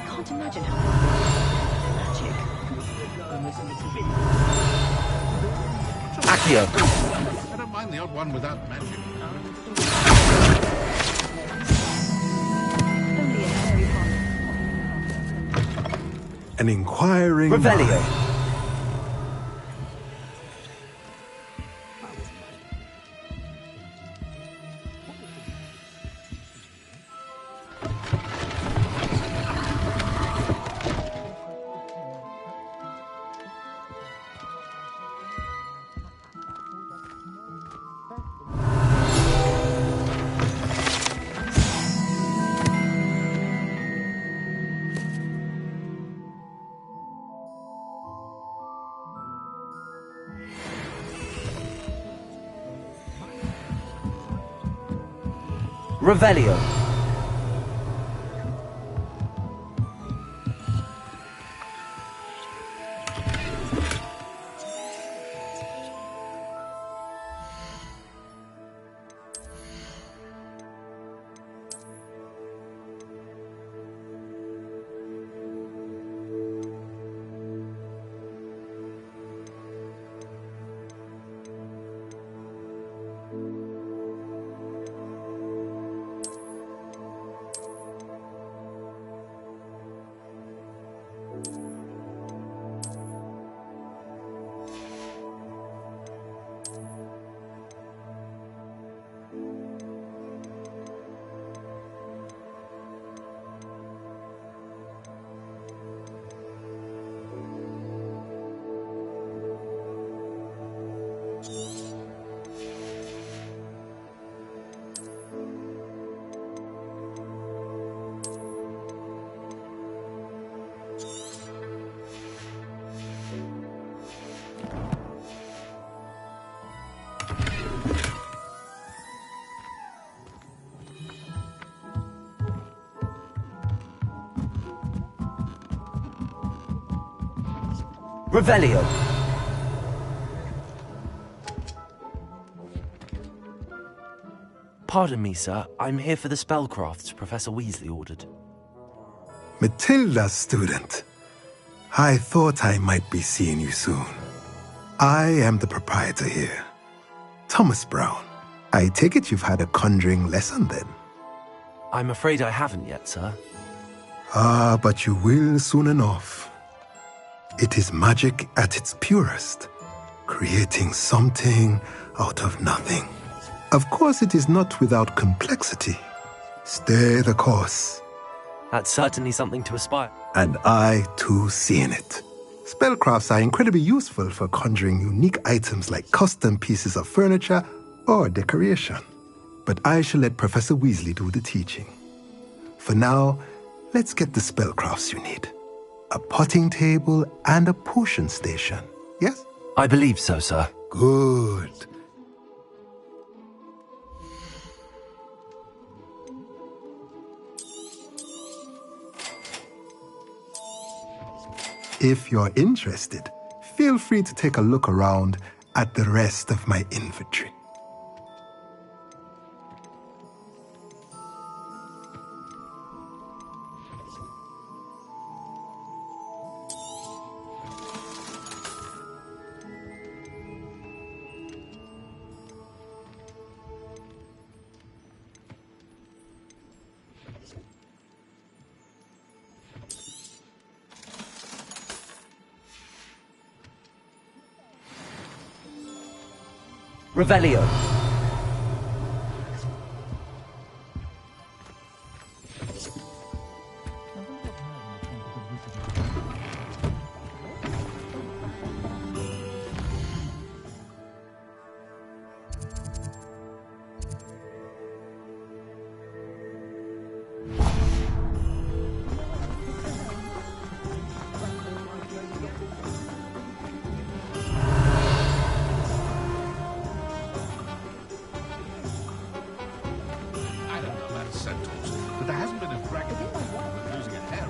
Can't imagine how magic. Accio. I don't mind the odd one without magic. An inquiring Revelio. mind. Revelio. Revelio. Pardon me, sir. I'm here for the spellcrafts Professor Weasley ordered. Matilda's student. I thought I might be seeing you soon. I am the proprietor here, Thomas Brown. I take it you've had a conjuring lesson then? I'm afraid I haven't yet, sir. Ah, but you will soon enough. It is magic at its purest, creating something out of nothing. Of course, it is not without complexity. Stay the course. That's certainly something to aspire. And I, too, see in it. Spellcrafts are incredibly useful for conjuring unique items like custom pieces of furniture or decoration. But I shall let Professor Weasley do the teaching. For now, let's get the spellcrafts you need. A potting table and a potion station, yes? I believe so, sir. Good. If you're interested, feel free to take a look around at the rest of my inventory. Revelio. But there hasn't been a dragon with losing a hair.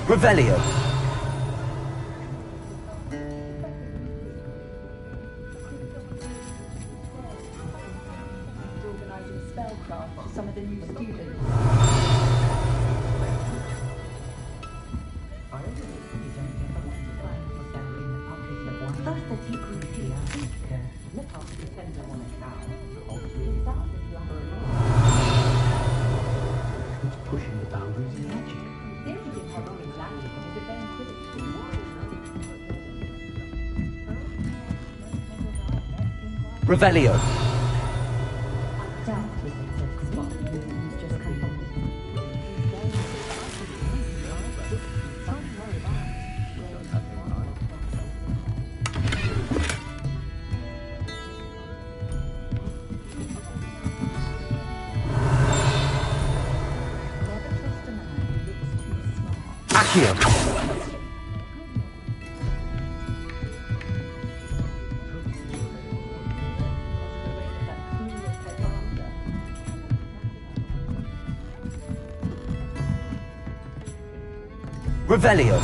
Revelio. Organising spellcraft for some of the new students. Pushing the boundaries of magic. Revelio. Accio. Revelio.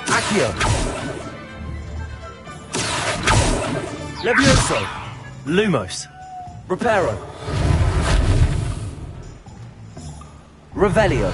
Accio. Levioso. Lumos. Reparo. Revelio.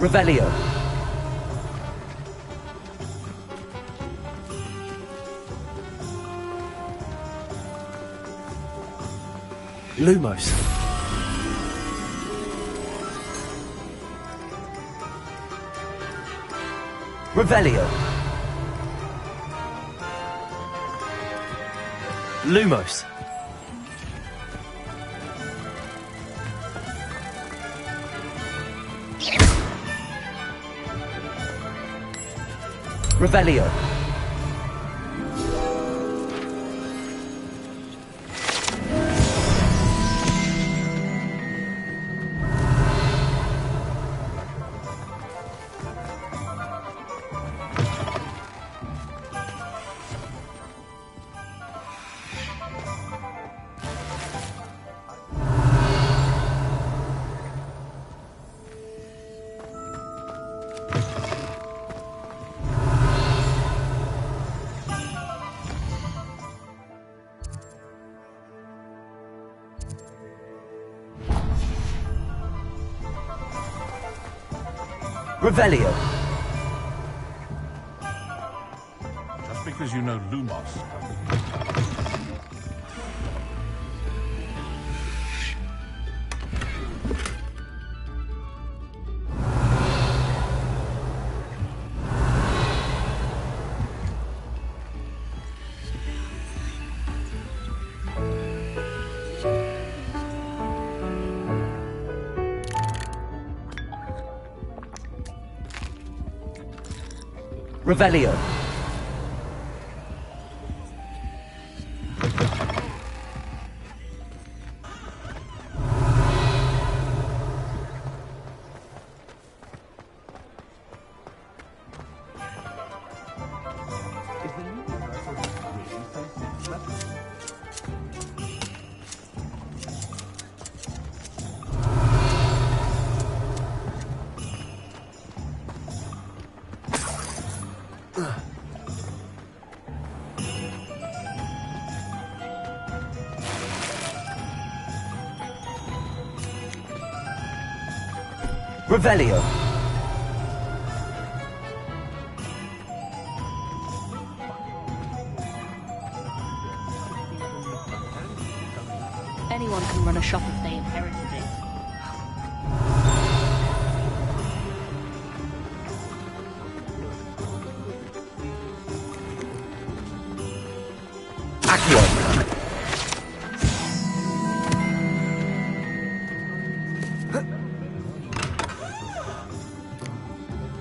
Revelio. Lumos. Revelio. Lumos. Revelio. Revelio. Just because you know Lumos. Revelio. Revelio. Anyone can run a shop if they inherited it.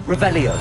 Revelio.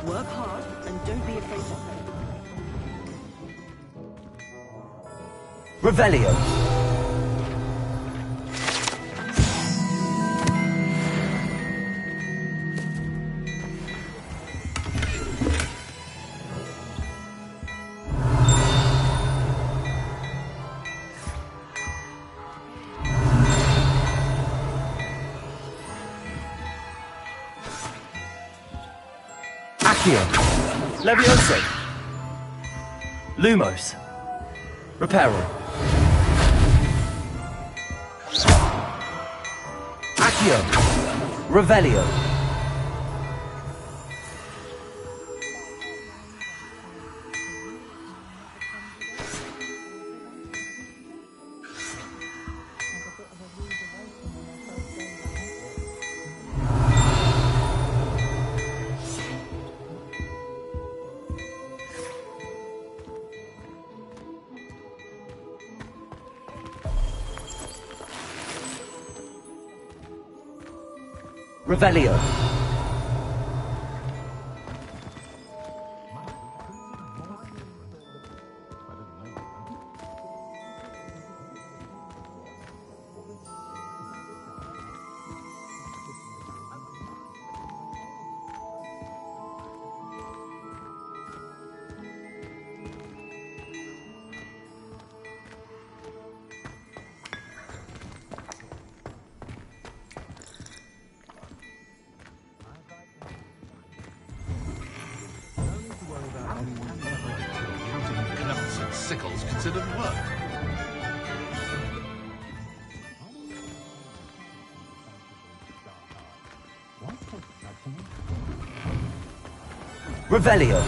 Work hard and don't be afraid to fail. Revelio. Accio. Levioso. Lumos. Reparo. Accio. Revelio. Revelio. Knuckles and sickles considered work. Revelio.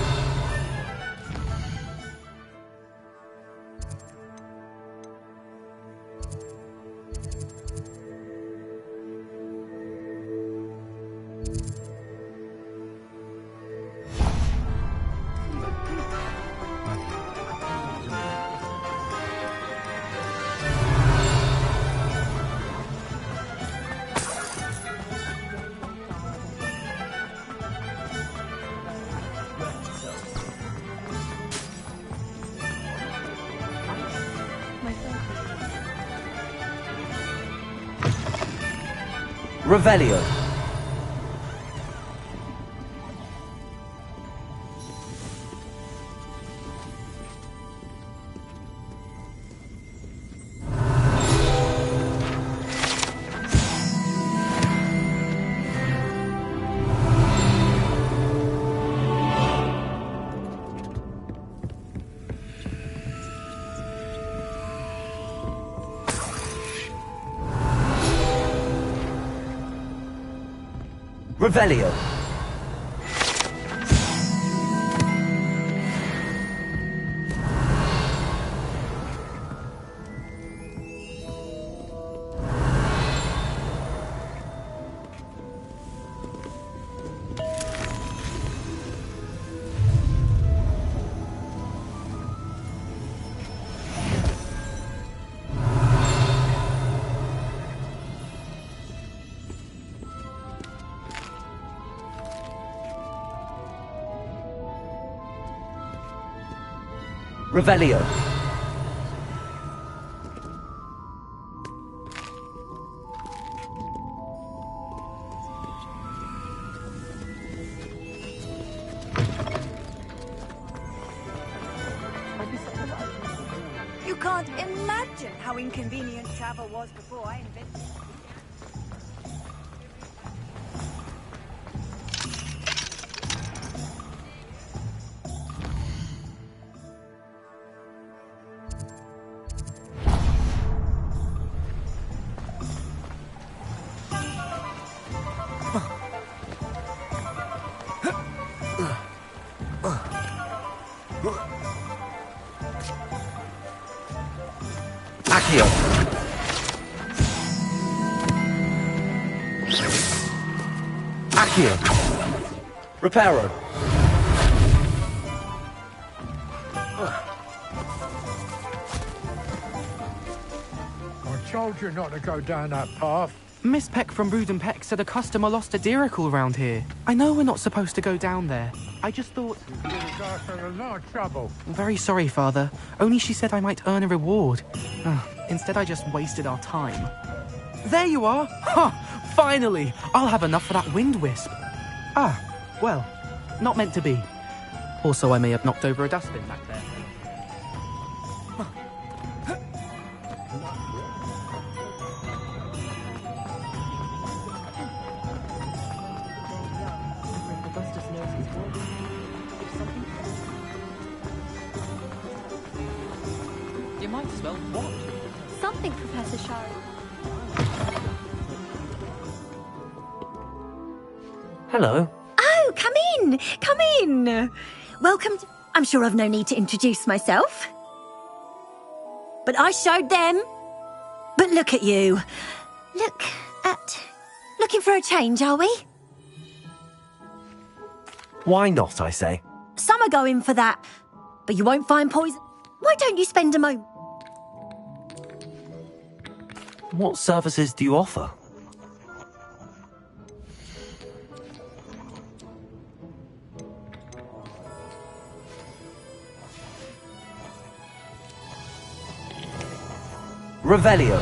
Revelio. Revelio. Revelio. You can't imagine how inconvenient travel was before I invented it. Accio. Accio. Reparo. I told you not to go down that path. Miss Peck from Brood and Peck said a customer lost a Diracle around here. I know we're not supposed to go down there. I just thought... You're in a lot of trouble. I'm very sorry, Father. Only she said I might earn a reward. Instead, I just wasted our time. There you are! Ha! Finally! I'll have enough for that wind wisp. Ah, well, not meant to be. Also, I may have knocked over a dustbin back there. You might as well watch. Something, Professor Shari. Hello. Oh, come in! Come in! Welcome to... I'm sure I've no need to introduce myself. But I showed them. But look at you. Looking for a change, are we? Why not, I say? Some are going for that. But you won't find poison. Why don't you spend a moment? What services do you offer? Revelio.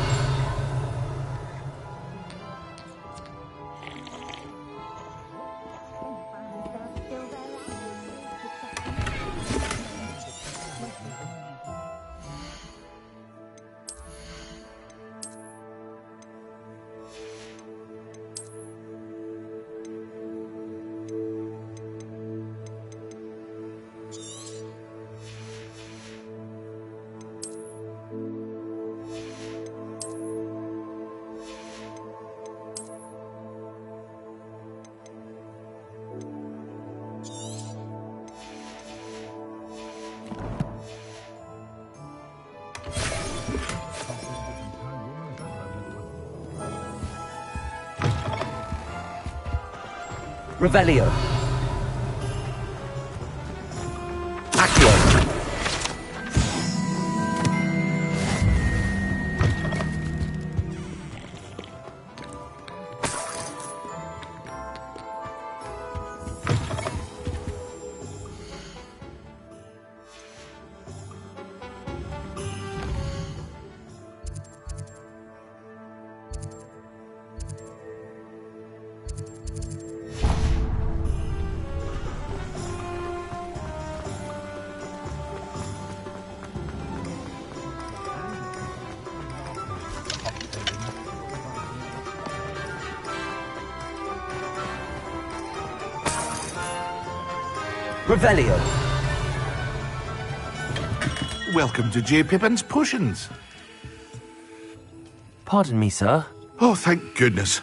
Revelio. Accio. Revelio. Welcome to J. Pippin's Potions. Pardon me, sir. Oh, thank goodness.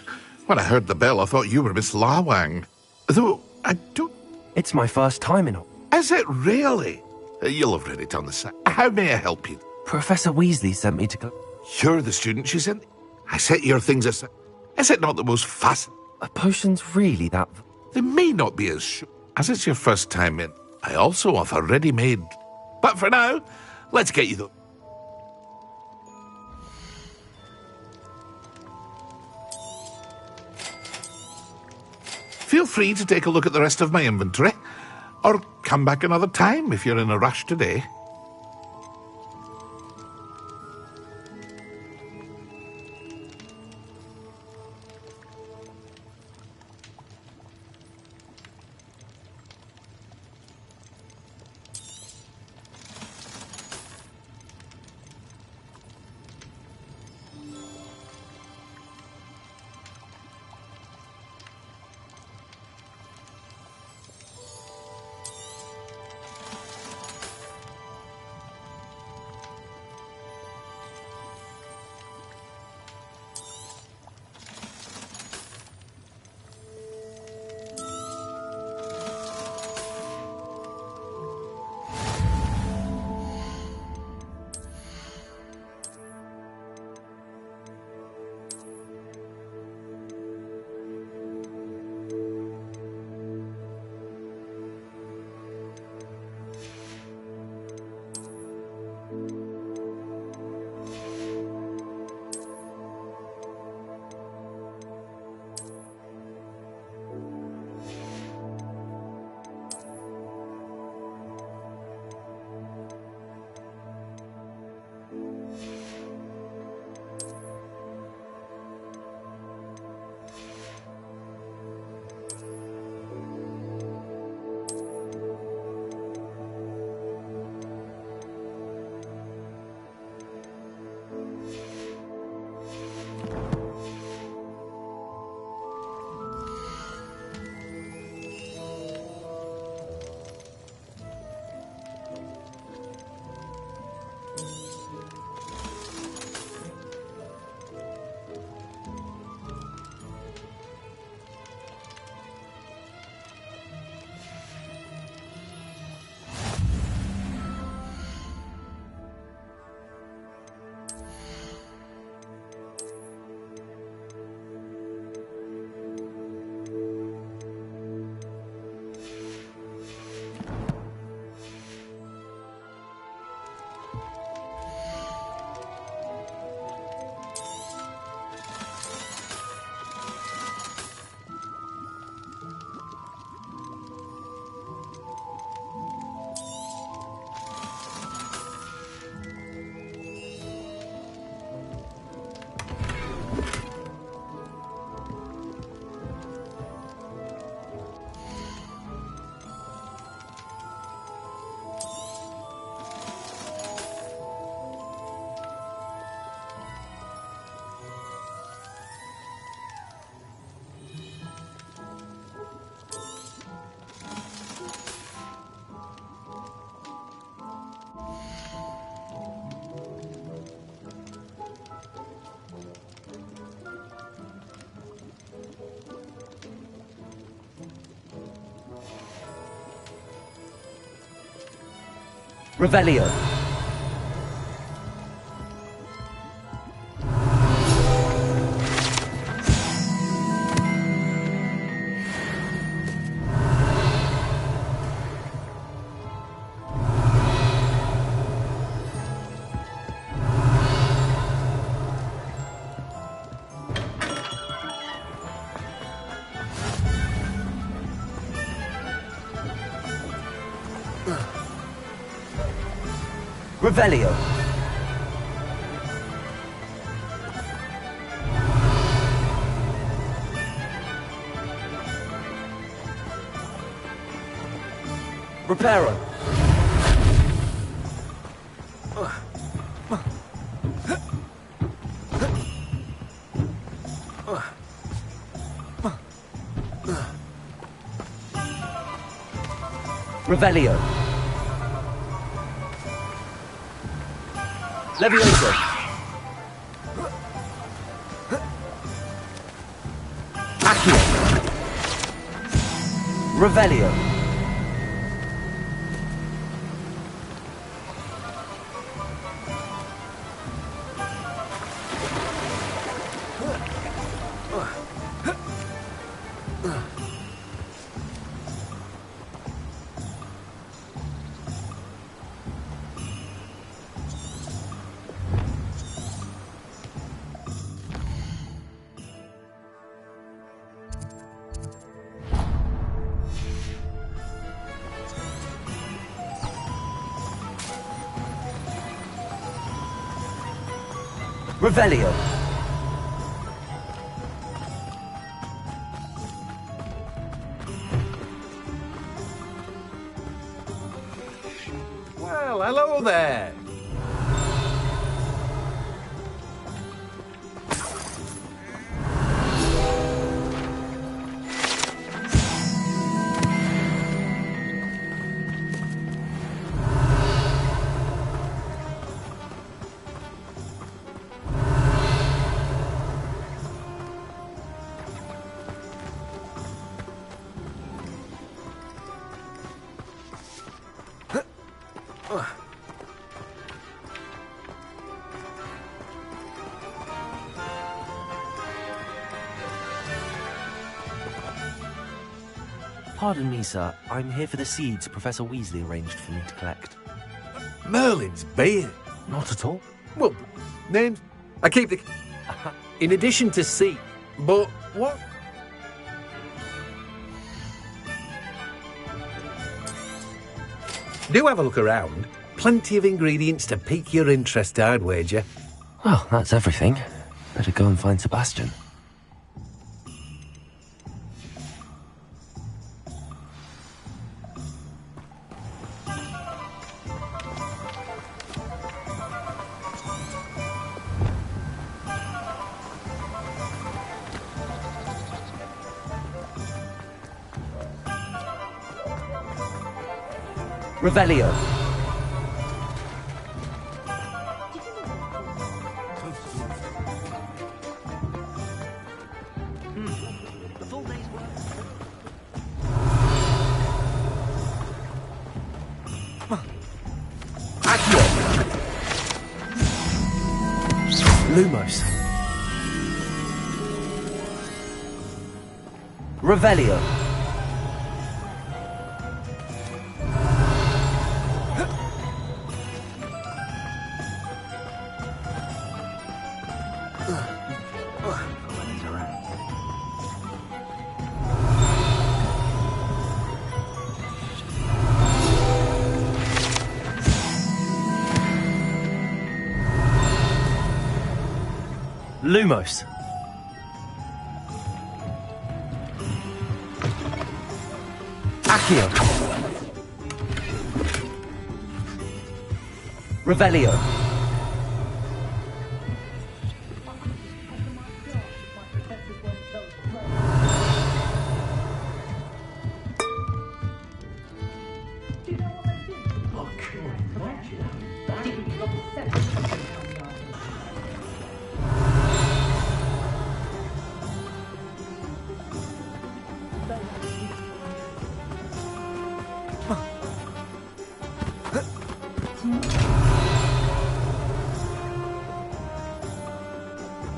When I heard the bell, I thought you were Miss Lawang. Though, I don't... It's my first time in... Is it really? You'll have read it on the side. How may I help you? Professor Weasley sent me to... You're the student she sent? I set your things aside. Is it not the most fascinating? Are potions really that... They may not be as sure. As it's your first time in, I also offer ready-made. But for now, let's get you the... Feel free to take a look at the rest of my inventory, or come back another time if you're in a rush today. Revelio. Revelio. Reparo. Revelio. Levioso. Accio. Revelio. Revelio. Well, hello there. Pardon me, sir. I'm here for the seeds Professor Weasley arranged for me to collect. Merlin's beard. Not at all. Well, names? I keep the... In addition to seed, but what? Do have a look around. Plenty of ingredients to pique your interest, I'd wager. Well, that's everything. Better go and find Sebastian. Revelio. Lumos. Revelio. Lumos. Accio. Revelio.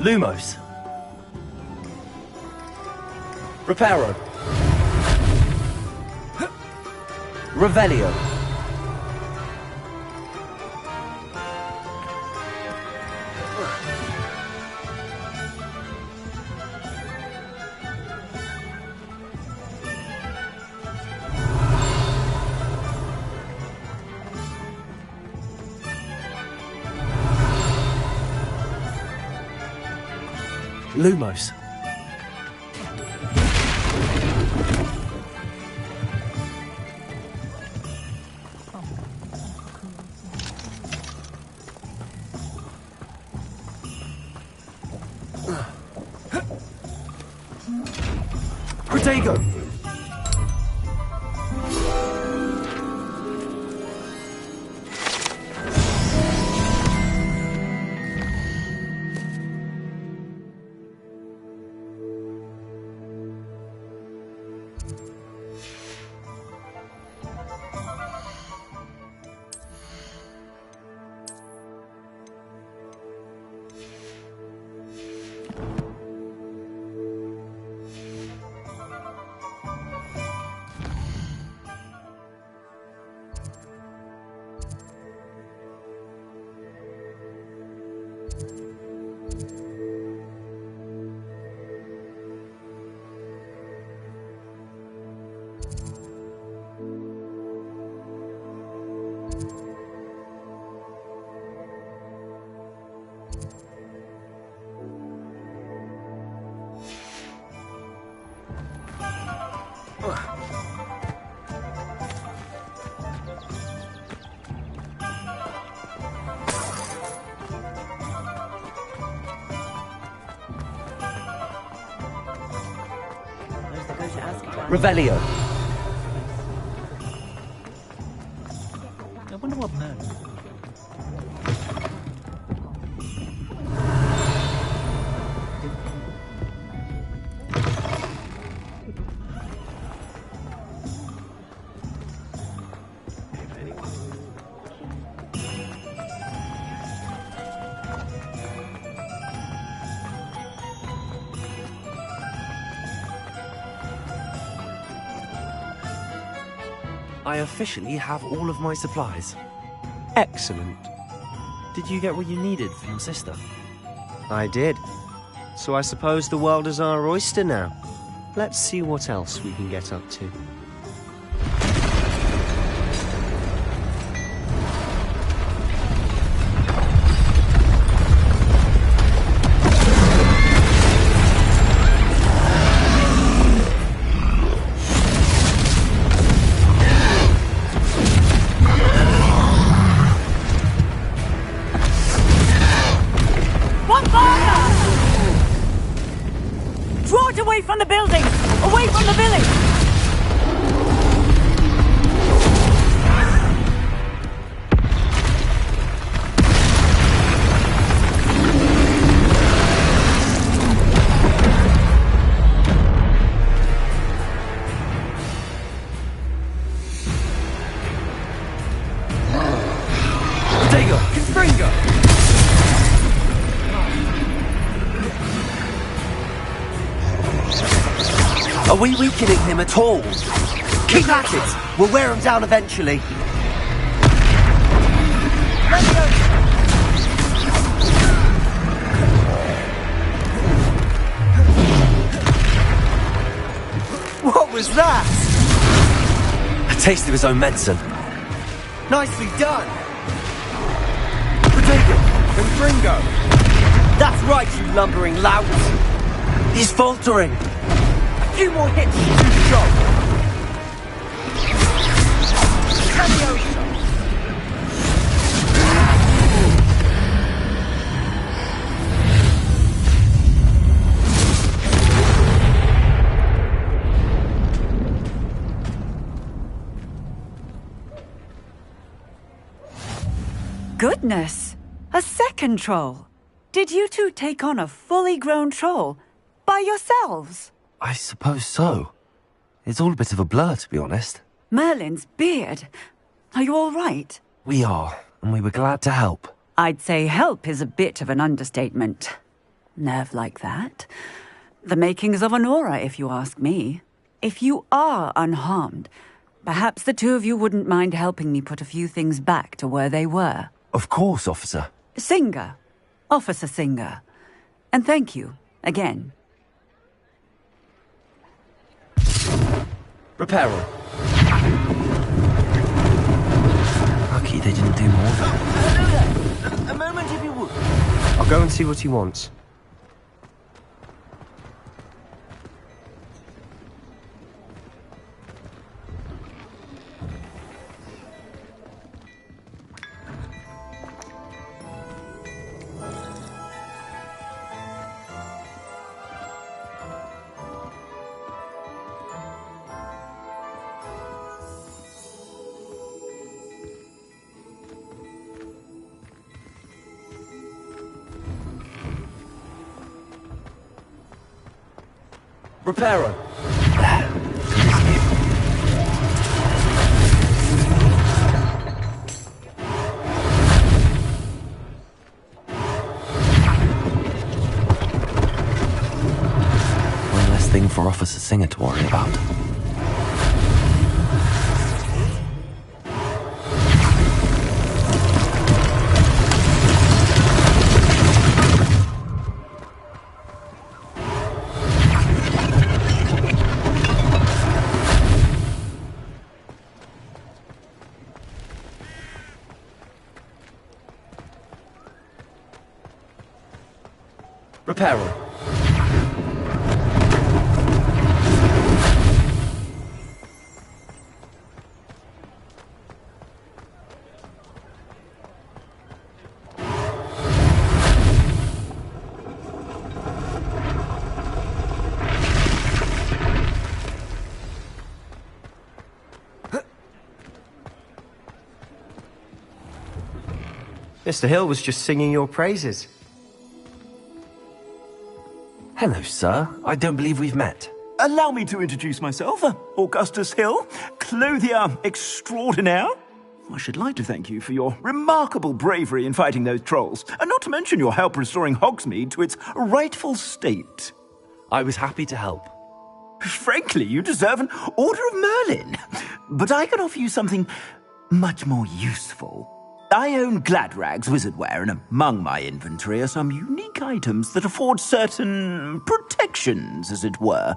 Lumos. Reparo. Revelio. Lumos. Protego. Revelio. I wonder what man. I officially have all of my supplies. Excellent. Did you get what you needed from your sister? I did. So I suppose the world is our oyster now. Let's see what else we can get up to. Away from the building! Away from the village! Dago! Confringo! Are we weakening him at all? Keep at it! We'll wear him down eventually. What was that? A taste of his own medicine. Nicely done! Protego! Confringo! That's right, you lumbering lout! He's faltering! A few more hits to do the job! Goodness! A second troll! Did you two take on a fully grown troll? By yourselves? I suppose so. It's all a bit of a blur, to be honest. Merlin's beard. Are you all right? We are, and we were glad to help. I'd say help is a bit of an understatement. nerve like that. The makings of an aura, if you ask me. If you are unharmed, perhaps the two of you wouldn't mind helping me put a few things back to where they were. Of course, officer. Singer. Officer Singer. And thank you, again. Reparo. Lucky they didn't do more than A moment, if you would. I'll go and see what he wants. Reparo. One less thing for Officer Singer to worry about. Reparo. Mr. Hill was just singing your praises. Hello, sir. I don't believe we've met. Allow me to introduce myself, Augustus Hill, clothier extraordinaire. I should like to thank you for your remarkable bravery in fighting those trolls, and not to mention your help restoring Hogsmeade to its rightful state. I was happy to help. Frankly, you deserve an Order of Merlin. But I can offer you something much more useful. I own Gladrag's wizardware, and among my inventory are some unique items that afford certain protections, as it were.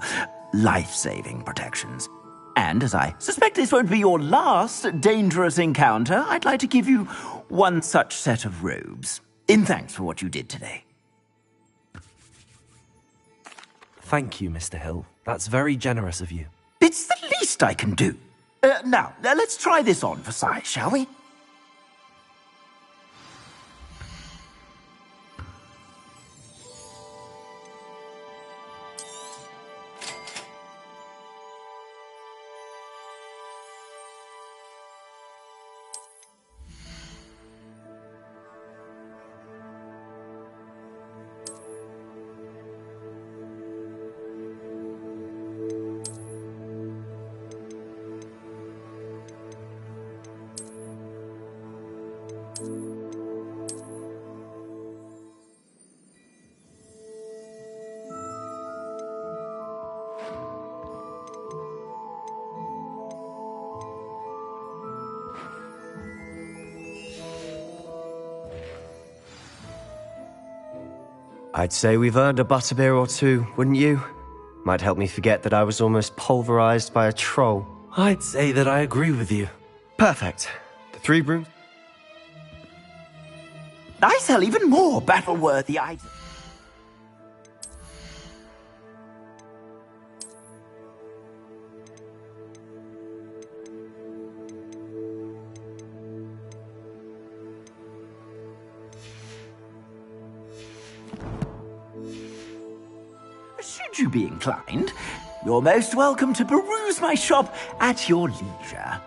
Life-saving protections. And as I suspect this won't be your last dangerous encounter, I'd like to give you one such set of robes, in thanks for what you did today. Thank you, Mr. Hill. That's very generous of you. It's the least I can do. Now, let's try this on for size, shall we? I'd say we've earned a butterbeer or two, wouldn't you? Might help me forget that I was almost pulverized by a troll. I'd say that I agree with you. Perfect. The 3 brews? I sell even more battle-worthy items. Should you be inclined, you're most welcome to peruse my shop at your leisure.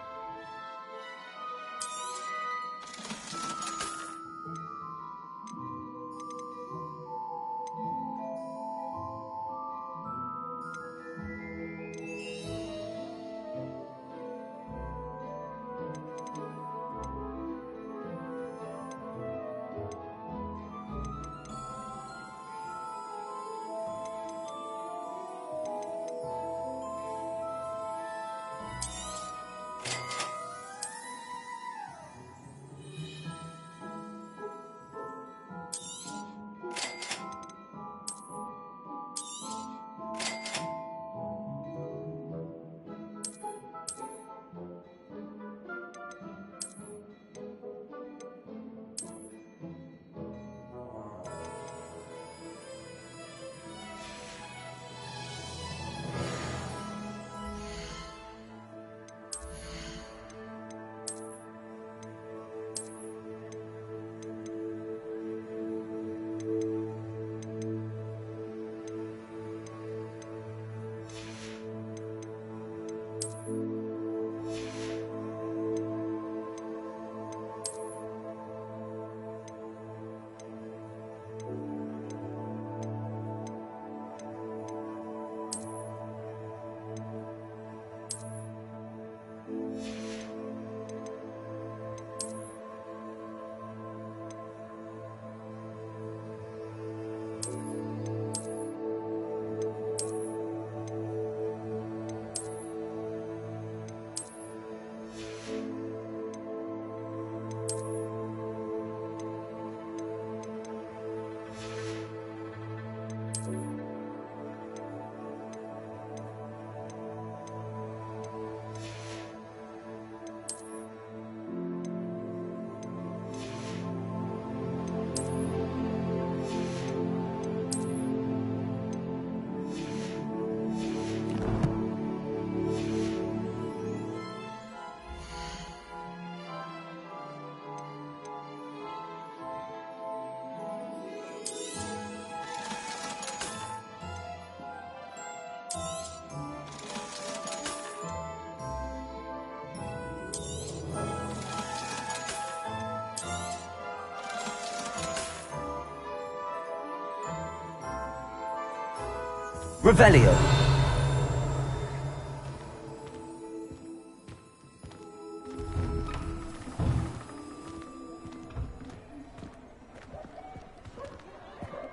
Revelio.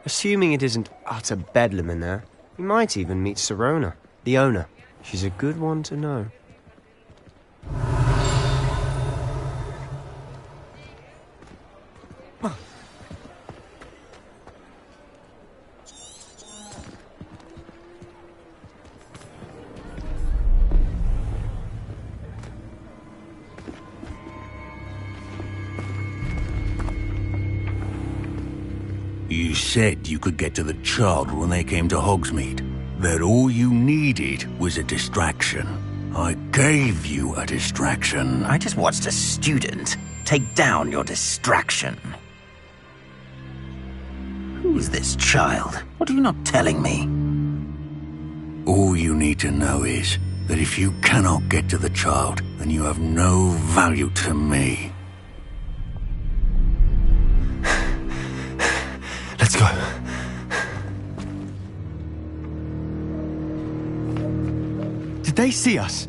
Assuming it isn't utter bedlam in there, you might even meet Sirona, the owner. She's a good one to know. You said you could get to the child when they came to Hogsmeade. That all you needed was a distraction. I gave you a distraction. I just watched a student take down your distraction. Who's this child? What are you not telling me? All you need to know is that if you cannot get to the child, then you have no value to me. Let's go. Did they see us?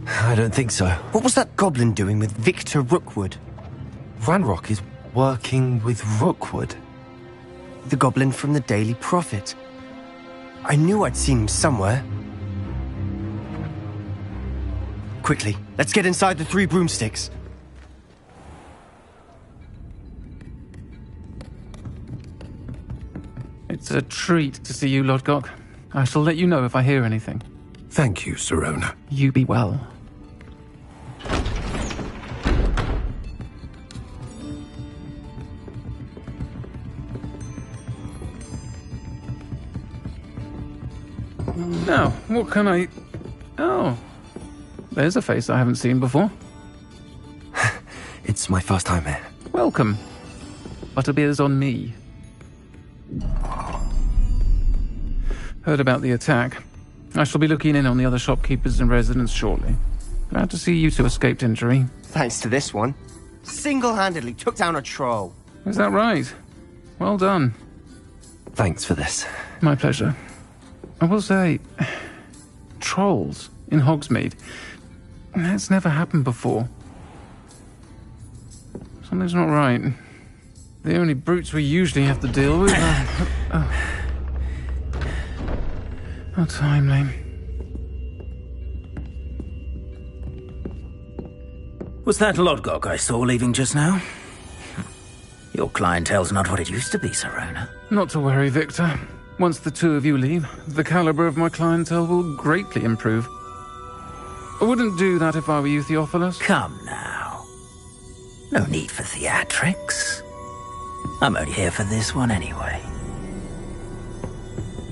I don't think so. What was that goblin doing with Victor Rookwood? Ranrock is working with Rookwood. The goblin from the Daily Prophet. I knew I'd seen him somewhere. Quickly, let's get inside the 3 broomsticks. It's a treat to see you, Lodgok. I shall let you know if I hear anything. Thank you, Sirona. You be well. Now, what can I... Oh, there's a face I haven't seen before. It's my first time here. Welcome. Butterbeer's on me. Heard about the attack. I shall be looking in on the other shopkeepers and residents shortly. Glad to see you two escaped injury. Thanks to this one. Single-handedly took down a troll. Is that right? Well done. Thanks for this. My pleasure. I will say, trolls in Hogsmeade. That's never happened before. Something's not right. The only brutes we usually have to deal with are... How timely. Was that Lodgok I saw leaving just now? Your clientele's not what it used to be, Sirona. Not to worry, Victor. Once the two of you leave, the caliber of my clientele will greatly improve. I wouldn't do that if I were you, Theophilus. Come now. No need for theatrics. I'm only here for this one anyway.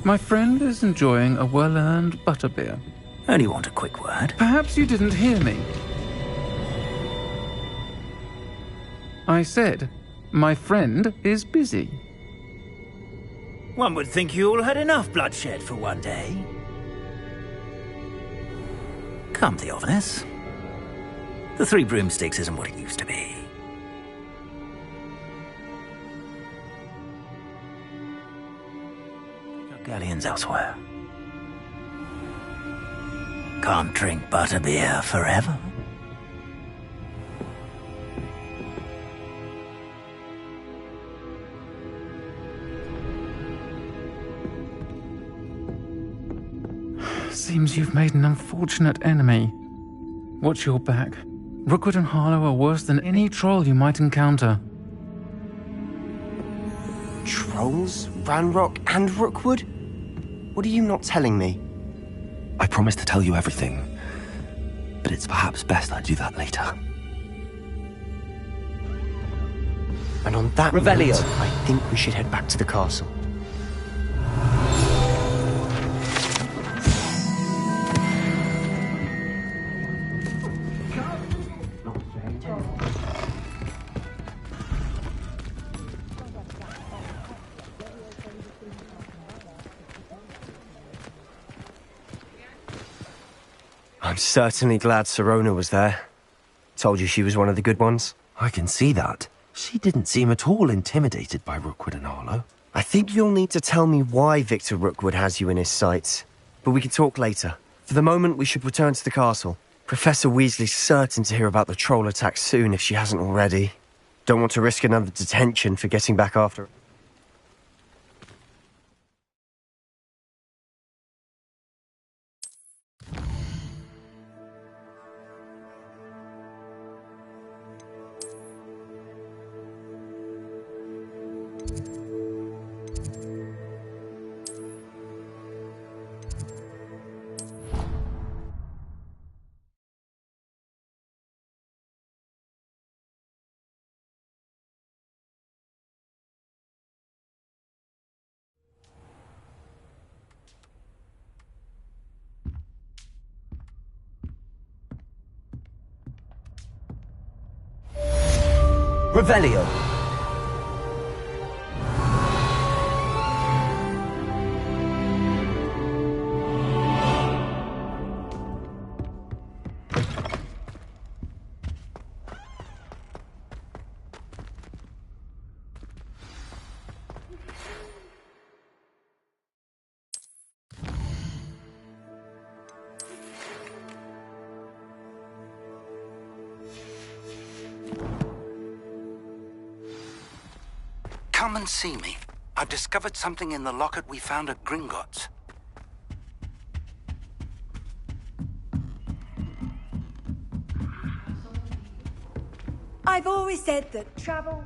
My friend is enjoying a well-earned butterbeer. Only want a quick word. Perhaps you didn't hear me. I said, my friend is busy. One would think you all had enough bloodshed for one day. Come, Theophilus. The 3 broomsticks isn't what it used to be. Galleons elsewhere. Can't drink butterbeer forever. Seems you've made an unfortunate enemy. Watch your back. Rookwood and Harlow are worse than any troll you might encounter. Trolls? Ranrock and Rookwood? What are you not telling me? I promised to tell you everything, but it's perhaps best I do that later. And on that Revelio. note, I think we should head back to the castle. I'm certainly glad Sirona was there. Told you she was one of the good ones. I can see that. She didn't seem at all intimidated by Rookwood and Harlow. I think you'll need to tell me why Victor Rookwood has you in his sights. but we can talk later. For the moment, we should return to the castle. Professor Weasley's certain to hear about the troll attack soon if she hasn't already. Don't want to risk another detention for getting back after. Revelio. Come and see me. I've discovered something in the locket we found at Gringotts. I've always said that travel...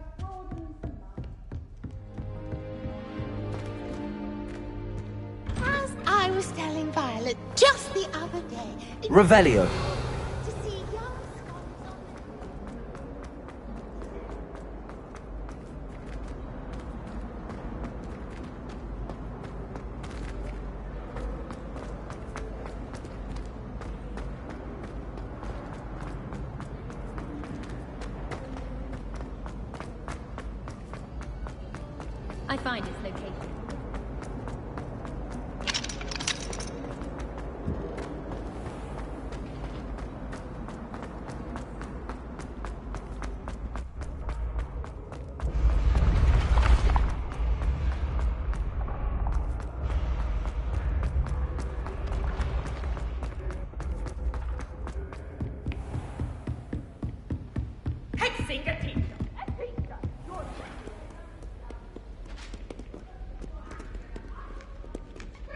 As I was telling Violet just the other day... Revelio. I find its location.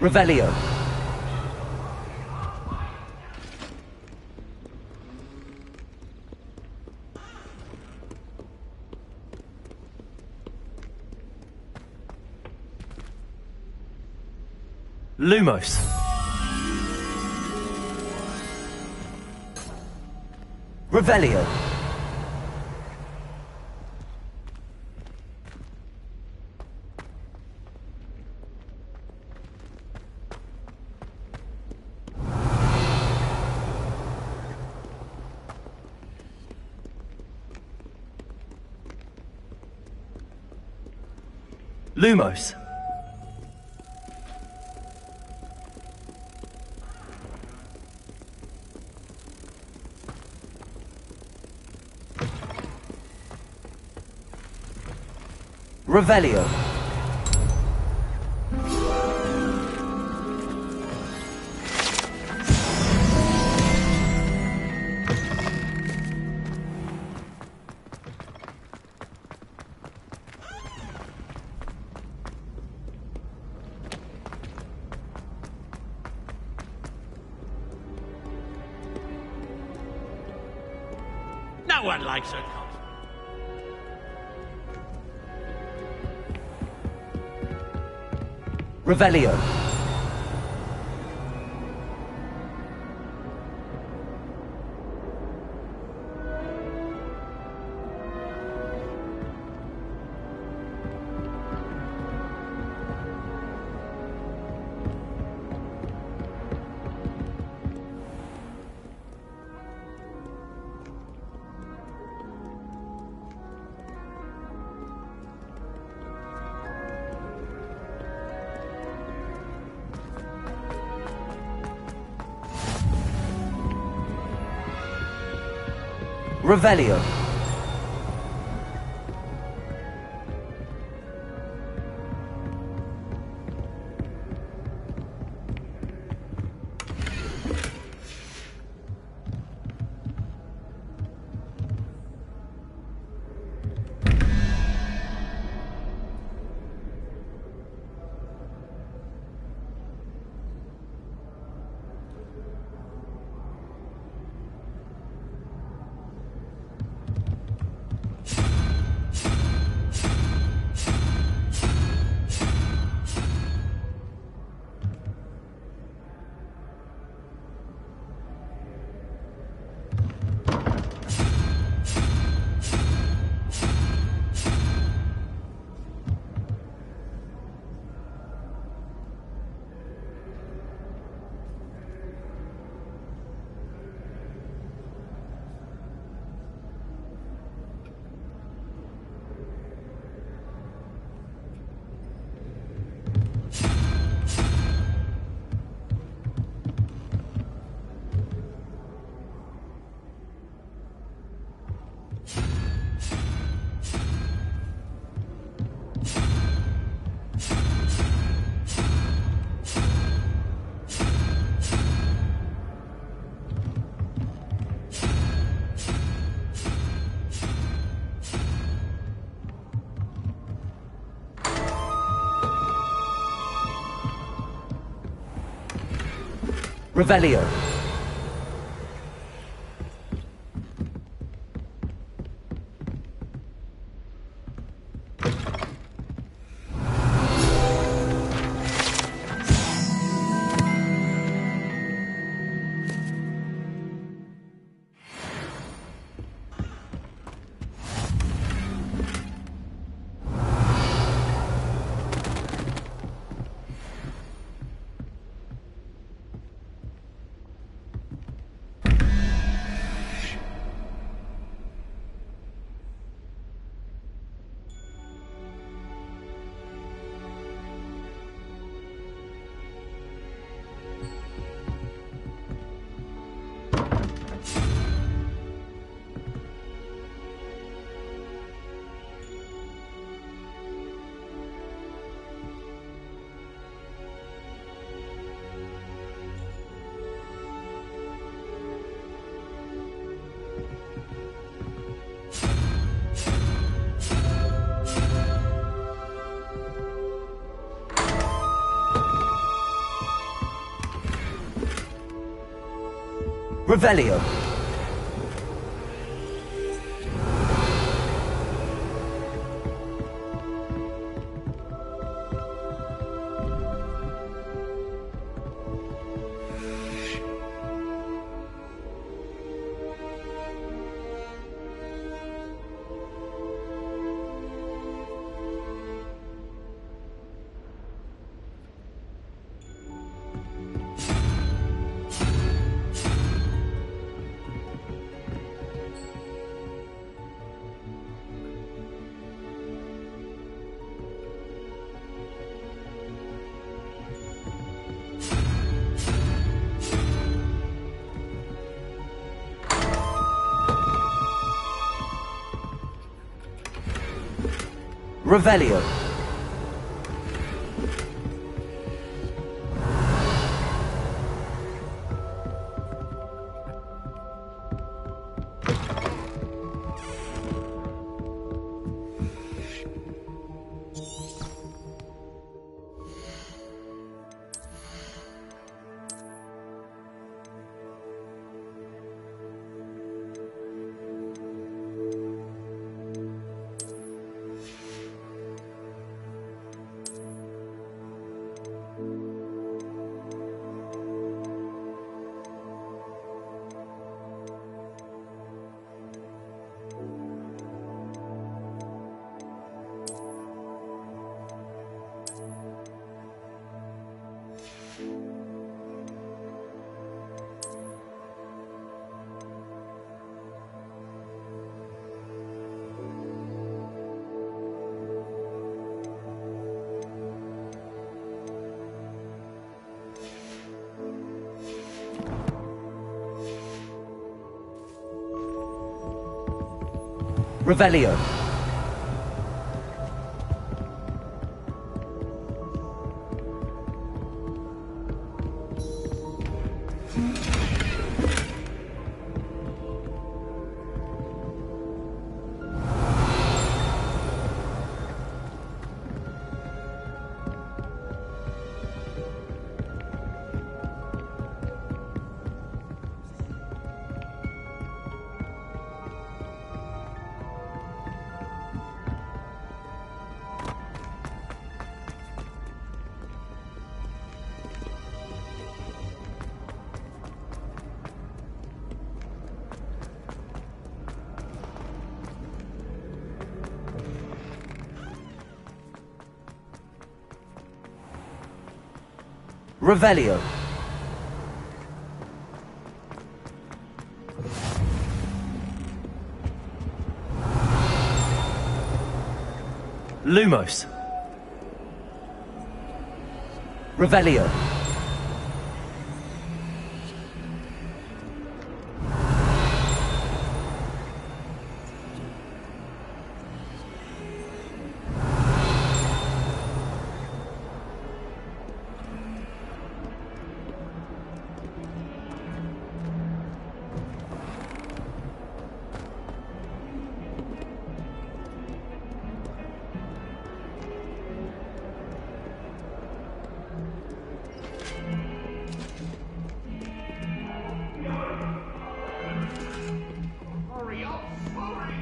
Revelio. Lumos. Revelio. Lumos. Revelio. No one likes her. Revelio. Revelio. Revelio. Revelio. Revelio. Revelio. Revelio. Lumos. Revelio.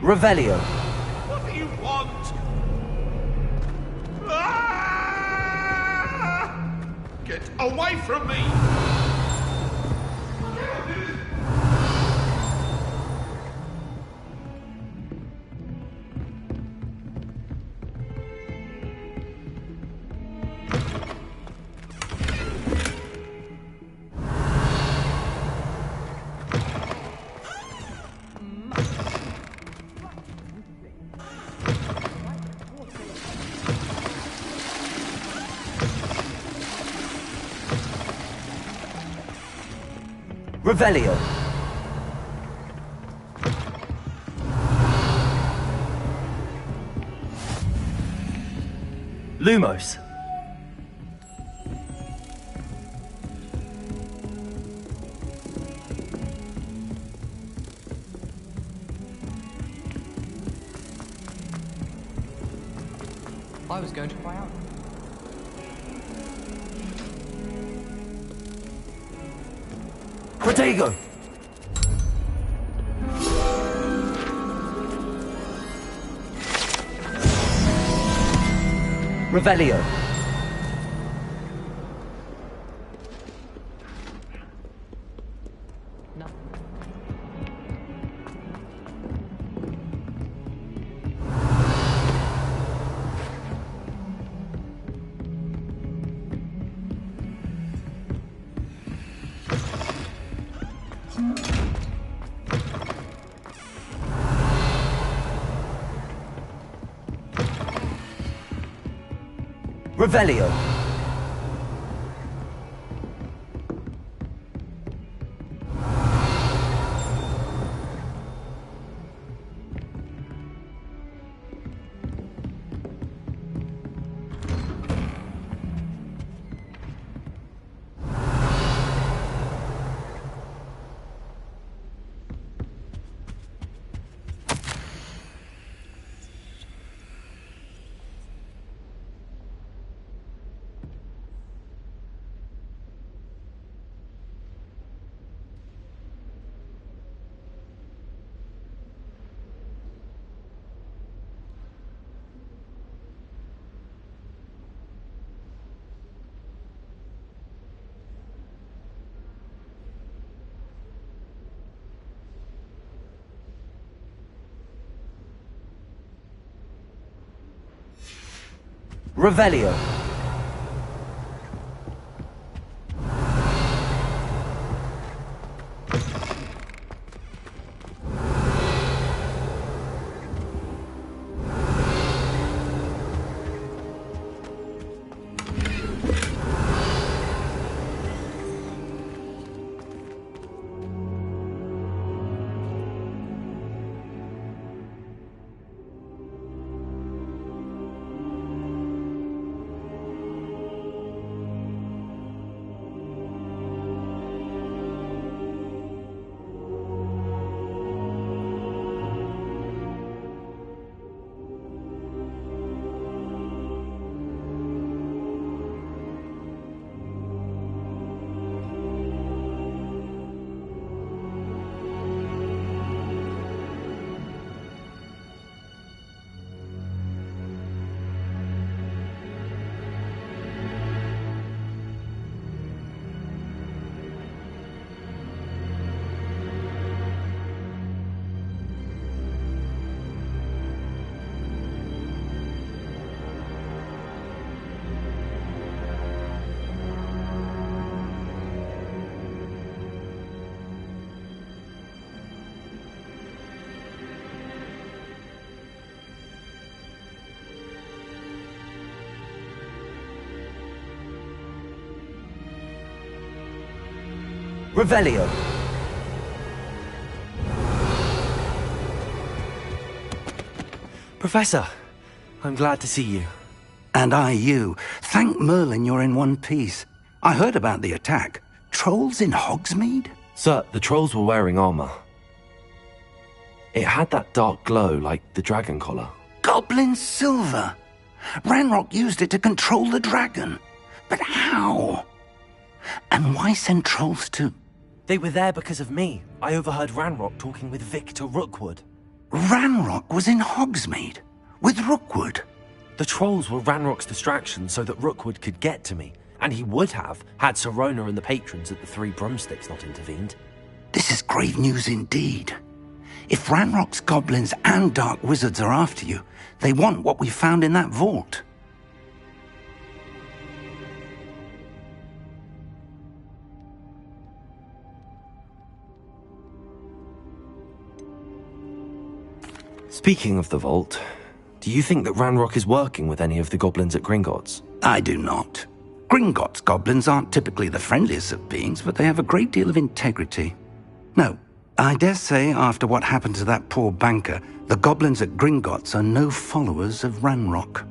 Revelio. What do you want? Ah! Get away from me! Revelio. Lumos. I was going to cry out. Protego. Revelio. Revelio. Revelio. Revelio. Professor, I'm glad to see you. And I you. Thank Merlin you're in one piece. I heard about the attack. Trolls in Hogsmeade? Sir, the trolls were wearing armor. It had that dark glow like the dragon collar. Goblin silver! Ranrock used it to control the dragon. But how? And why send trolls to... They were there because of me. I overheard Ranrock talking with Victor Rookwood. Ranrock was in Hogsmeade with Rookwood. The trolls were Ranrock's distraction so that Rookwood could get to me, and he would have had Sirona and the patrons at the Three Broomsticks not intervened. This is grave news indeed. If Ranrock's goblins and dark wizards are after you, they want what we found in that vault. Speaking of the vault, do you think that Ranrock is working with any of the goblins at Gringotts? I do not. Gringotts goblins aren't typically the friendliest of beings, but they have a great deal of integrity. No, I dare say after what happened to that poor banker, the goblins at Gringotts are no followers of Ranrock.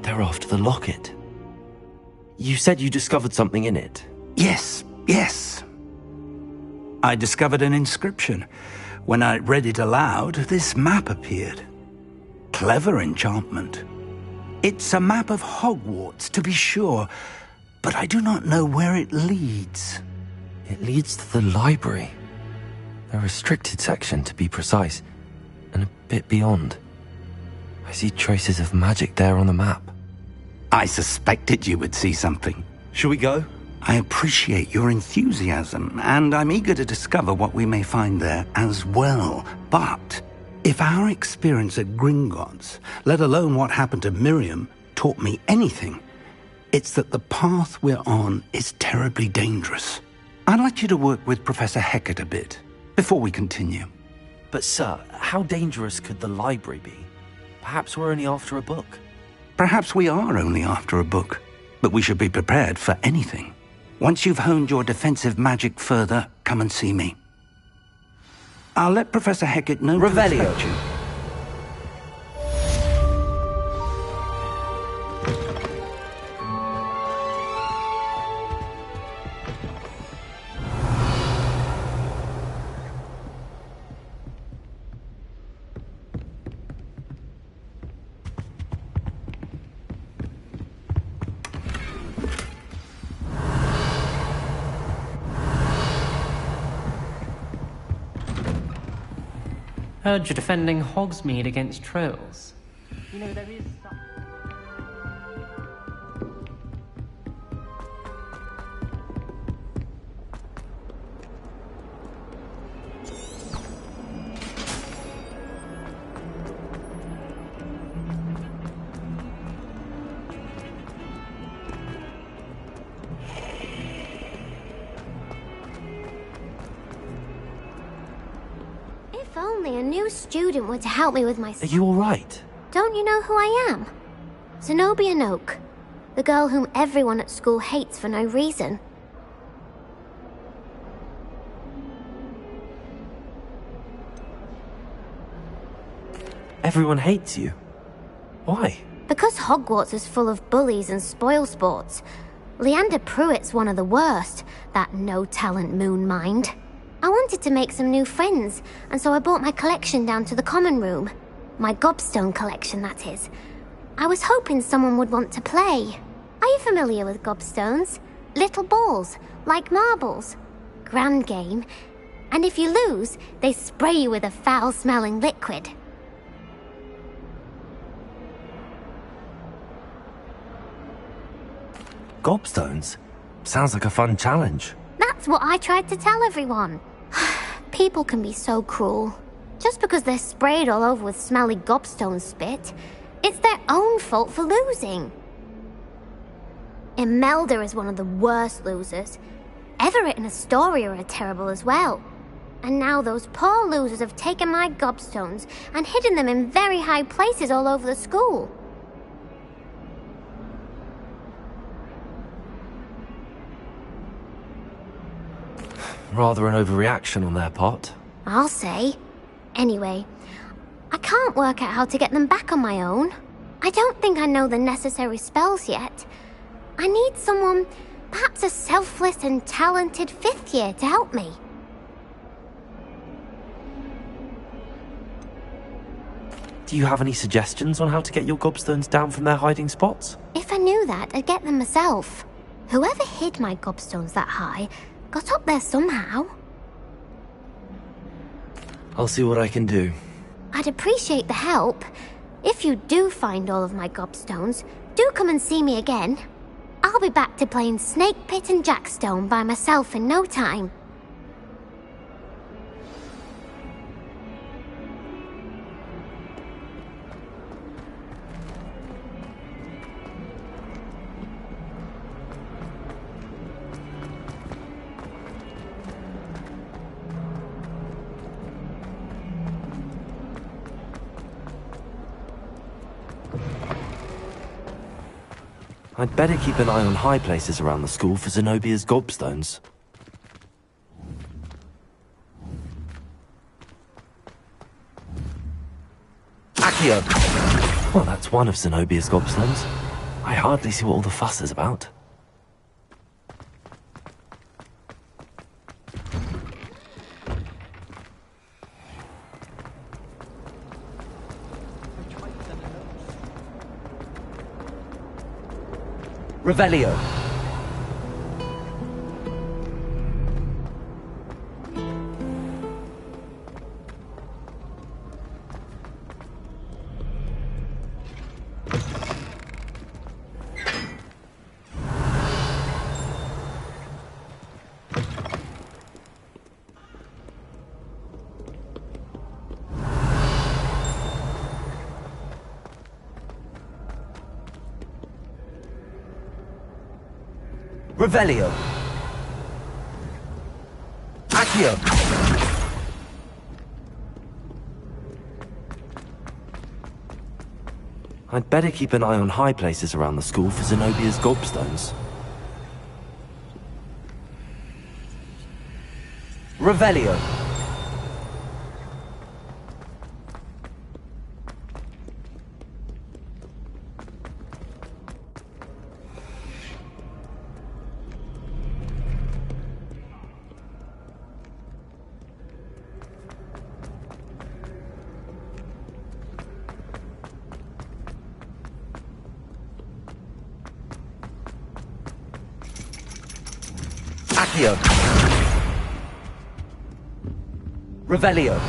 They're after the locket. You said you discovered something in it. Yes. I discovered an inscription. When I read it aloud, this map appeared. Clever enchantment. It's a map of Hogwarts, to be sure, but I do not know where it leads. It leads to the library. A restricted section, to be precise, and a bit beyond. I see traces of magic there on the map. I suspected you would see something. Shall we go? I appreciate your enthusiasm, and I'm eager to discover what we may find there as well. But if our experience at Gringotts, let alone what happened to Miriam, taught me anything, it's that the path we're on is terribly dangerous. I'd like you to work with Professor Hecat a bit before we continue. But sir, how dangerous could the library be? Perhaps we're only after a book. Perhaps we are only after a book, but we should be prepared for anything. Once you've honed your defensive magic further, come and see me. I'll let Professor Hecat know. Revelio. To you. Heard you're defending Hogsmeade against trolls. You know, there is some... If only a new student were to help me with my... Are you all right? Don't you know who I am? Zenobia Noak, the girl whom everyone at school hates for no reason. Everyone hates you. Why? Because Hogwarts is full of bullies and spoilsports. Leander Pruitt's one of the worst, that no-talent moon mind. I wanted to make some new friends, and so I brought my collection down to the common room. My gobstone collection, that is. I was hoping someone would want to play. Are you familiar with gobstones? Little balls, like marbles. Grand game. And if you lose, they spray you with a foul-smelling liquid. Gobstones? Sounds like a fun challenge. That's what I tried to tell everyone. People can be so cruel. Just because they're sprayed all over with smelly gobstone spit, it's their own fault for losing. Imelda is one of the worst losers. Everett and Astoria are terrible as well. And now those poor losers have taken my gobstones and hidden them in very high places all over the school. Rather an overreaction on their part. I'll say. Anyway, I can't work out how to get them back on my own. I don't think I know the necessary spells yet. I need someone, perhaps a selfless and talented 5th year to help me. Do you have any suggestions on how to get your gobstones down from their hiding spots? If I knew that, I'd get them myself. Whoever hid my gobstones that high got up there somehow. I'll see what I can do. I'd appreciate the help. If you do find all of my gobstones, do come and see me again. I'll be back to playing Snake Pit and Jackstone by myself in no time. I'd better keep an eye on high places around the school for Zenobia's gobstones. Accio! Well, that's one of Zenobia's gobstones. I hardly see what all the fuss is about. Revelio. Revelio. Accio. I'd better keep an eye on high places around the school for Zenobia's gobstones. Revelio. Accio. Revelio.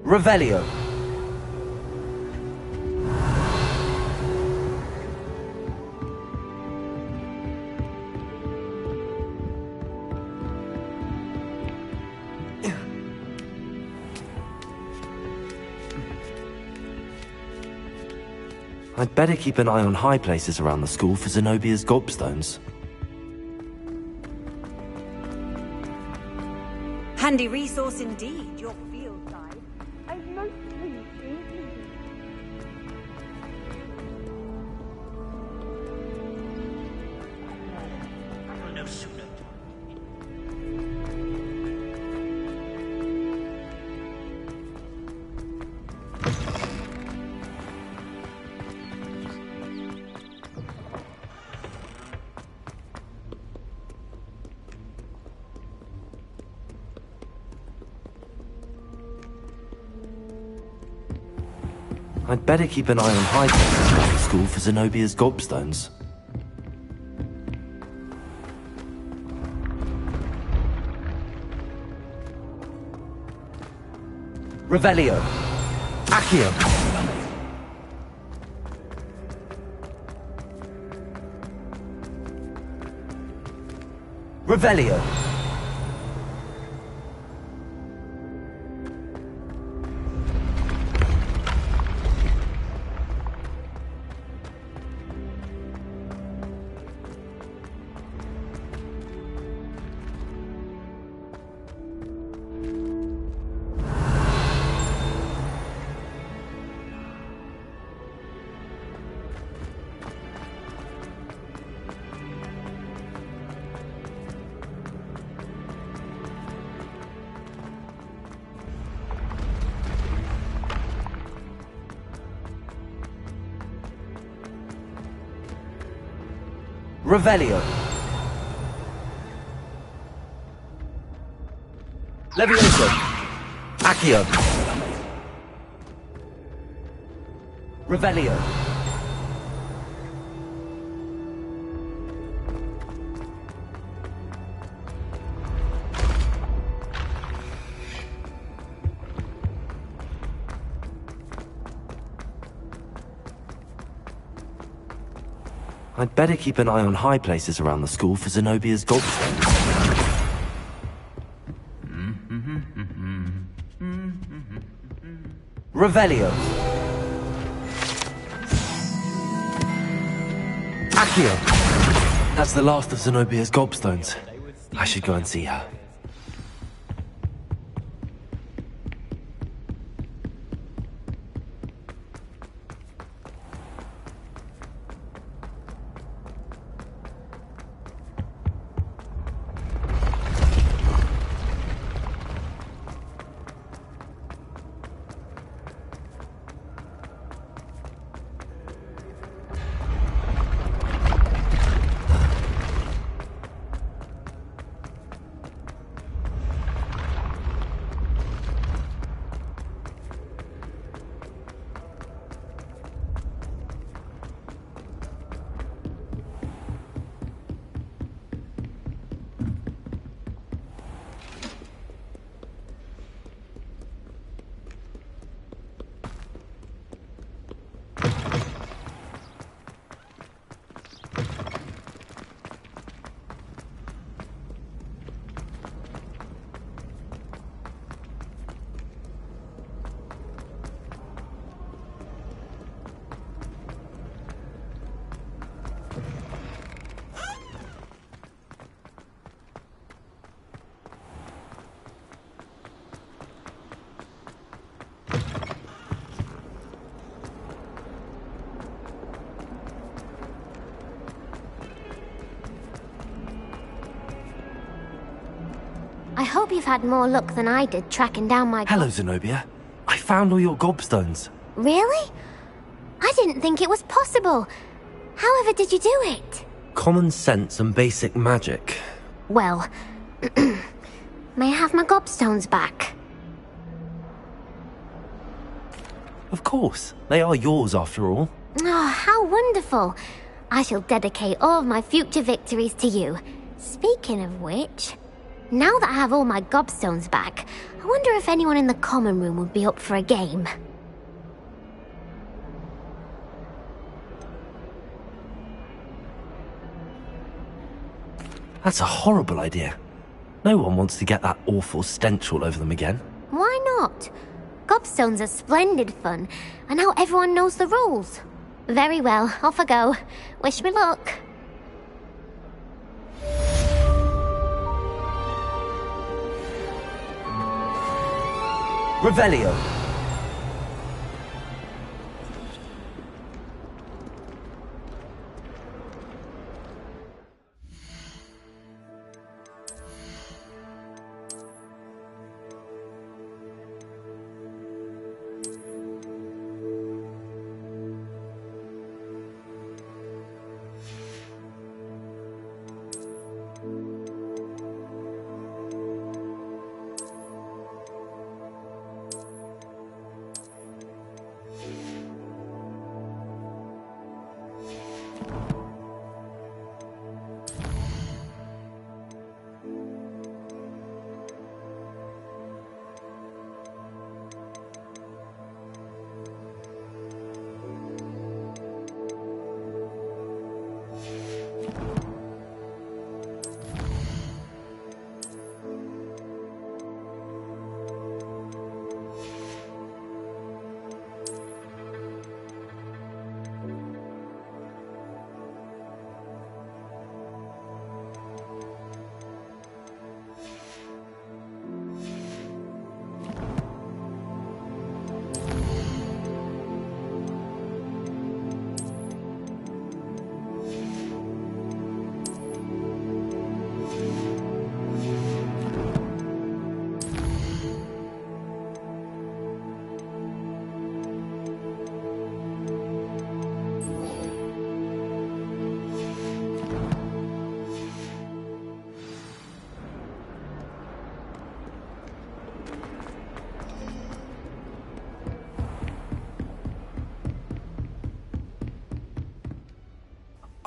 Revelio. I'd better keep an eye on high places around the school for Zenobia's gobstones. Handy resource indeed, your field guide. I've most pleased No sooner. I'd better keep an eye on high places around the school for Zenobia's gobstones. Revelio. Accio. Revelio. Revelio. Levioso. Accio. Revelio. I'd better keep an eye on high places around the school for Zenobia's gobstones. Revelio. Accio. That's the last of Zenobia's gobstones. I should go and see her. I hope you've had more luck than I did tracking down my... Hello, Zenobia. I found all your gobstones. Really? I didn't think it was possible. However did you do it? Common sense and basic magic. Well, may I have my gobstones back? Of course. They are yours after all. Oh, how wonderful. I shall dedicate all of my future victories to you. Speaking of which, now that I have all my gobstones back, I wonder if anyone in the common room would be up for a game. That's a horrible idea. No one wants to get that awful stench all over them again. Why not? Gobstones are splendid fun, and now everyone knows the rules. Very well, off I go. Wish me luck. Revelio.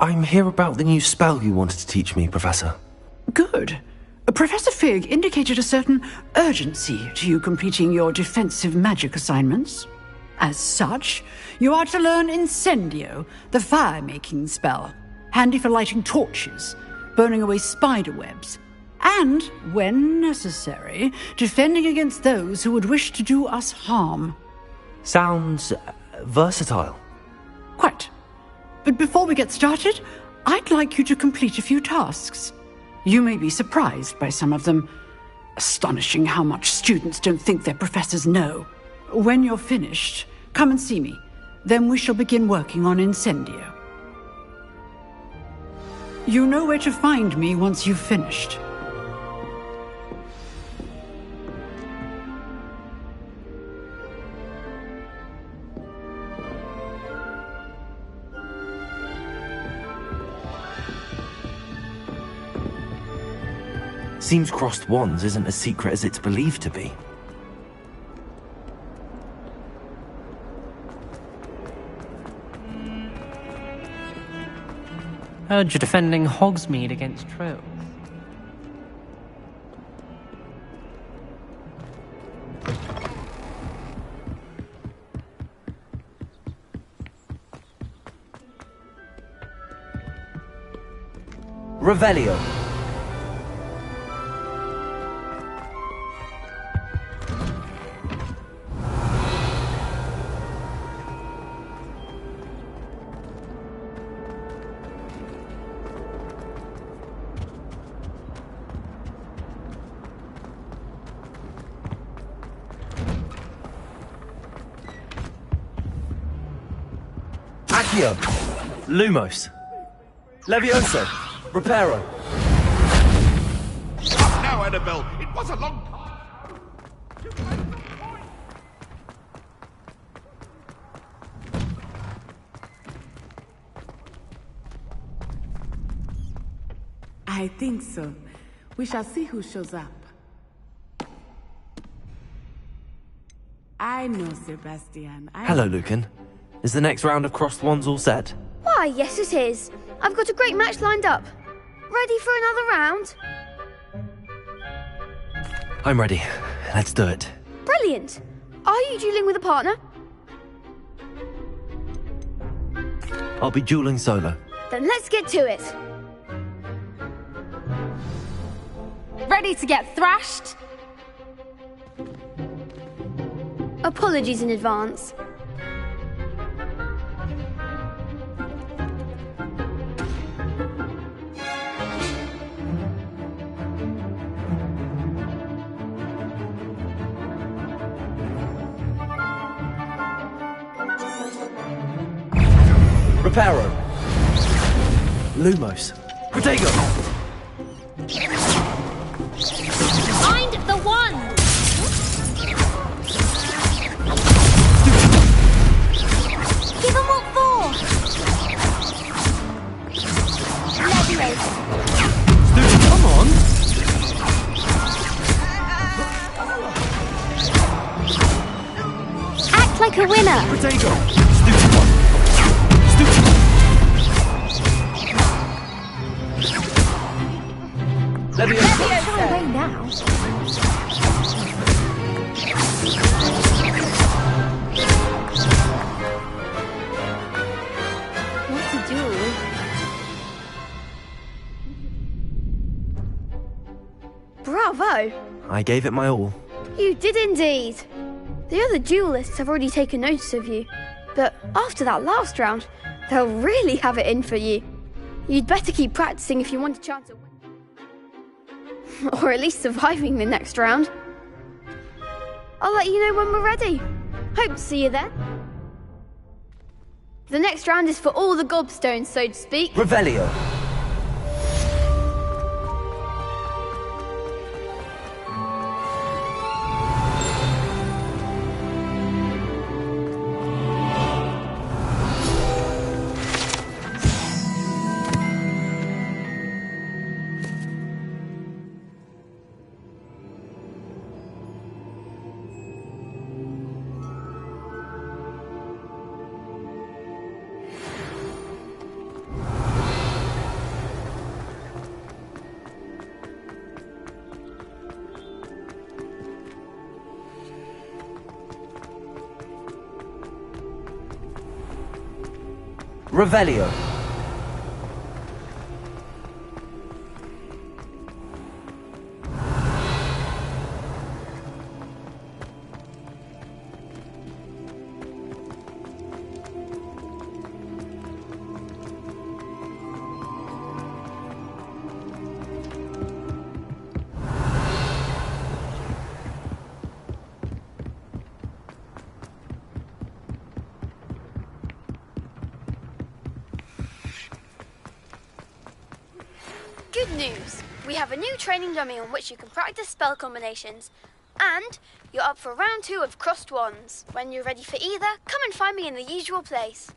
I'm here about the new spell you wanted to teach me, Professor. Good. Professor Fig indicated a certain urgency to you completing your defensive magic assignments. As such, you are to learn Incendio, the fire-making spell, handy for lighting torches, burning away spider webs, and, when necessary, defending against those who would wish to do us harm. Sounds versatile. Quite. But before we get started, I'd like you to complete a few tasks. You may be surprised by some of them. Astonishing how much students don't think their professors know. When you're finished, come and see me. Then we shall begin working on Incendio. You know where to find me once you've finished. Seems crossed wands isn't as secret as it's believed to be. Heard you're defending Hogsmeade against trolls. Revelio. Accio. Lumos. Levioso. Reparo. Now, Annabelle, it was a long time. I think so. We shall see who shows up. I know, Sebastian. Hello, Lucan. Is the next round of crossed wands all set? Why, yes it is. I've got a great match lined up. Ready for another round? I'm ready. Let's do it. Brilliant. Are you dueling with a partner? I'll be dueling solo. Then let's get to it. Ready to get thrashed? Apologies in advance. Reparo. Lumos. Protego. Find the one! Give them what for! Leviosa. Student, come on! Act like a winner! Protego. Stupid one. Leviosa! Go away now. What to do? Bravo! I gave it my all. You did indeed. The other duelists have already taken notice of you, but after that last round, they'll really have it in for you. You'd better keep practicing if you want a chance at winning. Or at least surviving the next round. I'll let you know when we're ready. Hope to see you then. The next round is for all the gobstones, so to speak. Revelio. Revelio. Good news! We have a new training dummy on which you can practice spell combinations. And you're up for round 2 of Crossed Wands. When you're ready for either, come and find me in the usual place.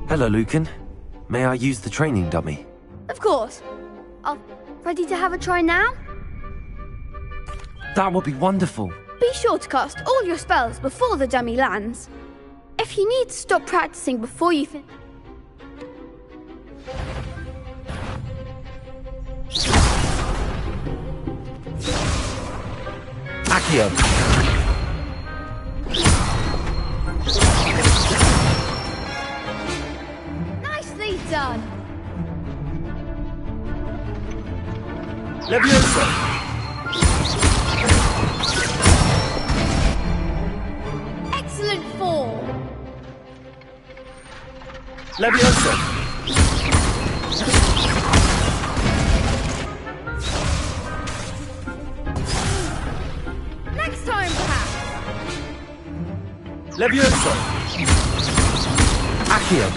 Hello, Lucan. May I use the training dummy? Of course. Ready to have a try now? That would be wonderful. Be sure to cast all your spells before the dummy lands. If you need to stop practicing before you finish... Accio. Nicely done. Leviosa! Excellent form. Leviosa! Next time, perhaps. Leviosa! Accio.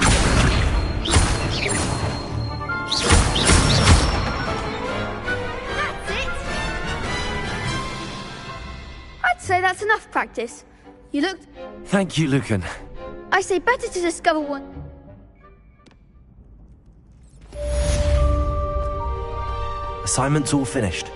I'd say that's enough practice. You looked... Thank you, Lucan. I say better to discover one... Assignment's all finished.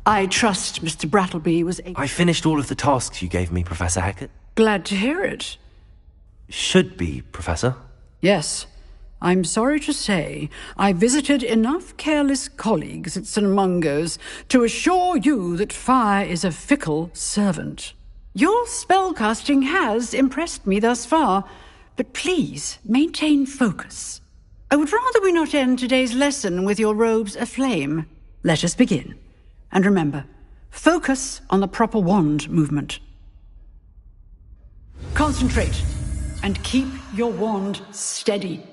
I trust Mr. Brattleby was able... I finished all of the tasks you gave me, Professor Hackett. Glad to hear it. Should be, Professor. Yes. I'm sorry to say I visited enough careless colleagues at St. Mungo's to assure you that fire is a fickle servant. Your spellcasting has impressed me thus far, but please maintain focus. I would rather we not end today's lesson with your robes aflame. Let us begin. And remember, focus on the proper wand movement. Concentrate and keep your wand steady.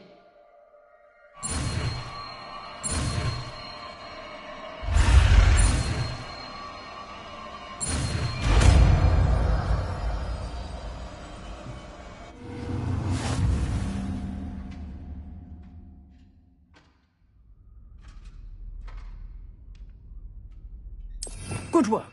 Good work.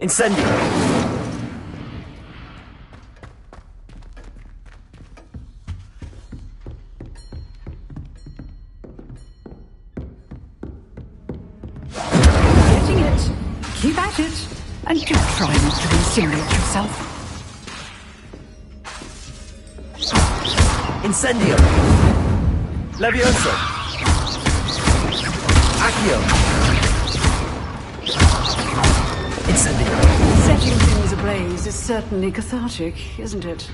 Incendio! Keep at it, and do try not to insinuate yourself. Incendio! Levioso! Accio! Incendio! Setting things ablaze is certainly cathartic, isn't it?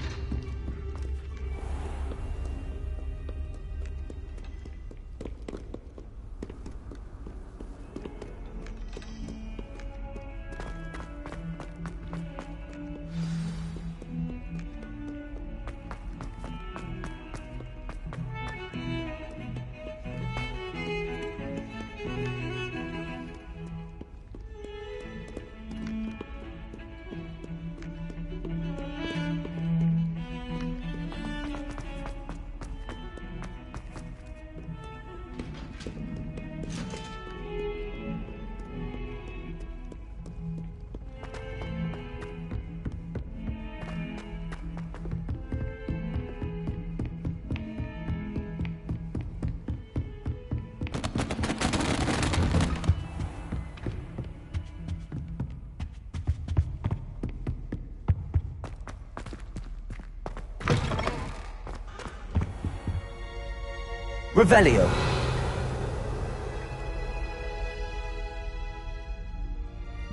Revelio!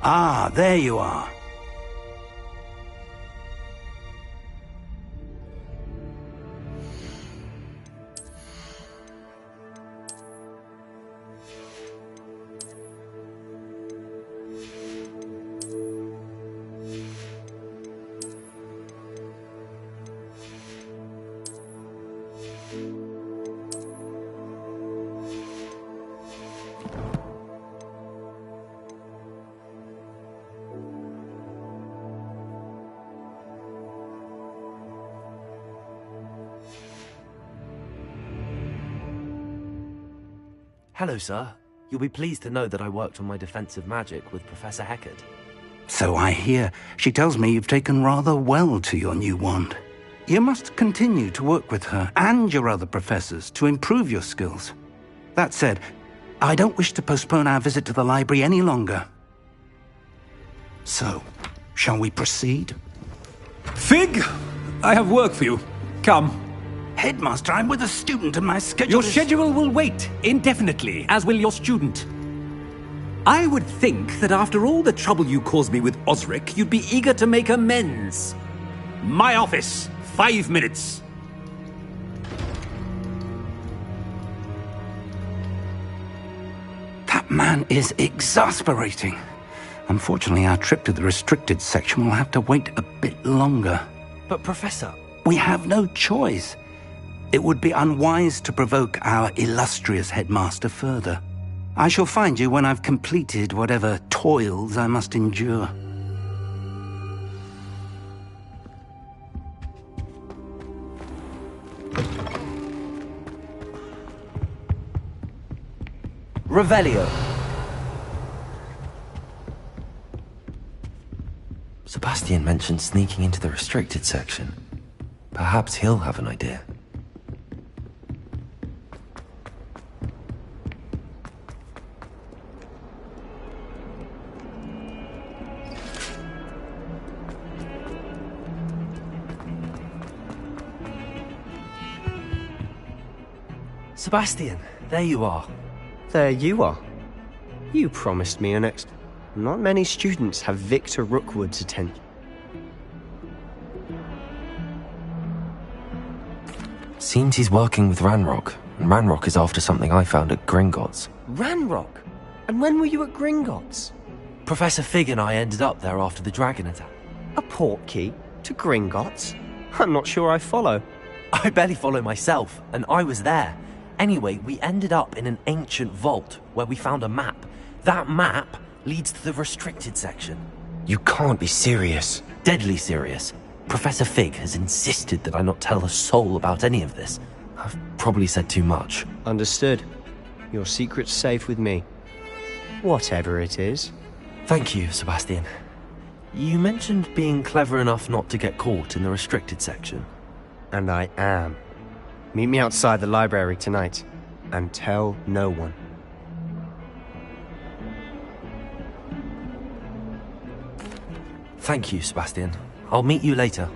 Ah, there you are. Hello, sir. You'll be pleased to know that I worked on my defensive magic with Professor Heckard. So I hear. She tells me you've taken rather well to your new wand. You must continue to work with her and your other professors to improve your skills. That said, I don't wish to postpone our visit to the library any longer. So, shall we proceed? Fig, I have work for you. Come. Headmaster, I'm with a student and my schedule Your is... schedule will wait indefinitely, as will your student. I would think that after all the trouble you caused me with Osric, you'd be eager to make amends. My office, 5 minutes. That man is exasperating. Unfortunately, our trip to the restricted section will have to wait a bit longer. But, Professor... We have no choice. It would be unwise to provoke our illustrious headmaster further. I shall find you when I've completed whatever toils I must endure. Revelio! Sebastian mentioned sneaking into the restricted section. Perhaps he'll have an idea. Sebastian, there you are. There you are. You promised me an ex... Not many students have Victor Rookwood's attention. Seems he's working with Ranrock, and Ranrock is after something I found at Gringotts. Ranrock? And when were you at Gringotts? Professor Fig and I ended up there after the dragon attack. A portkey? To Gringotts? I'm not sure I follow. I barely follow myself, and I was there. Anyway, we ended up in an ancient vault where we found a map. That map leads to the restricted section. You can't be serious. Deadly serious. Professor Fig has insisted that I not tell a soul about any of this. I've probably said too much. Understood. Your secret's safe with me. Whatever it is. Thank you, Sebastian. You mentioned being clever enough not to get caught in the restricted section. And I am. Meet me outside the library tonight, and tell no one. Thank you, Sebastian. I'll meet you later.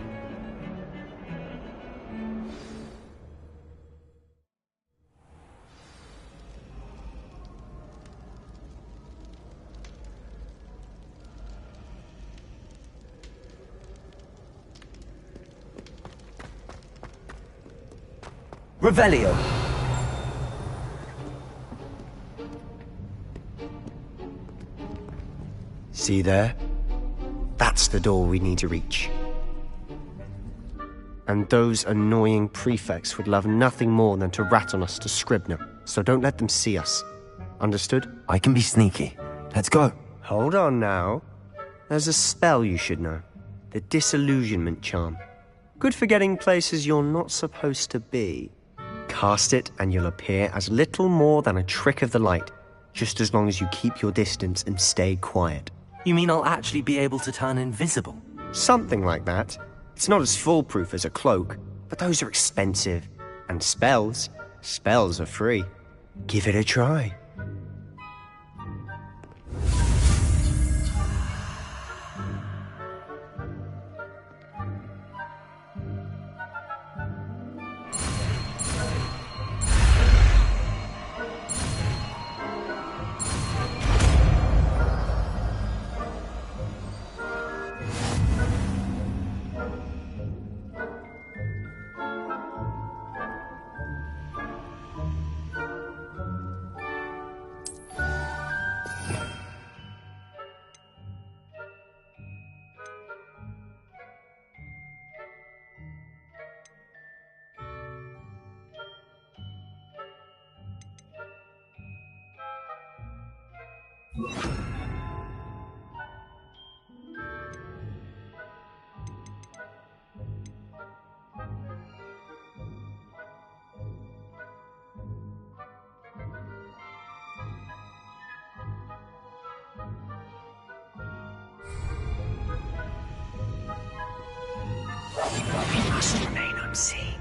Revelio! See there? That's the door we need to reach. And those annoying prefects would love nothing more than to rat on us to Scribner, so don't let them see us. Understood? I can be sneaky. Let's go. Hold on now. There's a spell you should know. The Disillusionment Charm. Good for getting places you're not supposed to be. Cast it and you'll appear as little more than a trick of the light, just as long as you keep your distance and stay quiet. You mean I'll actually be able to turn invisible? Something like that. It's not as foolproof as a cloak, but those are expensive. And spells are free. Give it a try. We must remain unseen.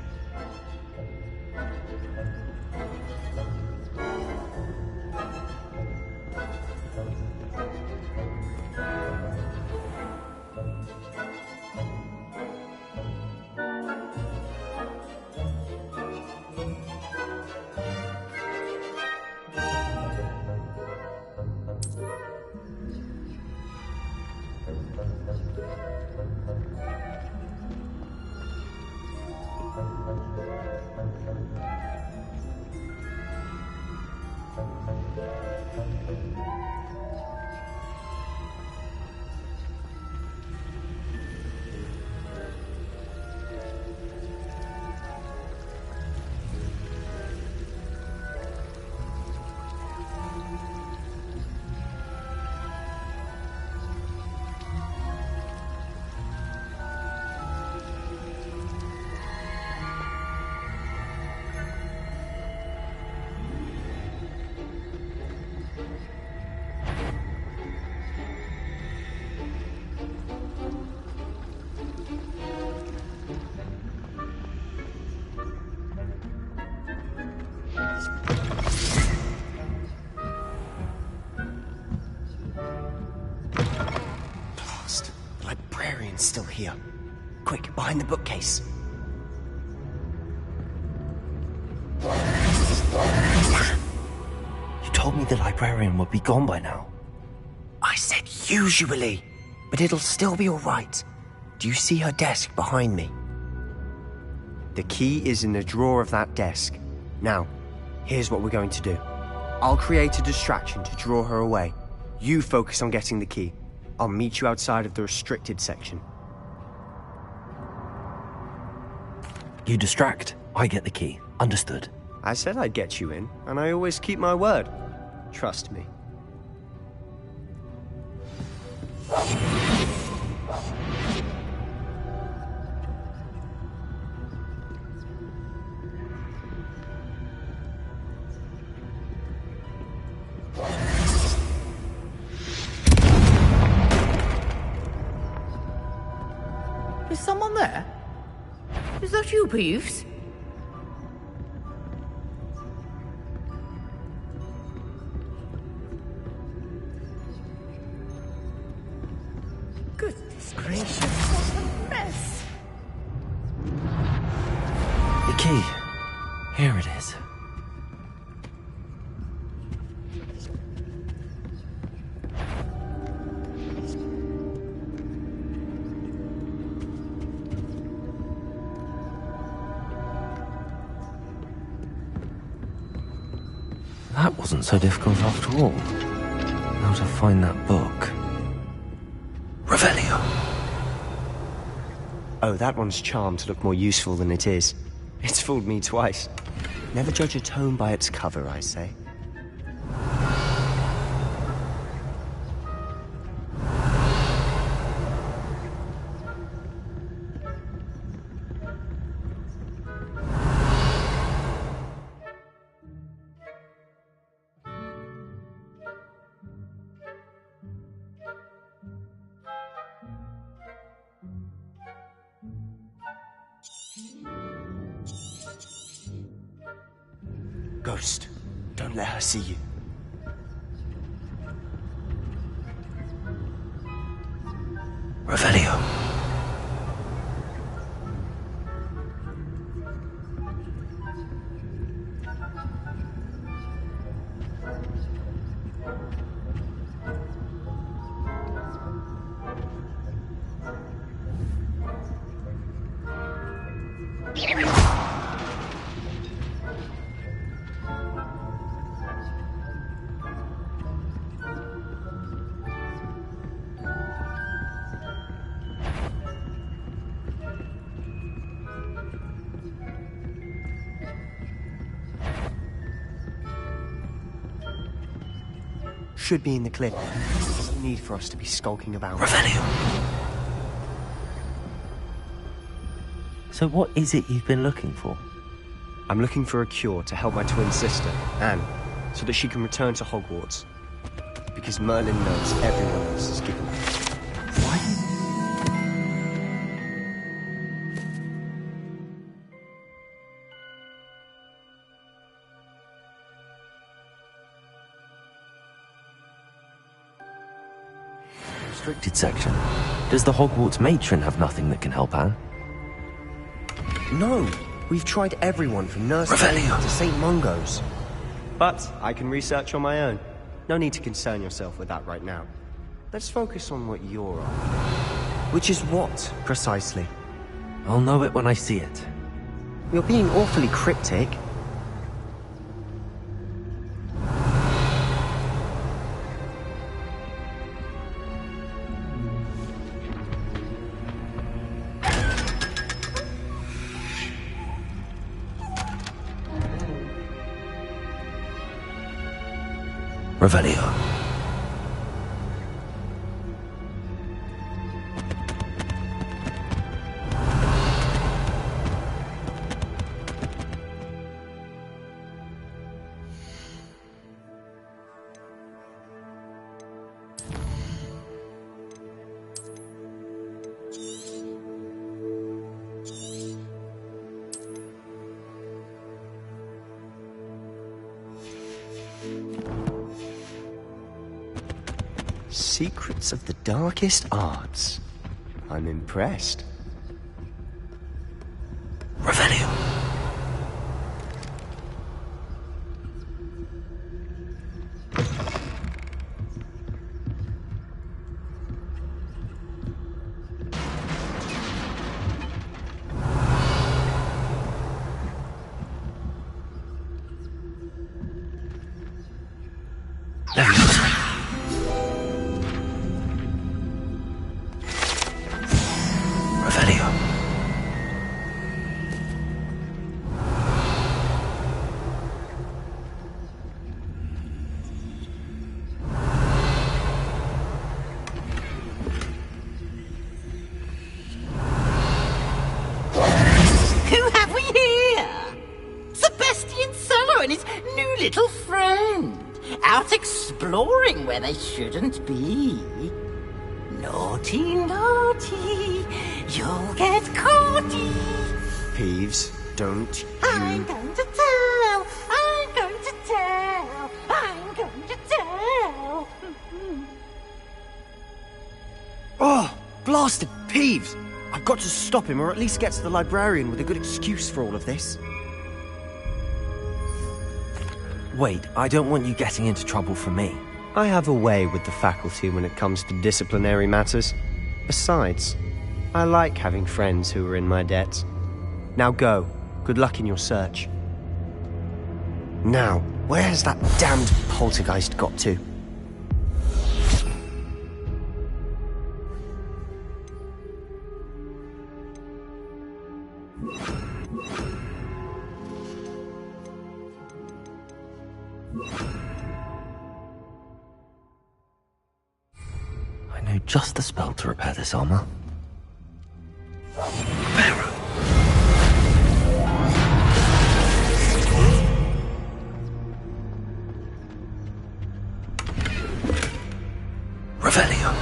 Still here. Quick, behind the bookcase. You told me the librarian would be gone by now. I said usually, but it'll still be all right. Do you see her desk behind me? The key is in the drawer of that desk. Now, here's what we're going to do. I'll create a distraction to draw her away. You focus on getting the key. I'll meet you outside of the restricted section. You distract, I get the key. Understood. I said I'd get you in, and I always keep my word. Trust me. Is someone there? Is that you, Peeves? Goodness Goodness gracious, what a mess! The key. Here it is. That wasn't so difficult after all. How to find that book? Revelio. Oh, that one's charmed to look more useful than it is. It's fooled me twice. Never judge a tome by its cover, I say. Ghost, don't let her see you. Revelio. Should be in the clip. There's no need for us to be skulking about. Revelio. So what is it you've been looking for? I'm looking for a cure to help my twin sister, Anne, so that she can return to Hogwarts. Because Merlin knows everyone else is given up. Restricted section. Does the Hogwarts matron have nothing that can help Anne? No! We've tried everyone from Nurse Revelio to St. Mungo's. But I can research on my own. No need to concern yourself with that right now. Let's focus on what you're on. Which is what, precisely? I'll know it when I see it. You're being awfully cryptic. Revelio. Secrets of the darkest arts. I'm impressed. Revelio. Little friend, out exploring where they shouldn't be. Naughty, naughty, you'll get caughty. Peeves, don't you... I'm going to tell, I'm going to tell, I'm going to tell. Oh, Blasted Peeves! I've got to stop him, or at least get to the librarian with a good excuse for all of this. Wait, I don't want you getting into trouble for me. I have a way with the faculty when it comes to disciplinary matters. Besides, I like having friends who are in my debt. Now go. Good luck in your search. Now, where has that damned poltergeist got to? I know just the spell to repair this armor. Revelio.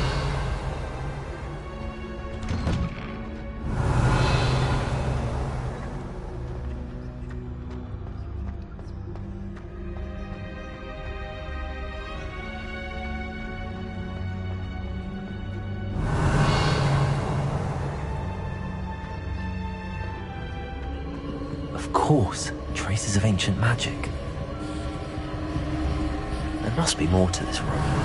Of course, traces of ancient magic. There must be more to this room.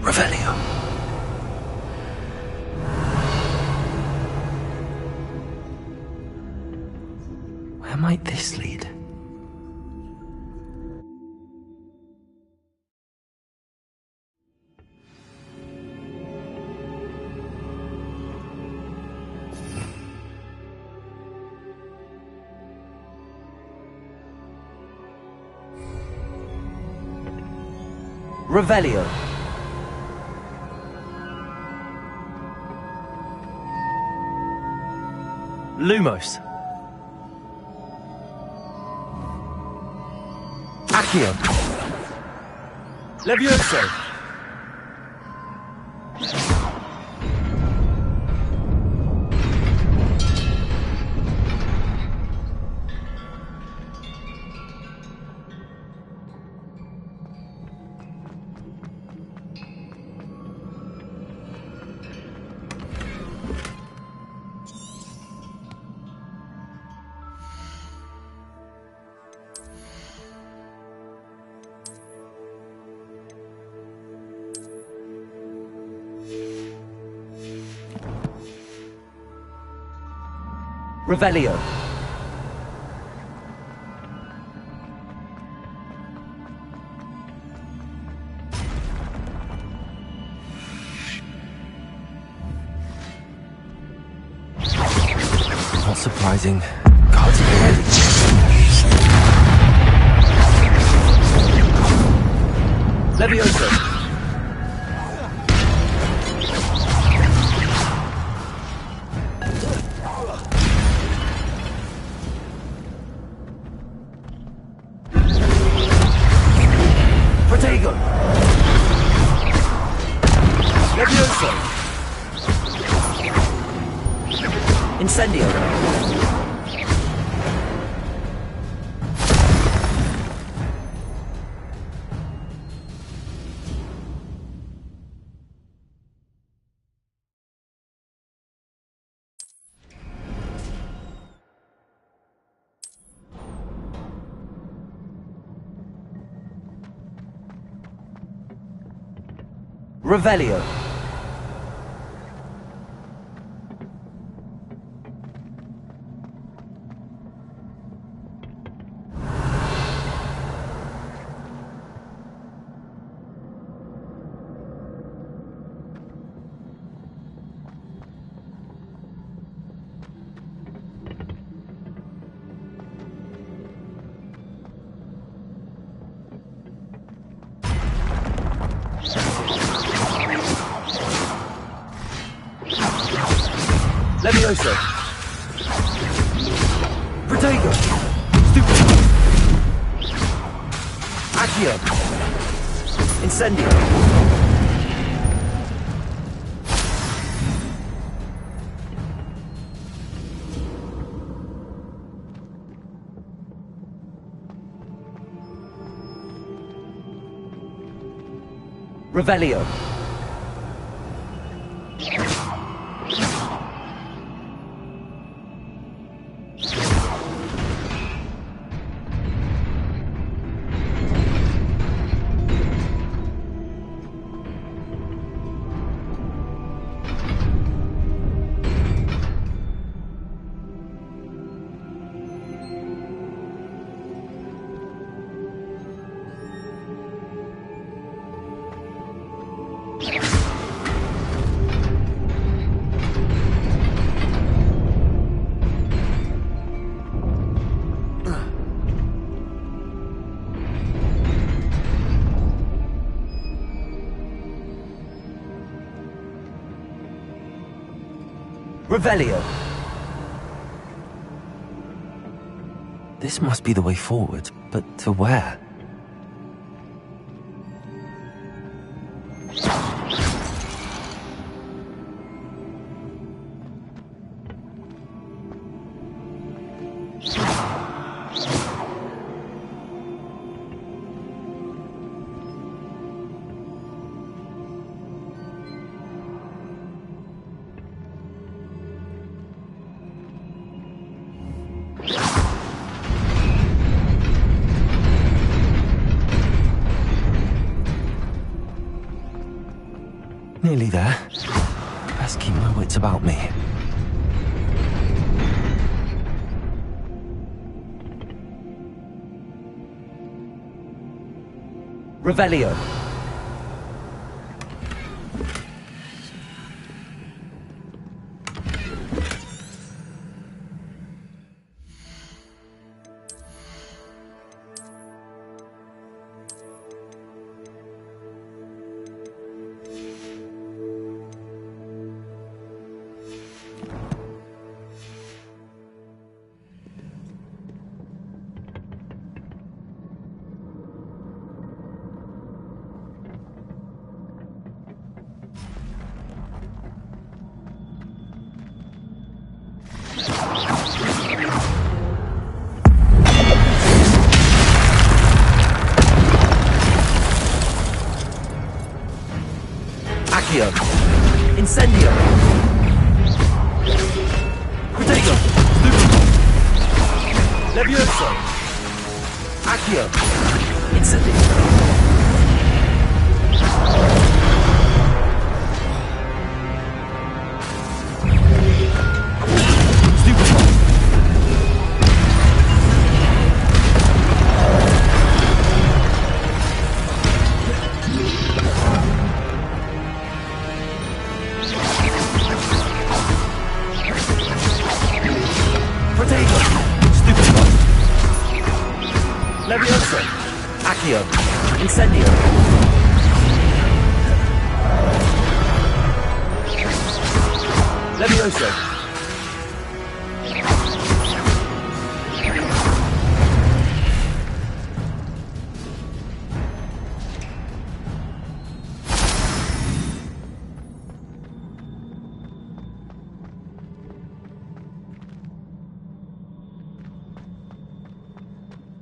Revelio. Where might this lead? Revelio. Lumos. Accio. Levioso. Revelio. Not surprising. Cards are ready. Levioso. Protego. Levioso. Incendio. Revelio. Levioso. Protego. Stupid. Accio. Incendio. Revelio. Revelio. This must be the way forward, but to where? Nearly there. Best keep my wits about me. Revelio. Incendio! Protego! Levioso! Accio! Incendio! Levioso! Accio! Incendio! Levioso!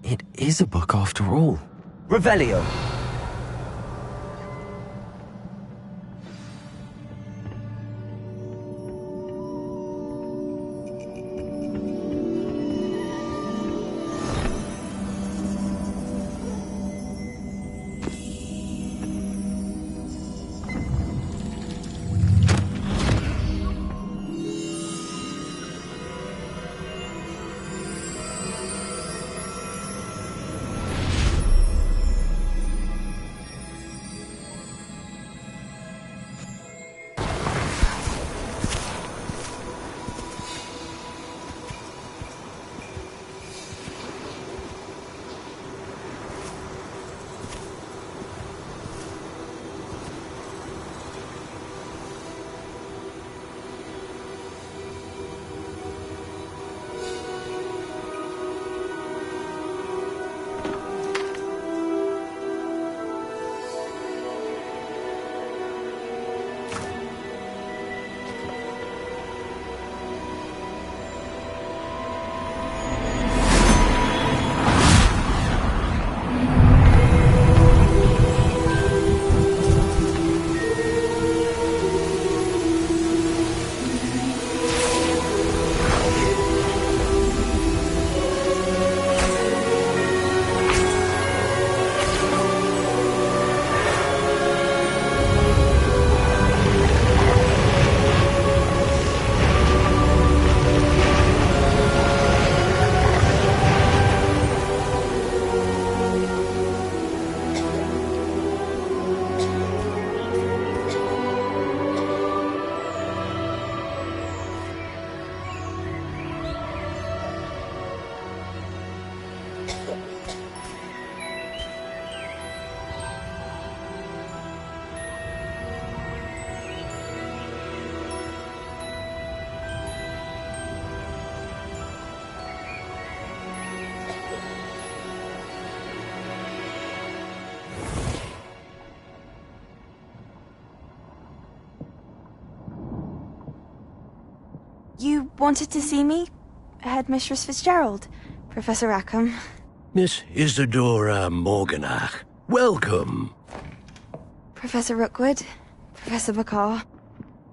It is a book after all. Revelio! You wanted to see me? Headmistress Fitzgerald, Professor Rackham. Miss Isadora Morganach, welcome. Professor Rookwood, Professor Bakar.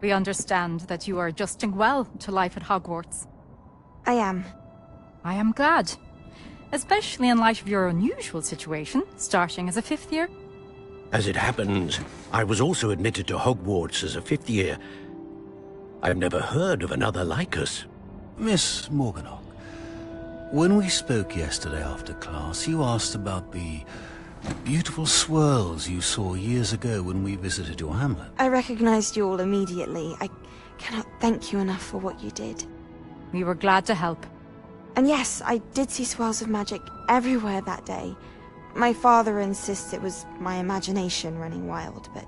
We understand that you are adjusting well to life at Hogwarts. I am. I am glad. Especially in light of your unusual situation, starting as a 5th year. As it happens, I was also admitted to Hogwarts as a fifth year. I've never heard of another like us. Miss Morganach, when we spoke yesterday after class, you asked about the beautiful swirls you saw years ago when we visited your hamlet. I recognized you all immediately. I cannot thank you enough for what you did. We were glad to help. And yes, I did see swirls of magic everywhere that day. My father insists it was my imagination running wild, but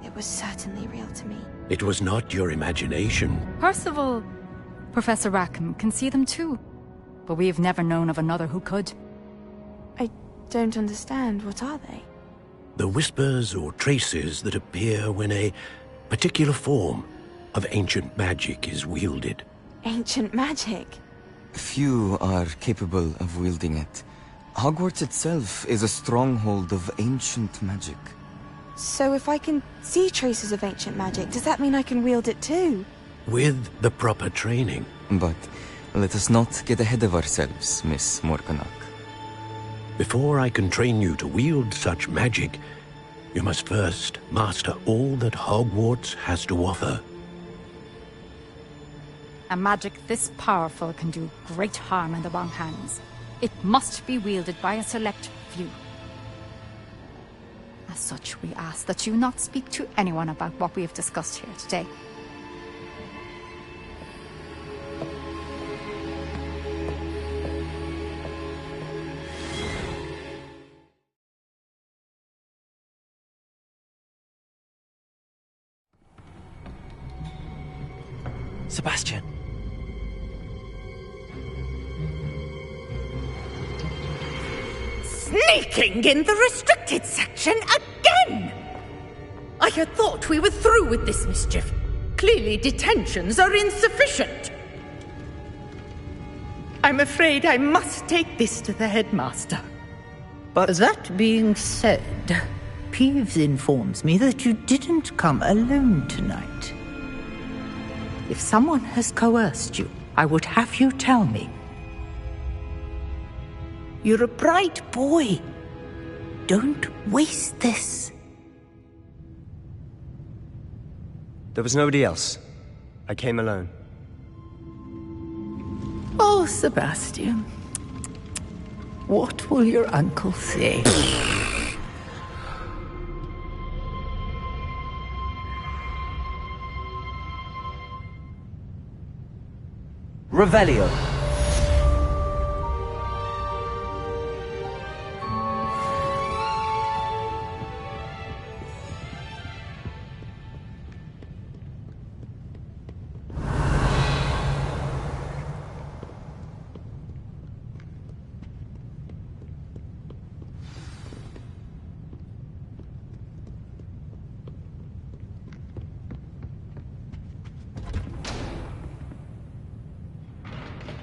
it was certainly real to me. It was not your imagination. Percival, Professor Rackham can see them too. But we have never known of another who could. I don't understand. What are they? The whispers or traces that appear when a particular form of ancient magic is wielded. Ancient magic? Few are capable of wielding it. Hogwarts itself is a stronghold of ancient magic. So if I can see traces of ancient magic, does that mean I can wield it too? With the proper training. But let us not get ahead of ourselves, Miss Morganach. Before I can train you to wield such magic, you must first master all that Hogwarts has to offer. A magic this powerful can do great harm in the wrong hands. It must be wielded by a select few. As such, we ask that you not speak to anyone about what we have discussed here today. Sebastian. Sneaking in the restricted section again! I had thought we were through with this mischief. Clearly detentions are insufficient. I'm afraid I must take this to the headmaster. But that being said, Peeves informs me that you didn't come alone tonight. If someone has coerced you, I would have you tell me. You're a bright boy. Don't waste this. There was nobody else. I came alone. Oh, Sebastian. What will your uncle say? Revelio.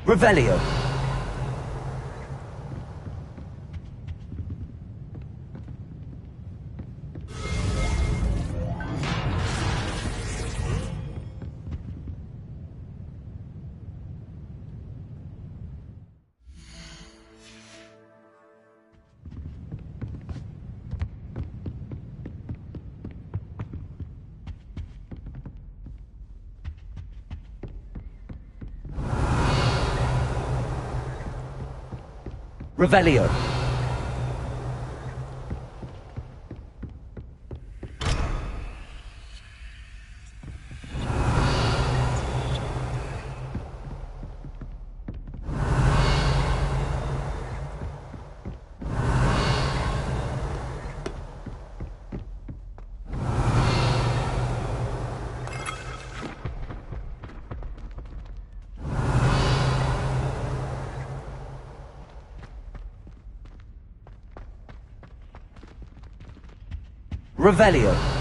Revelio. Revelio. Revelio.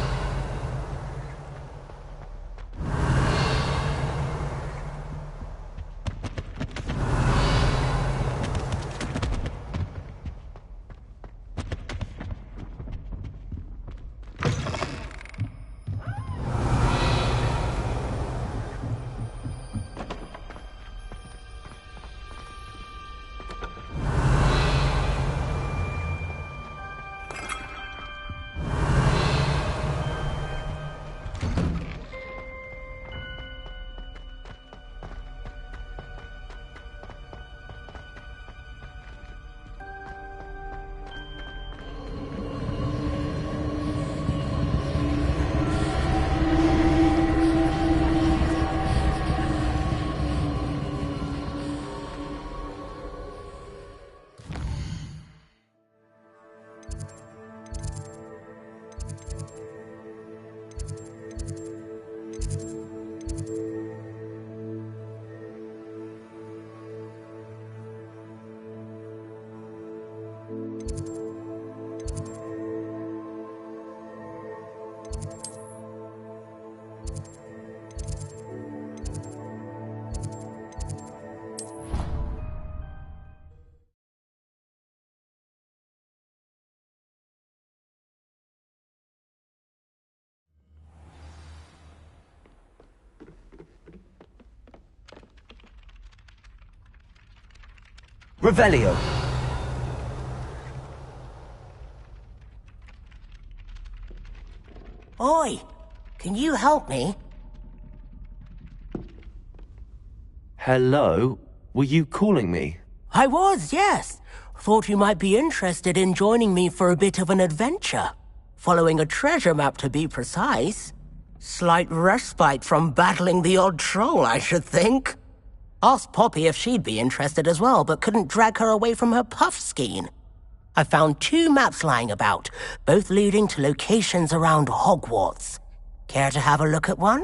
Revelio. Oi, can you help me? Hello? Were you calling me? I was, yes. Thought you might be interested in joining me for a bit of an adventure. Following a treasure map, to be precise. Slight respite from battling the odd troll, I should think. Asked Poppy if she'd be interested as well, but couldn't drag her away from her puff skein. I found 2 maps lying about, both leading to locations around Hogwarts. Care to have a look at one?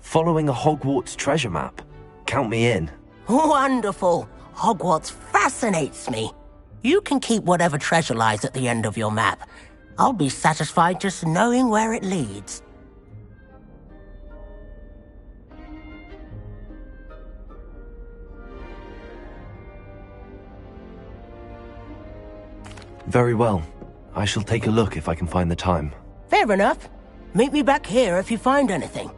Following a Hogwarts treasure map. Count me in. Wonderful. Hogwarts fascinates me. You can keep whatever treasure lies at the end of your map. I'll be satisfied just knowing where it leads. Very well. I shall take a look if I can find the time. Fair enough. Meet me back here if you find anything.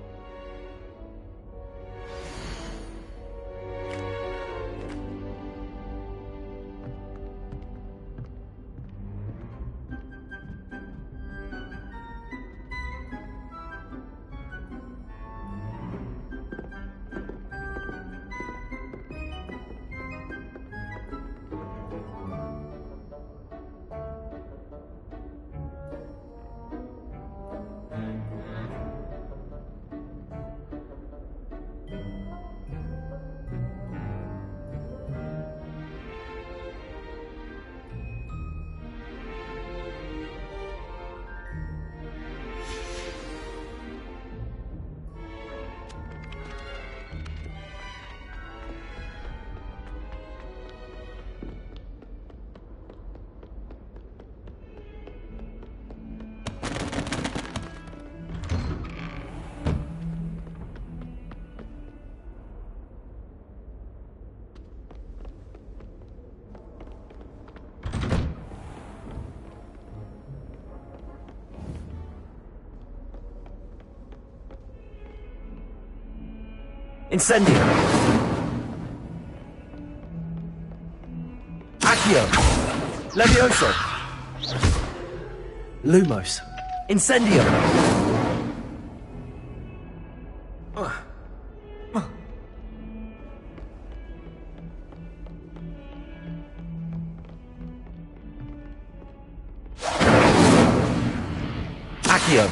Incendio! Accio! Levioso! Lumos! Incendio! Accio!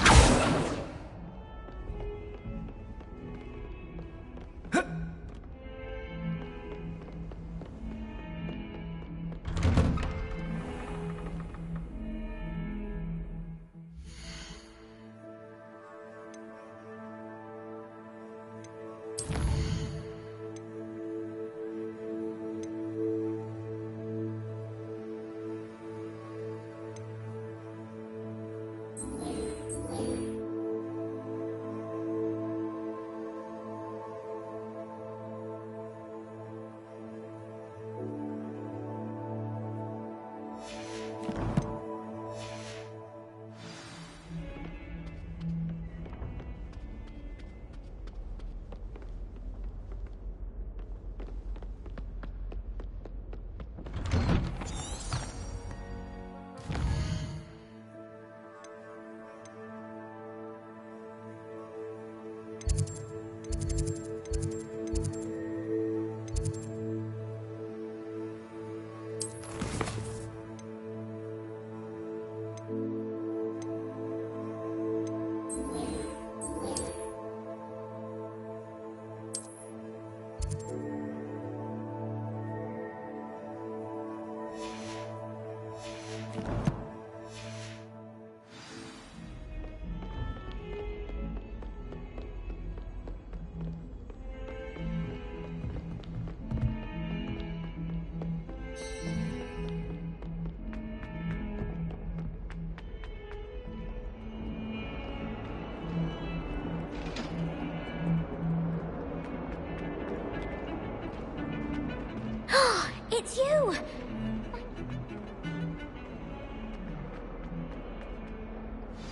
It's you!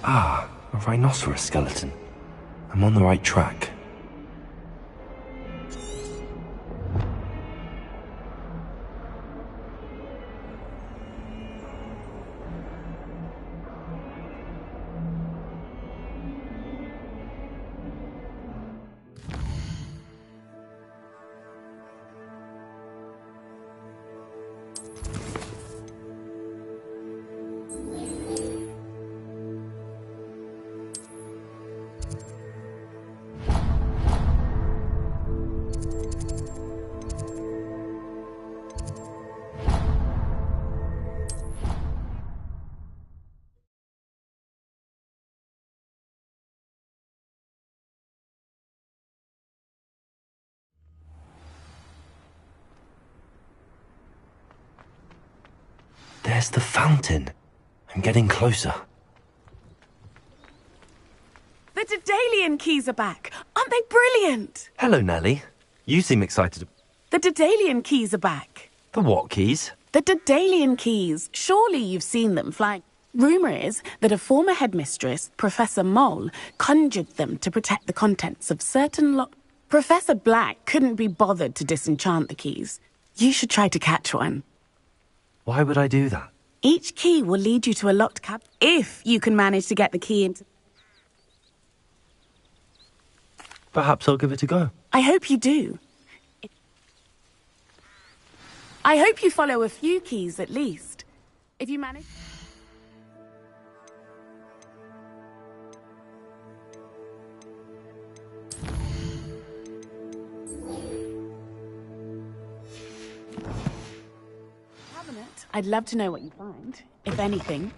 Ah, a rhinoceros skeleton. I'm on the right track. There's the fountain. I'm getting closer. The Daedalian keys are back. Aren't they brilliant? Hello, Nellie. You seem excited. The Daedalian keys are back. The what keys? The Daedalian keys. Surely you've seen them flying. Rumour is that a former headmistress, Professor Moll, conjured them to protect the contents of certain Professor Black couldn't be bothered to disenchant the keys. You should try to catch one. Why would I do that? Each key will lead you to a locked cab if you can manage to get the key into... Perhaps I'll give it a go. I hope you do. I hope you follow a few keys at least. If you manage... I'd love to know what you find, if anything.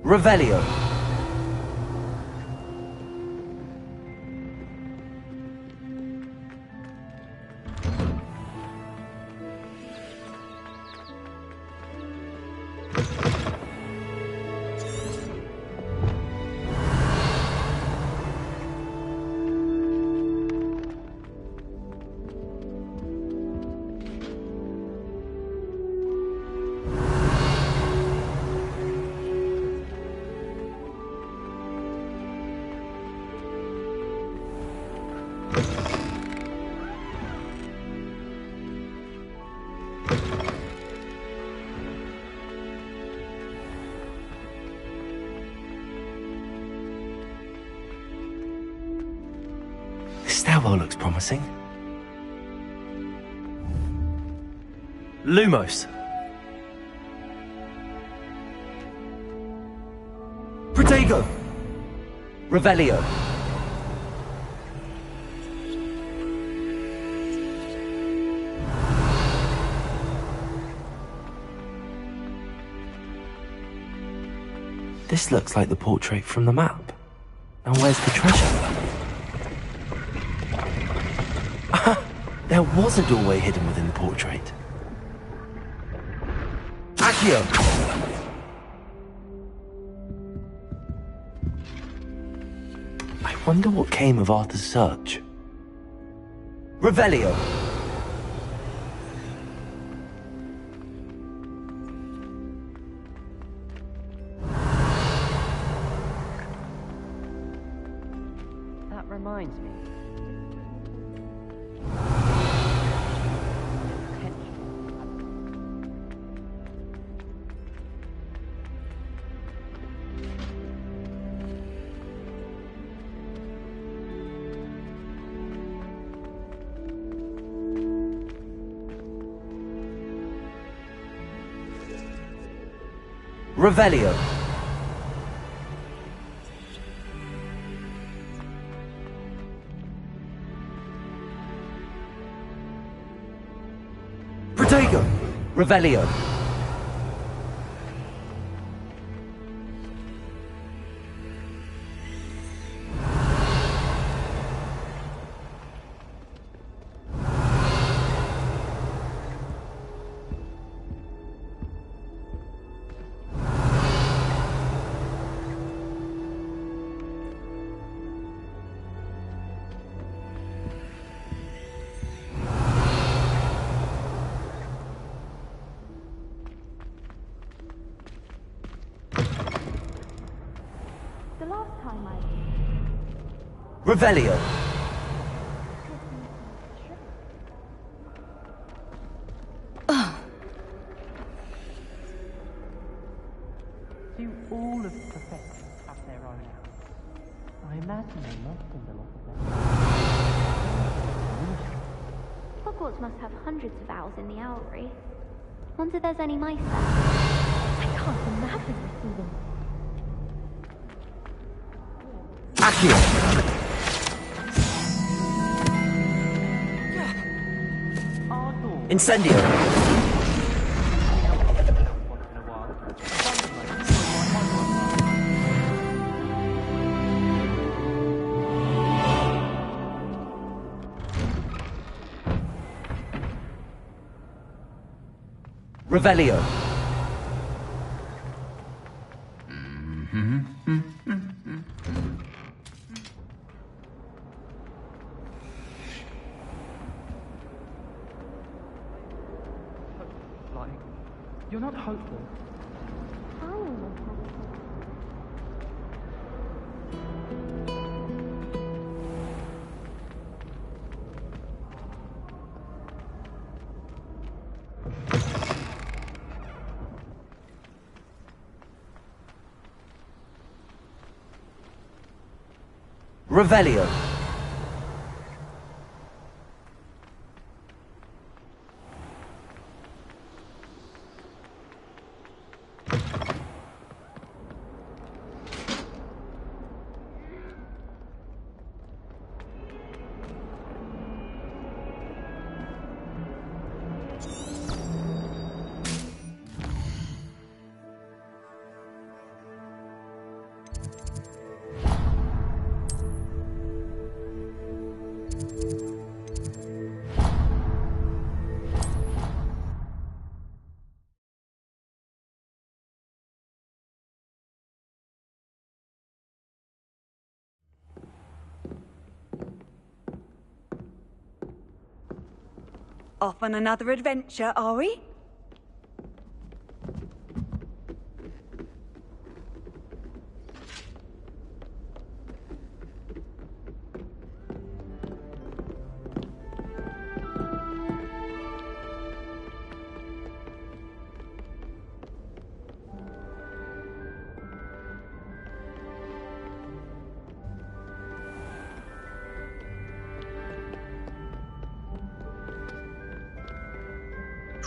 Revelio. This stairwell looks promising. Lumos. Protego. Revelio. This looks like the portrait from the map. Now where's the treasure? There was a doorway hidden within the portrait. Accio! I wonder what came of Arthur's search. Revelio! That reminds me. Revelio. Protego. Revelio. The last time Revelio. Do all of the professors have their own house? I imagine they must spend a lot of their Hogwarts must have hundreds of owls in the owlery. Wonder if there's any mice there. I can't imagine receiving. Accio. Incendio. Revelio. Like, you're not hopeful. I am not hopeful. Revelio. Off on another adventure, are we?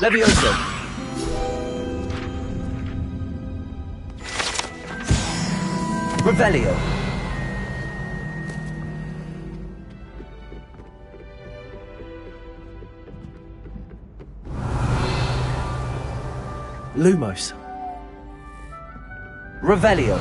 Levioso. Revelio. Lumos. Revelio.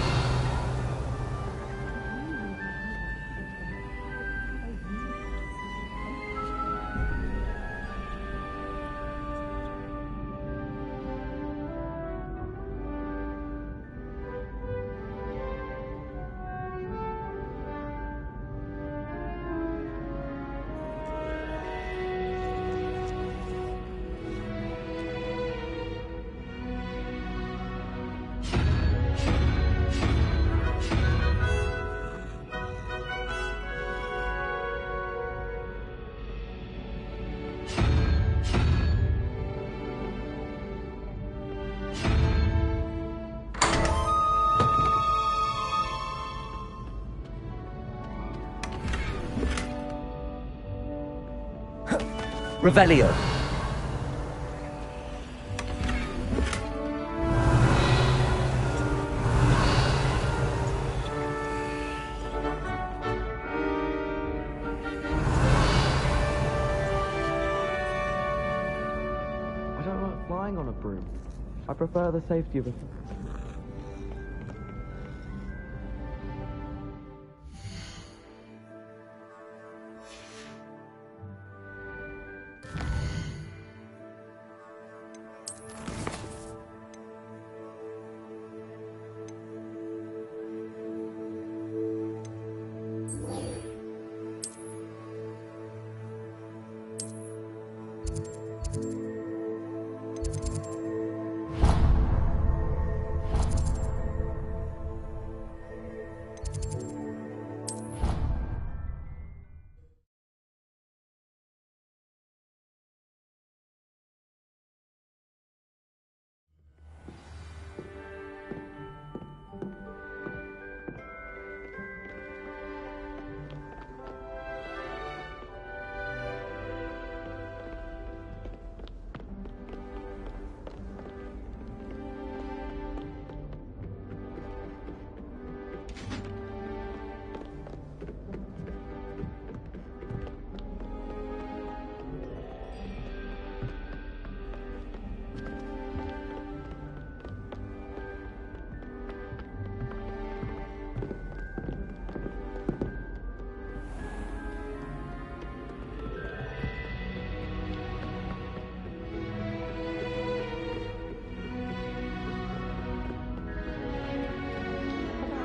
Revelio. don't like flying on a broom. I prefer the safety of a...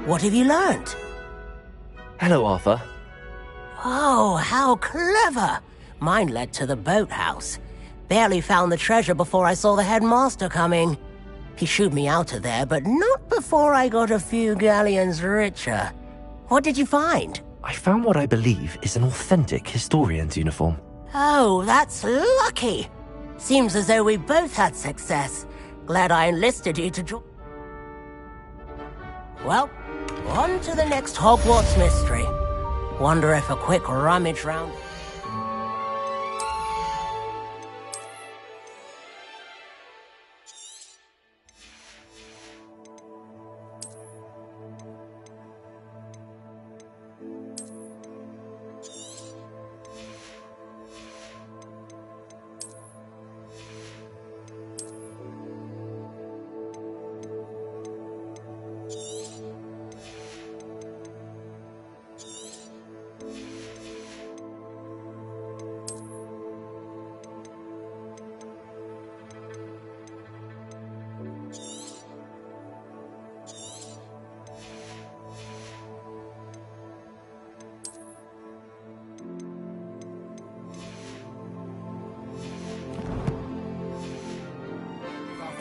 What have you learnt? Hello, Arthur. Oh, how clever! Mine led to the boathouse. Barely found the treasure before I saw the headmaster coming. He shooed me out of there, but not before I got a few galleons richer. What did you find? I found what I believe is an authentic historian's uniform. Oh, that's lucky. Seems as though we both had success. Glad I enlisted you to join. Well, on to the next Hogwarts mystery. Wonder if a quick rummage round...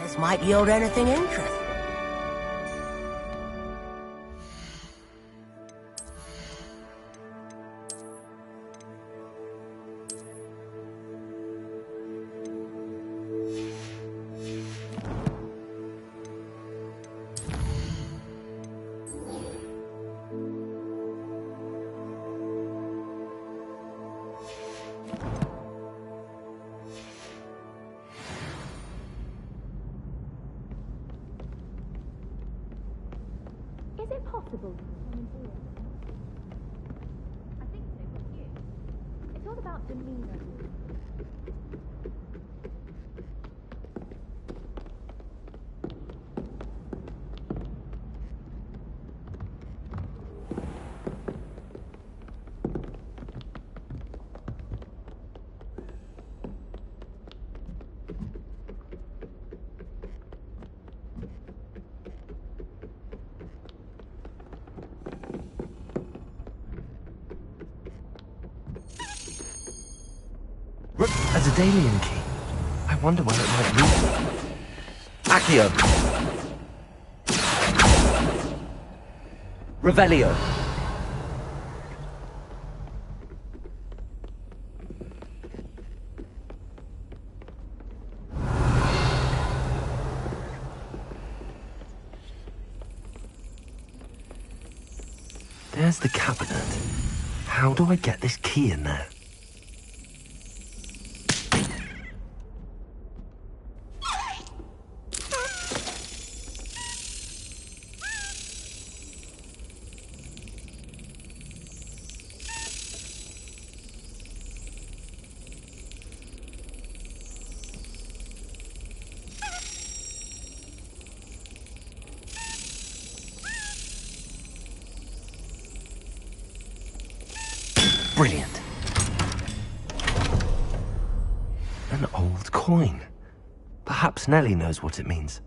This might yield anything interesting. Is it possible to come and do it? I think so, but you. It's all about demeanor. A Daedalian key. I wonder where it might lead. Accio. Revelio. There's the cabinet. How do I get this key in there? Brilliant. An old coin. Perhaps Nellie knows what it means.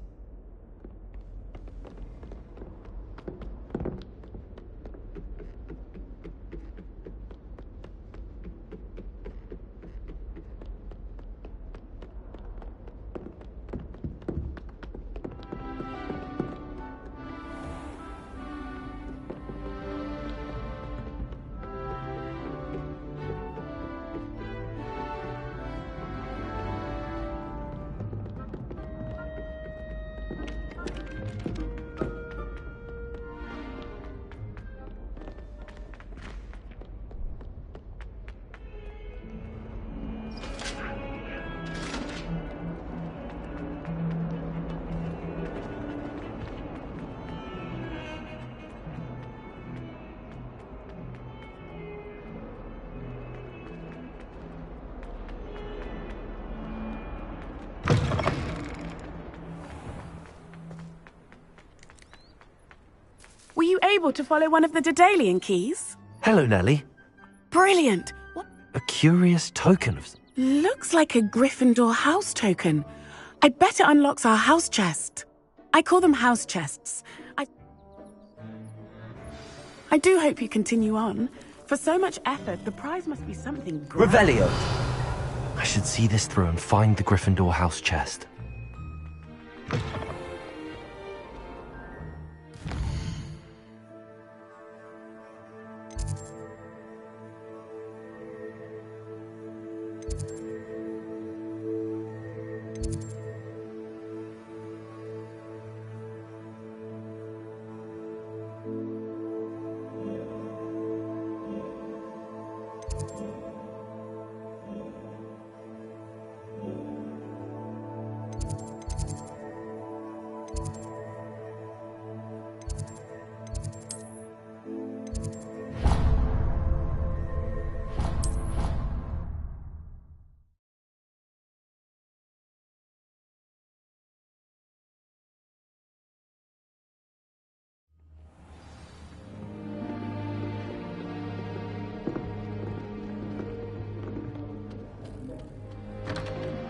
Were you able to follow one of the Daedalian keys? Hello, Nellie. Brilliant. What? A curious token of... Looks like a Gryffindor house token. I bet it unlocks our house chest. I call them house chests. I do hope you continue on. For so much effort, the prize must be something great. Revelio! I should see this through and find the Gryffindor house chest.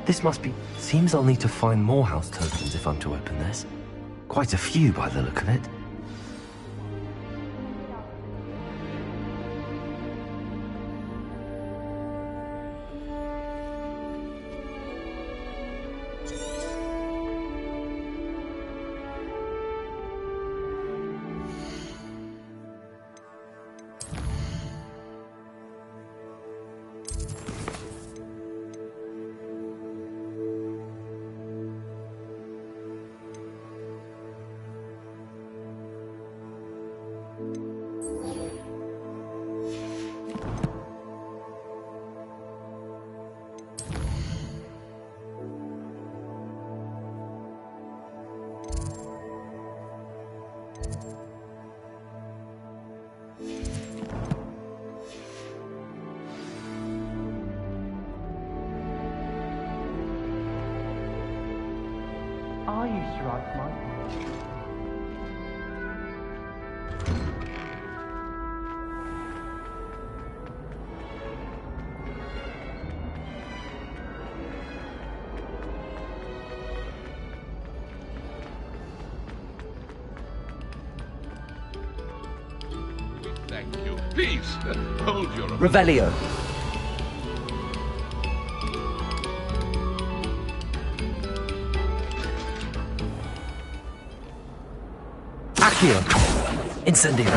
This must be... Seems I'll need to find more house tokens if I'm to open this. Quite a few by the look of it. Are you sure it's mine? Thank you. Please, hold your... Revelio. Accio. Incendio.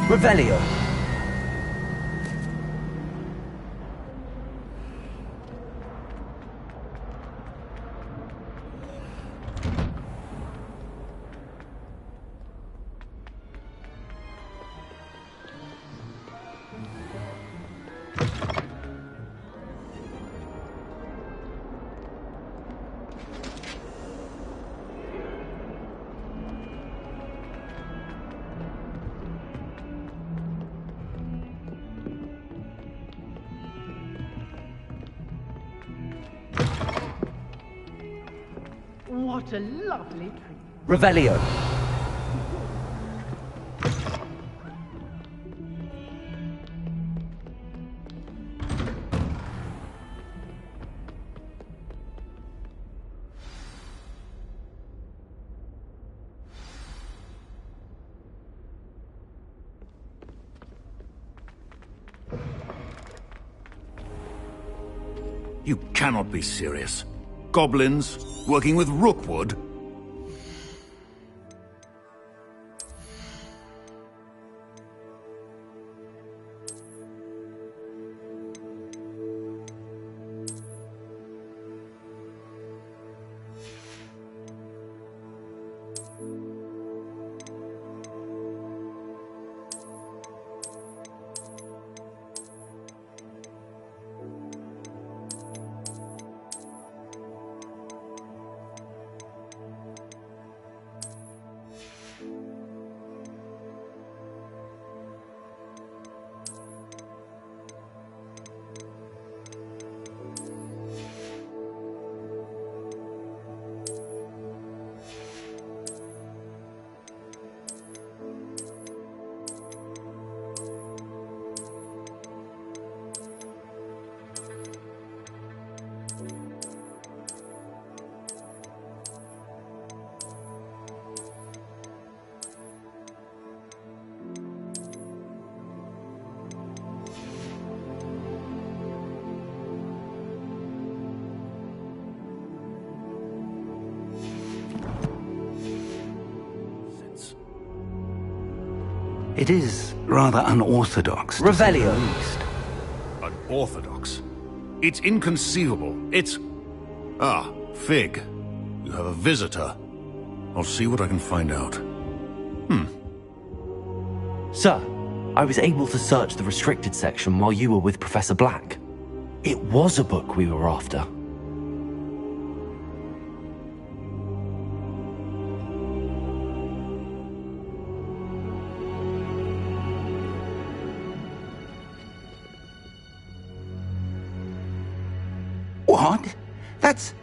Revelio. What a lovely tree. Revelio. You cannot be serious. Goblins working with Rookwood? It is rather unorthodox. Revelio. Unorthodox? It's inconceivable. It's... Ah, Fig. You have a visitor. I'll see what I can find out. Sir, I was able to search the restricted section while you were with Professor Black. It was a book we were after. What? That's...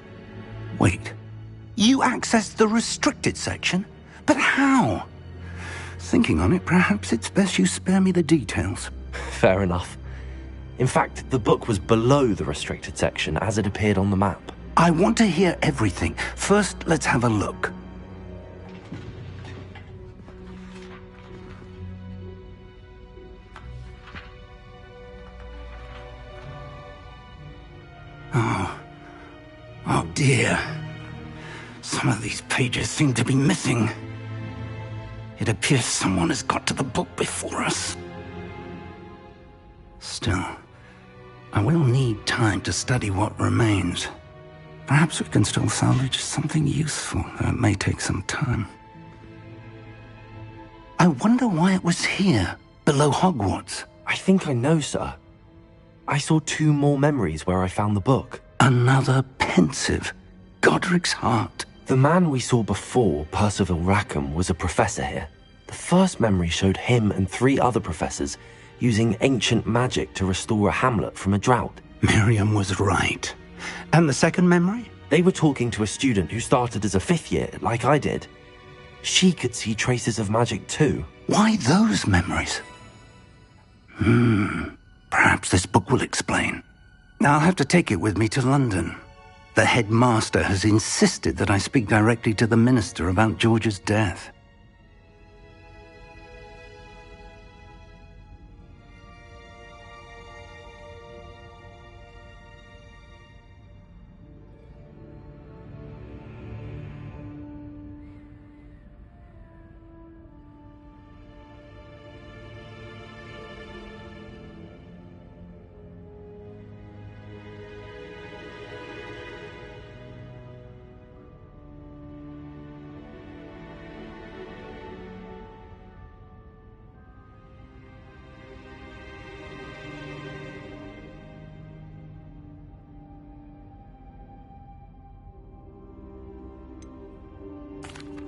Wait. You accessed the restricted section? But how? Thinking on it, perhaps it's best you spare me the details. Fair enough. In fact, the book was below the restricted section as it appeared on the map. I want to hear everything. First, let's have a look. Oh dear. Some of these pages seem to be missing. It appears someone has got to the book before us. Still, I will need time to study what remains. Perhaps we can still salvage something useful, though it may take some time. I wonder why it was here, below Hogwarts. I think I know, sir. I saw 2 more memories where I found the book. Another pensive. Godric's heart. The man we saw before, Percival Rackham, was a professor here. The first memory showed him and 3 other professors using ancient magic to restore a hamlet from a drought. Miriam was right. And the second memory? They were talking to a student who started as a 5th year, like I did. She could see traces of magic too. Why those memories? Perhaps this book will explain. I'll have to take it with me to London. The headmaster has insisted that I speak directly to the minister about George's death.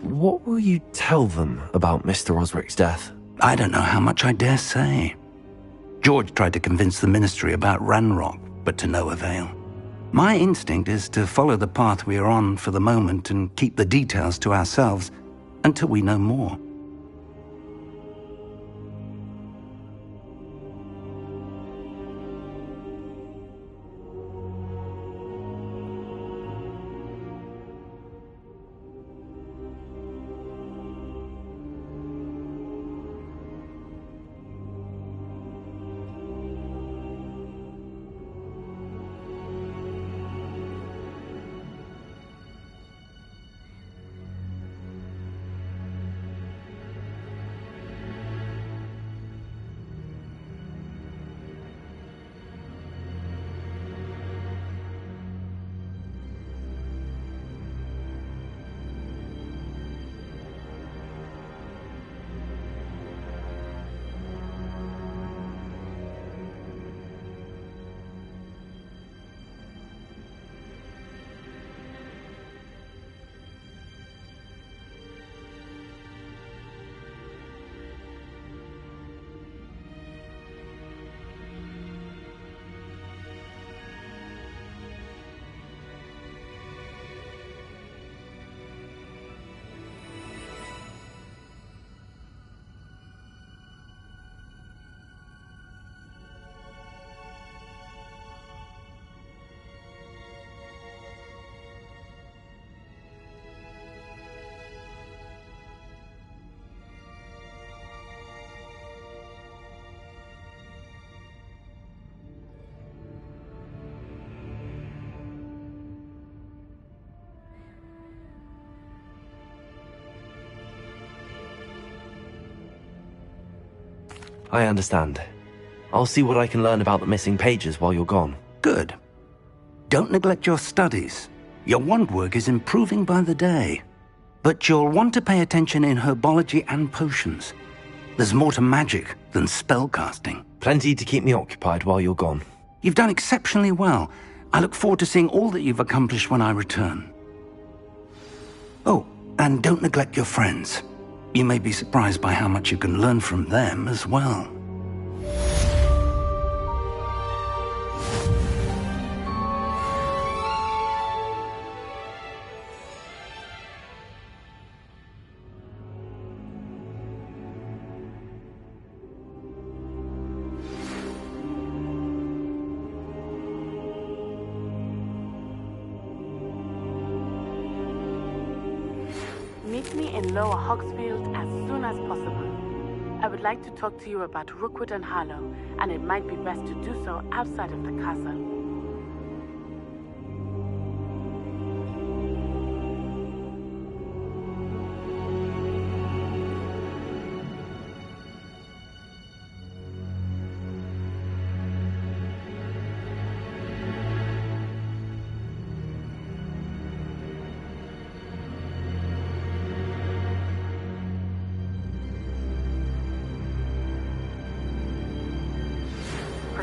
What will you tell them about Mr. Osric's death? I don't know how much I dare say. George tried to convince the ministry about Ranrock, but to no avail. My instinct is to follow the path we are on for the moment and keep the details to ourselves until we know more. I understand. I'll see what I can learn about the missing pages while you're gone. Good. Don't neglect your studies. Your wand work is improving by the day. But you'll want to pay attention in herbology and potions. There's more to magic than spellcasting. Plenty to keep me occupied while you're gone. You've done exceptionally well. I look forward to seeing all that you've accomplished when I return. Oh, and don't neglect your friends. You may be surprised by how much you can learn from them as well. Meet me in Lower Hogsfield as soon as possible. I would like to talk to you about Rookwood and Harlow, and it might be best to do so outside of the castle.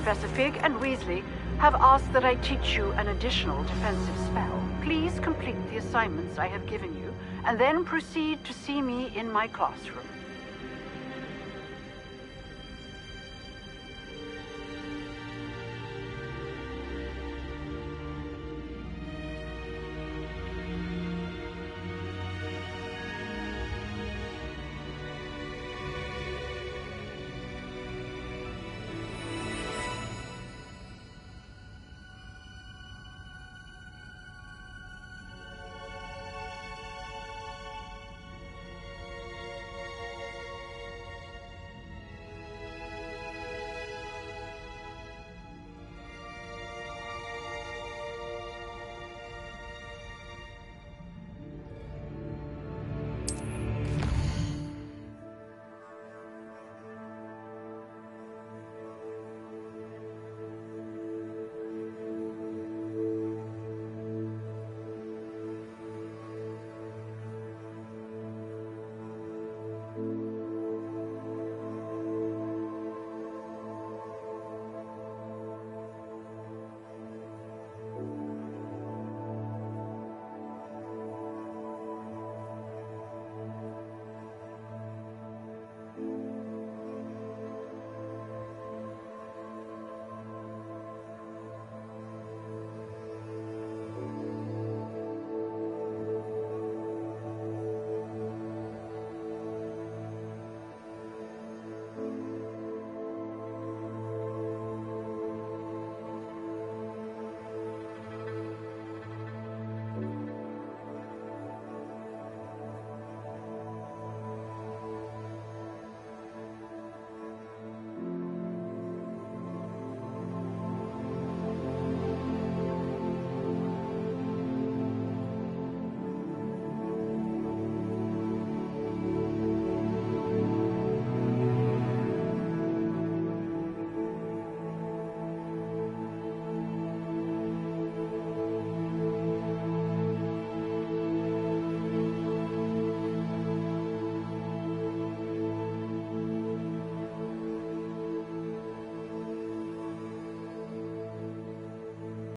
Professor Fig and Weasley have asked that I teach you an additional defensive spell. Please complete the assignments I have given you, and then proceed to see me in my classroom.